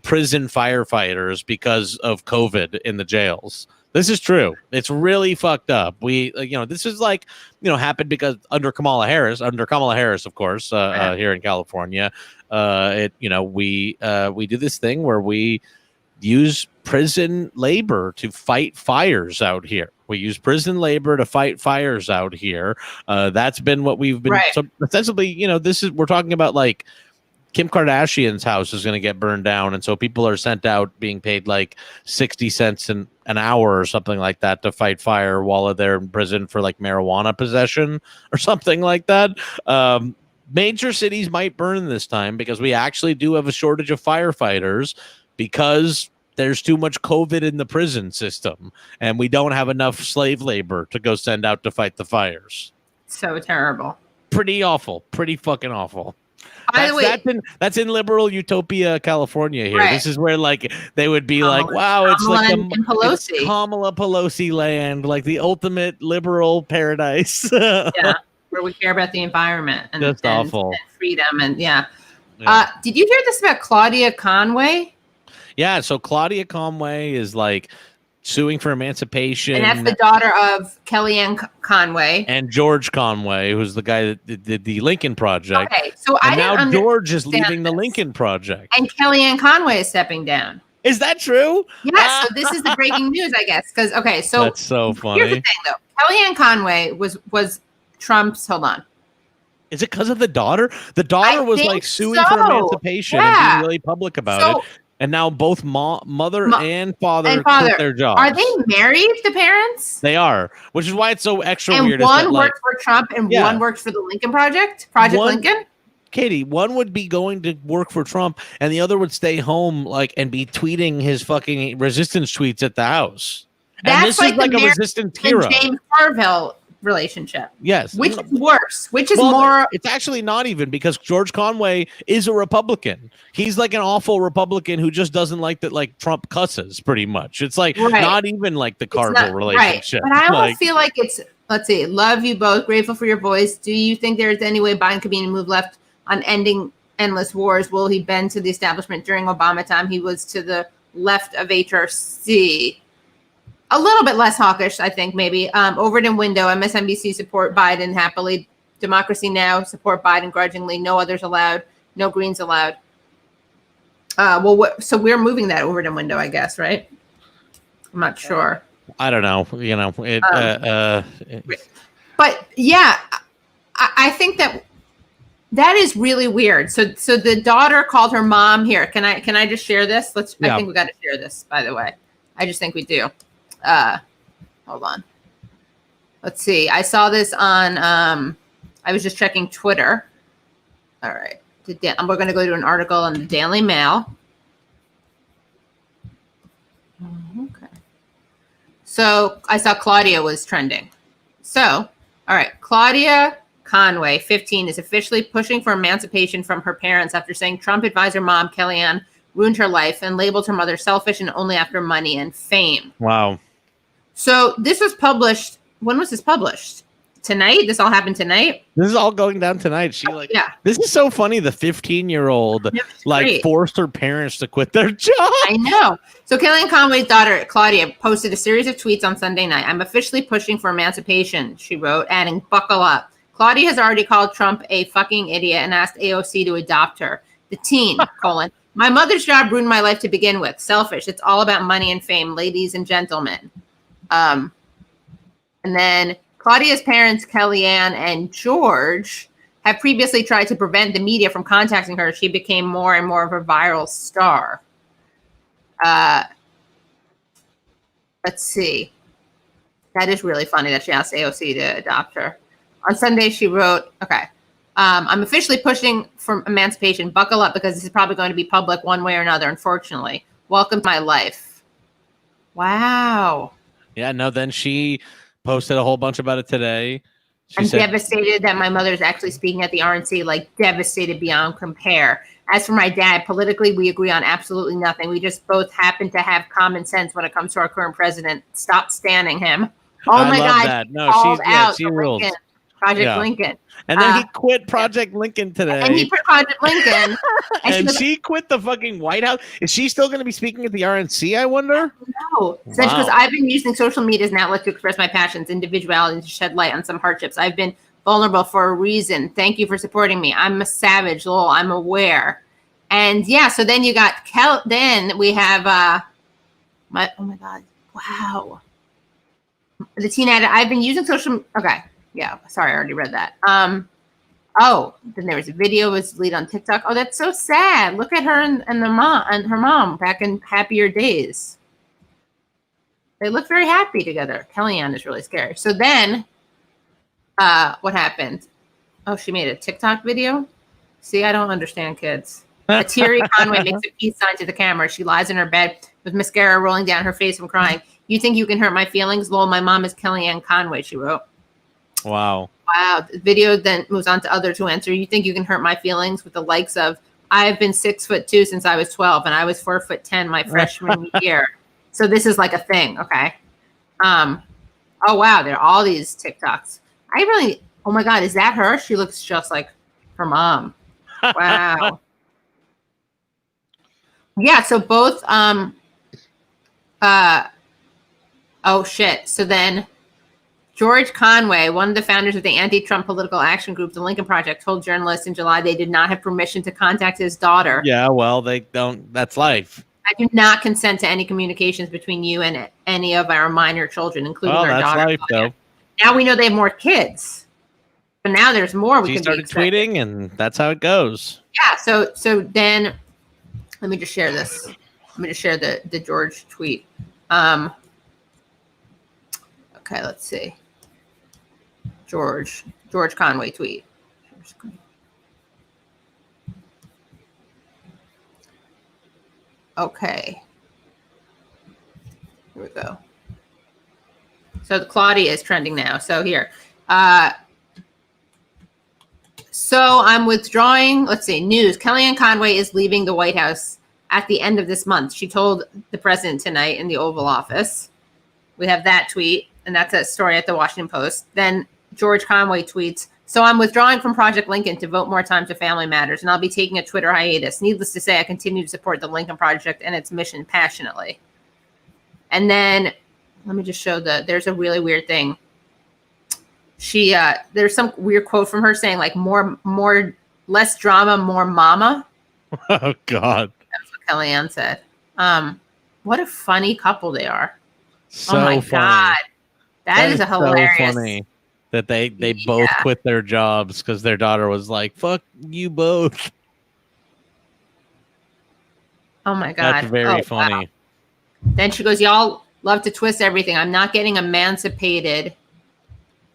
prison firefighters because of COVID in the jails. This is true. It's really fucked up. We, this is like, happened because under Kamala Harris, of course, here in California, we do this thing where we use prison labor to fight fires out here. We use prison labor to fight fires out here. That's been what we've been. So essentially, we're talking about like Kim Kardashian's house is going to get burned down, and so people are sent out being paid like 60 cents an hour or something like that to fight fire while they're in prison for like marijuana possession or something like that. Major cities might burn this time because we actually do have a shortage of firefighters because there's too much COVID in the prison system, and we don't have enough slave labor to go send out to fight the fires. So terrible. Pretty awful. Pretty fucking awful. By the way, that's in liberal utopia, California here. Right. This is where like they would be like, wow, it's like it's Kamala Pelosi land, like the ultimate liberal paradise. Yeah, where we care about the environment and, awful. And freedom and Did you hear this about Claudia Conway? Yeah, so Claudia Conway is like suing for emancipation. And that's the daughter of Kellyanne Conway. And George Conway, who's the guy that did the Lincoln Project. Okay, so and now George is leaving the Lincoln Project. And Kellyanne Conway is stepping down. Is that true? Yes, so this is the breaking news, I guess. Because, okay, so that's so funny. Here's the thing, though. Kellyanne Conway was Trump's, hold on. Is it because of the daughter? The daughter was like suing for emancipation and being really public about it. And now both mother and father quit their jobs. Are they married, the parents? They are, which is why it's so extra and weird. And one works for Trump and one works for the Lincoln Project? Lincoln? Katie, one would be going to work for Trump and the other would stay home and be tweeting his fucking resistance tweets at the house. That's and this is like a resistance hero. James Carville relationship. Yes. Which is worse? Which is more? It's actually not even because George Conway is a Republican. He's like an awful Republican who just doesn't like that Trump cusses pretty much. It's like not even like the Carville relationship. Right. But I almost feel like it's, let's see, love you both, grateful for your voice. Do you think there's any way Biden could be in a move left on ending endless wars? Will he bend to the establishment during Obama time? He was to the left of HRC. A little bit less hawkish, I think, maybe. Overton Window, MSNBC support Biden happily. Democracy Now! Support Biden grudgingly. No others allowed. No Greens allowed. So we're moving that Overton Window, I guess, right? I'm not sure. I don't know. But yeah, I think that is really weird. So the daughter called her mom here. Can I just share this? I think we got to share this, by the way. I just think we do. Hold on. Let's see. I saw this on, I was just checking Twitter. All right. We're going to go to an article in the Daily Mail. Okay. So I saw Claudia was trending. So, all right. Claudia Conway, 15, is officially pushing for emancipation from her parents after saying Trump advisor mom Kellyanne ruined her life and labeled her mother selfish and only after money and fame. Wow. So this was published. When was this published? Tonight? This all happened tonight? This is all going down tonight. This is so funny. The 15-year-old forced her parents to quit their job. I know. So Kellyanne Conway's daughter, Claudia, posted a series of tweets on Sunday night. I'm officially pushing for emancipation, she wrote, adding, buckle up. Claudia has already called Trump a fucking idiot and asked AOC to adopt her. The teen, my mother's job ruined my life to begin with. Selfish. It's all about money and fame, ladies and gentlemen. And then Claudia's parents, Kellyanne and George, have previously tried to prevent the media from contacting her. She became more and more of a viral star. Let's see. That is really funny that she asked AOC to adopt her. On Sunday, she wrote, I'm officially pushing for emancipation. Buckle up because this is probably going to be public one way or another, unfortunately. Welcome to my life. Wow. Yeah, no, then she posted a whole bunch about it today. I'm devastated that my mother's actually speaking at the RNC, devastated beyond compare. As for my dad, politically, we agree on absolutely nothing. We just both happen to have common sense when it comes to our current president. Stop standing him. Oh my God. That. No, she rules. Project Lincoln. And then he quit Project Lincoln today. And he quit Project Lincoln. and she quit the fucking White House. Is she still going to be speaking at the RNC, I wonder? No. Because I've been using social media as an outlet to express my passions, individuality, and to shed light on some hardships. I've been vulnerable for a reason. Thank you for supporting me. I'm a savage, lol. I'm aware. And yeah, so then you got then we have oh my God. Wow. The teen added, I've been using social. Okay. Yeah, sorry, I already read that. Oh, then there was a video was deleted on TikTok. Oh, that's so sad. Look at her and the mom and her mom back in happier days. They look very happy together. Kellyanne is really scary. So then, what happened? Oh, she made a TikTok video. See, I don't understand kids. A teary Conway makes a peace sign to the camera. She lies in her bed with mascara rolling down her face from crying. You think you can hurt my feelings? Lol, my mom is Kellyanne Conway, she wrote. Wow. Wow. The video then moves on to others who answer. You think you can hurt my feelings with the likes of, I've been 6'2" since I was 12 and I was 4'10" my freshman year. So this is like a thing. Okay. Oh, wow. There are all these TikToks. Oh my God. Is that her? She looks just like her mom. Wow. Yeah. So both, oh shit. So then George Conway, one of the founders of the anti-Trump political action group, the Lincoln Project, told journalists in July they did not have permission to contact his daughter. Yeah, well, they don't. That's life. I do not consent to any communications between you and any of our minor children, including our daughter. Life, though. Now we know they have more kids, but now there's more. She started tweeting, and that's how it goes. Yeah. So then, let me just share this. Let me just share the George tweet. Okay, let's see. George Conway tweet. Okay. Here we go. So Claudia is trending now. So here. So I'm withdrawing. Let's see. News. Kellyanne Conway is leaving the White House at the end of this month. She told the president tonight in the Oval Office. We have that tweet, and that's a story at the Washington Post. Then George Conway tweets, so I'm withdrawing from Project Lincoln to devote more time to family matters, and I'll be taking a Twitter hiatus. Needless to say, I continue to support the Lincoln Project and its mission passionately. And then let me just show there's a really weird thing. There's some weird quote from her saying like less drama, more mama. Oh God. That's what Kellyanne said. What a funny couple they are. So oh my funny. God. That is a hilarious. So funny that they both quit their jobs because their daughter was like, fuck you both. Oh my God. That's very funny. Wow. Then she goes, y'all love to twist everything. I'm not getting emancipated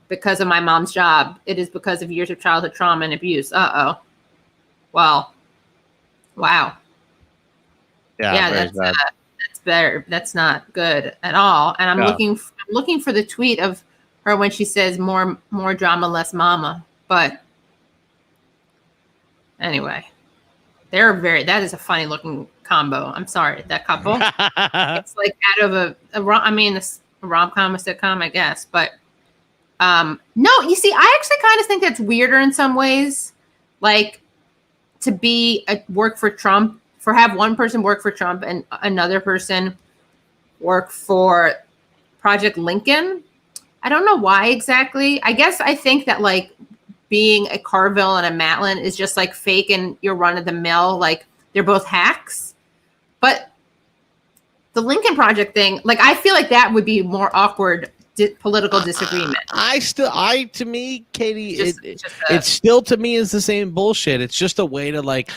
because of my mom's job. It is because of years of childhood trauma and abuse. Uh-oh. Well, wow. Yeah, that's better. That's not good at all. And I'm looking for the tweet of her when she says more drama, less mama. But anyway, that is a funny looking combo. I'm sorry, that couple. It's like out of a rom-com, a sitcom, I guess. But no, you see, I actually kind of think that's weirder in some ways. Like to work for Trump, have one person work for Trump and another person work for Project Lincoln. I don't know why exactly. I guess I think that like being a Carville and a Matlin is just like fake and you're run of the mill. Like they're both hacks. But the Lincoln Project thing, like I feel like that would be more awkward political disagreement. To me, Katie, it still to me is the same bullshit. It's just a way to like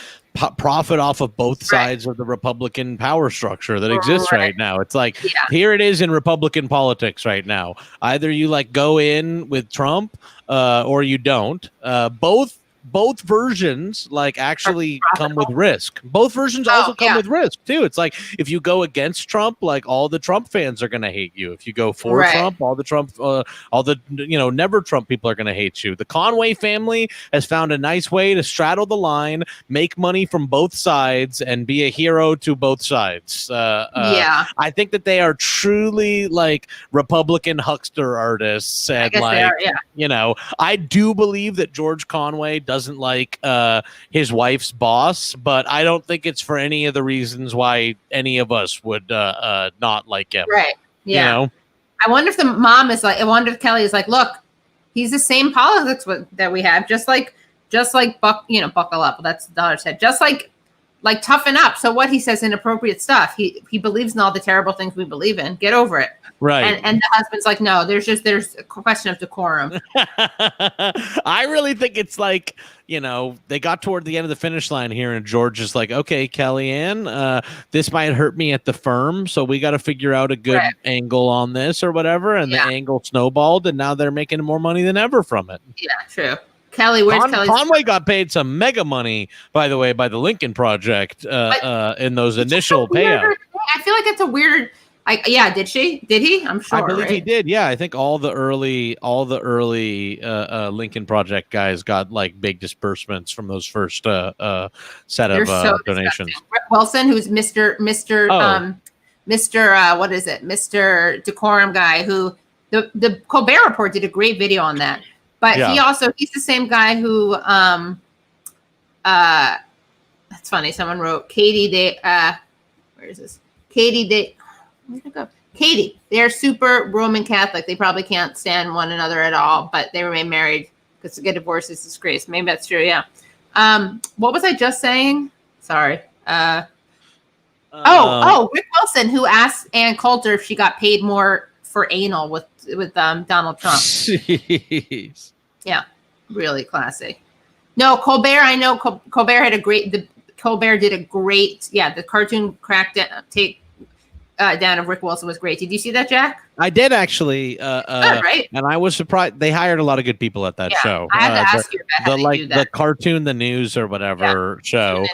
profit off of both sides of the Republican power structure that exists right now. It's like, here it is in Republican politics right now. Either you like go in with Trump or you don't. Both versions like actually come with risk. Both versions also come with risk too. It's like if you go against Trump, like all the Trump fans are going to hate you. If you go for Trump, all the never Trump people are going to hate you. The Conway family has found a nice way to straddle the line, make money from both sides, and be a hero to both sides. I think that they are truly like Republican huckster artists, and I do believe that George Conway doesn't like his wife's boss, but I don't think it's for any of the reasons why any of us would not like him. Right. Yeah. You know? I wonder if the mom is like, I wonder if Kelly is like, look, he's the same politics that we have, just like buckle up. That's the daughter said. Just like like toughen up. So what he says inappropriate stuff. He believes in all the terrible things we believe in. Get over it. Right. And the husband's like, no, there's a question of decorum. I really think it's like, they got toward the end of the finish line here, and George is like, okay, Kellyanne, this might hurt me at the firm, so we got to figure out a good angle on this or whatever. And the angle snowballed, and now they're making more money than ever from it. Yeah, true. Kelly, where's Kelly? Conway got paid some mega money, by the way, by the Lincoln Project in those initial payouts. I feel like it's a weird. Did she? Did he? I'm sure. I believe he did. Yeah, I think all the early Lincoln Project guys got like big disbursements from those first set of donations. Rick Wilson, who's Mr. What is it? Mr. Decorum guy, who the Colbert Report did a great video on that. But he's the same guy who that's funny. Someone wrote Katie. Where is this? Katie. Where'd it go? Katie. They're super Roman Catholic. They probably can't stand one another at all, but they remain married because to get divorced is disgrace. Maybe that's true. Yeah. What was I just saying? Sorry. Rick Wilson, who asked Ann Coulter if she got paid more for anal with Donald Trump. Jeez. Yeah, really classy. No, Colbert. I know Colbert had Colbert did a great. Yeah, the cartoon take down of Rick Wilson was great. Did you see that, Jack? I did actually. Right. And I was surprised. They hired a lot of good people at that show. I had to ask you about how they do that. The cartoon, the news or whatever show.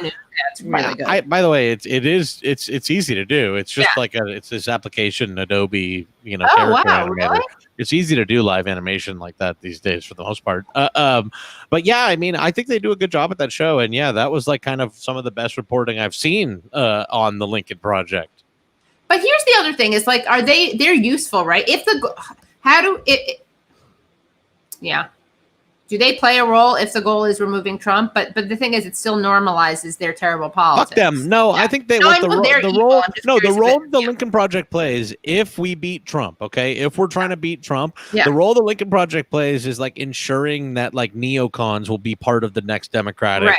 It's really good. By the way, it's easy to do. It's just it's this application, Adobe, character animator. Really? It's easy to do live animation like that these days for the most part. But yeah, I mean, I think they do a good job at that show. And yeah, that was like kind of some of the best reporting I've seen on the Lincoln Project. But here's the other thing: is like, they're useful, right? Do they play a role if the goal is removing Trump? But the thing is, it still normalizes their terrible politics. Fuck them. No, I think the role the Lincoln Project plays if we beat Trump, okay? If we're trying to beat Trump, the role the Lincoln Project plays is like ensuring that like neocons will be part of the next Democratic,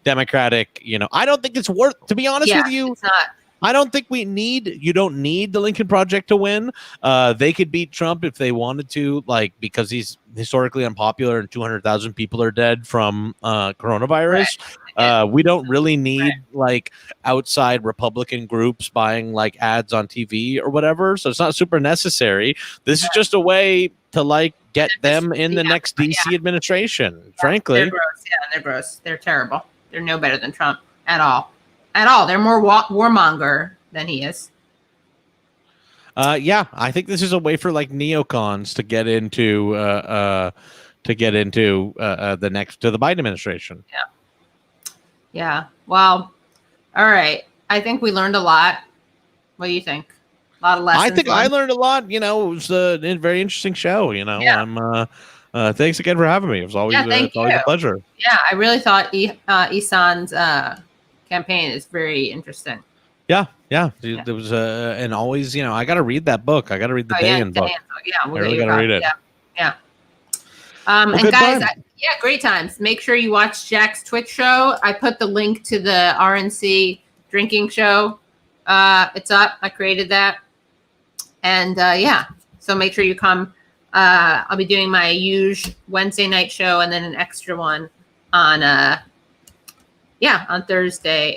Democratic, I don't think it's worth, to be honest with you. It's not. I don't think you don't need the Lincoln Project to win. They could beat Trump if they wanted to, like, because he's historically unpopular and 200,000 people are dead from coronavirus. Right. We don't really need like outside Republican groups buying like ads on TV or whatever. So it's not super necessary. This is just a way to like get them in the next DC administration, frankly. They're gross. Yeah, they're gross. They're terrible. They're no better than Trump at all. They're more warmonger than he is. I think this is a way for like neocons to get into the Biden administration. Yeah. Well, all right. I think we learned a lot. What do you think? A lot of lessons. I think I learned a lot. It was a very interesting show. Thanks again for having me. It was always a pleasure. Yeah, I really thought Issan's campaign is very interesting. There was and always, I got to read that book. I got to read the Dayen book. Yeah, I really got to read it. Yeah. And guys, great times. Make sure you watch Jack's Twitch show. I put the link to the RNC drinking show. It's up. I created that. And so make sure you come. I'll be doing my usual Wednesday night show and then an extra one on Thursday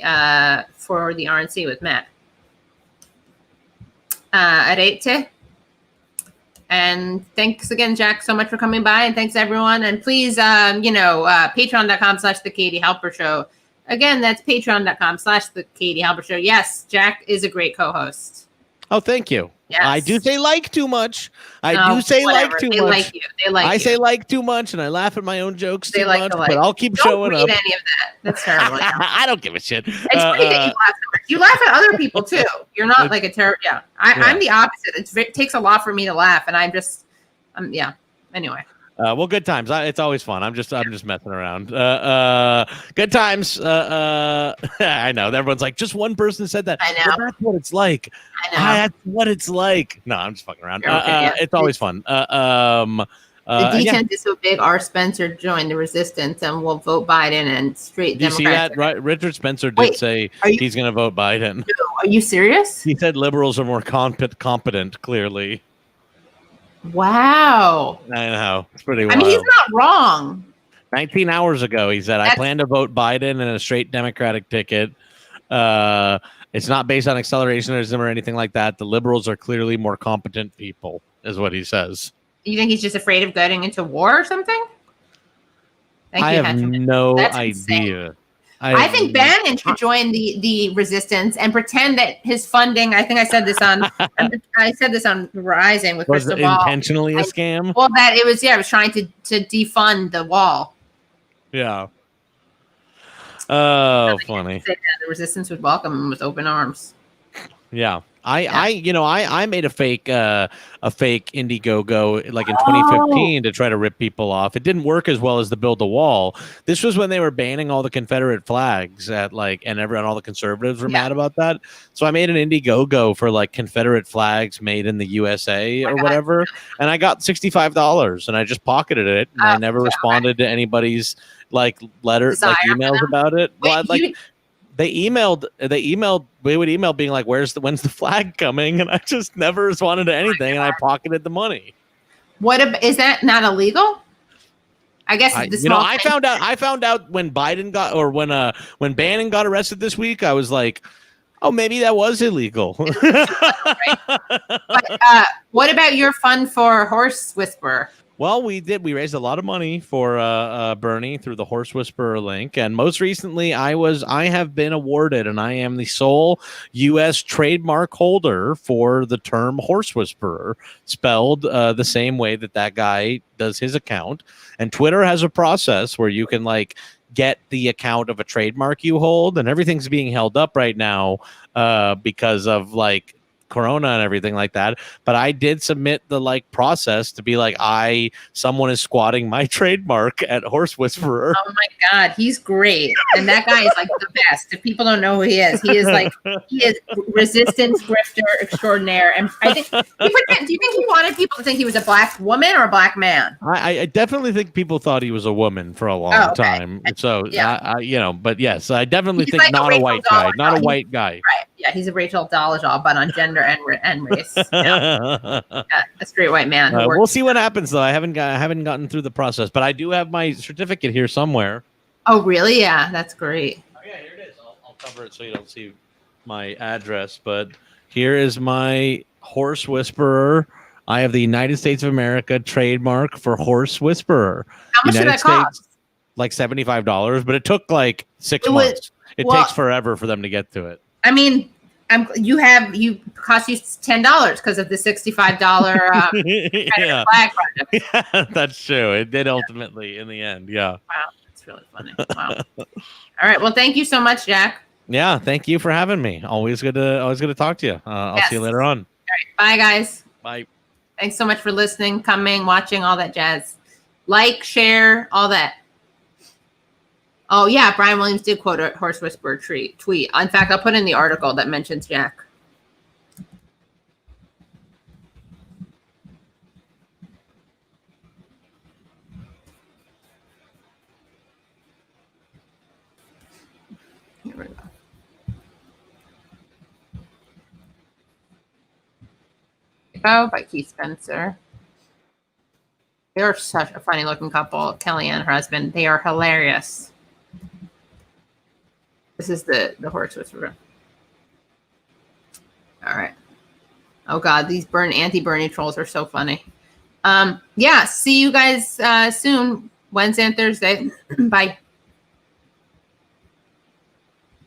for the RNC with Matt at 8. And thanks again, Jack, so much for coming by. And thanks, everyone. And please, patreon.com/The Katie Halper Show. Again, that's patreon.com/The Katie Halper Show. Yes, Jack is a great co-host. Oh, thank you. Yes. I do say like too much. I say like too much. Like you. They like I say like too much, and I laugh at my own jokes too much. But I'll keep showing up. Don't read any of that. That's terrible. I don't give a shit. It's funny that you laugh so much. You laugh at other people too. You're not like a terror. Yeah, I'm the opposite. It takes a lot for me to laugh, and Anyway. Well, good times. It's always fun. I'm just messing around. Good times. I know everyone's like, just one person said that. I know. Well, that's what it's like. I know. That's what it's like. No, I'm just fucking around. It's always fun. The D10 is so big. R. Spencer joined the resistance and will vote Biden and straight Democrats. You see that? Right? Richard Spencer did say he's going to vote Biden. No, are you serious? He said liberals are more competent, clearly. Wow. I know. It's pretty wild. I mean, he's not wrong. 19 hours ago, he said, I plan to vote Biden in a straight Democratic ticket. It's not based on accelerationism or anything like that. The liberals are clearly more competent people, is what he says. You think he's just afraid of getting into war or something? I have no idea. I think Bannon should join the resistance and pretend that his funding. I think I said this on Rising with Crystal Ball. Intentionally a scam? Well, that it was trying to defund the wall. Yeah. Oh, funny. The resistance would welcome him with open arms. Yeah. I made a fake Indiegogo like in 2015 to try to rip people off. It didn't work as well as the Build the Wall. This was when they were banning all the Confederate flags and all the conservatives were mad about that. So I made an Indiegogo for like Confederate flags made in the USA or whatever, and I got $65 and I just pocketed it and I never responded to anybody's like letters, like emails about it. They would email being like, when's the flag coming? And I just never responded to anything, and I pocketed the money. Is that not illegal? I guess I found out when Biden when Bannon got arrested this week, I was like, oh, maybe that was illegal. Right? But, what about your fund for Horse Whisperer? Well, we raised a lot of money for Bernie through the Horse Whisperer link, and most recently, I have been awarded, and I am the sole U.S. trademark holder for the term Horse Whisperer, spelled the same way that guy does his account. And Twitter has a process where you can like get the account of a trademark you hold, and everything's being held up right now because of like Corona and everything like that. But I did submit the like process to be like, someone is squatting my trademark at Horse Whisperer. Oh my God, he's great. And that guy is like the best. If people don't know who he is resistance grifter extraordinaire. And I think do you think he wanted people to think he was a black woman or a black man? I definitely think people thought he was a woman for a long time. So but yes, I definitely think like not a white guy, not a white guy. Right. Yeah, he's a Rachel Dolezal, but on gender and race. Yeah. A straight white man. We'll see what happens, though. I haven't gotten through the process, but I do have my certificate here somewhere. Oh, really? Yeah, that's great. Oh, yeah, here it is. I'll cover it so you don't see my address, but here is my Horse Whisperer. I have the United States of America trademark for Horse Whisperer. How much did that cost? Like $75, but it took like 6 months. It takes forever for them to get to it. I mean, you cost you $10 because of the $65 flag project. Yeah, that's true. It did ultimately in the end. Yeah. Wow, that's really funny. Wow. All right. Well, thank you so much, Jack. Yeah, thank you for having me. Always good to talk to you. I'll see you later on. All right. Bye, guys. Bye. Thanks so much for listening, coming, watching, all that jazz. Like, share, all that. Oh, yeah, Brian Williams did quote a Horse Whisperer tweet. In fact, I'll put in the article that mentions Jack. Here we go. By Keith Spencer. They're such a funny looking couple, Kelly and her husband. They are hilarious. This is the Horse Whisperer. All right. Oh God, these anti-Bernie trolls are so funny. Yeah, see you guys soon, Wednesday and Thursday. Bye.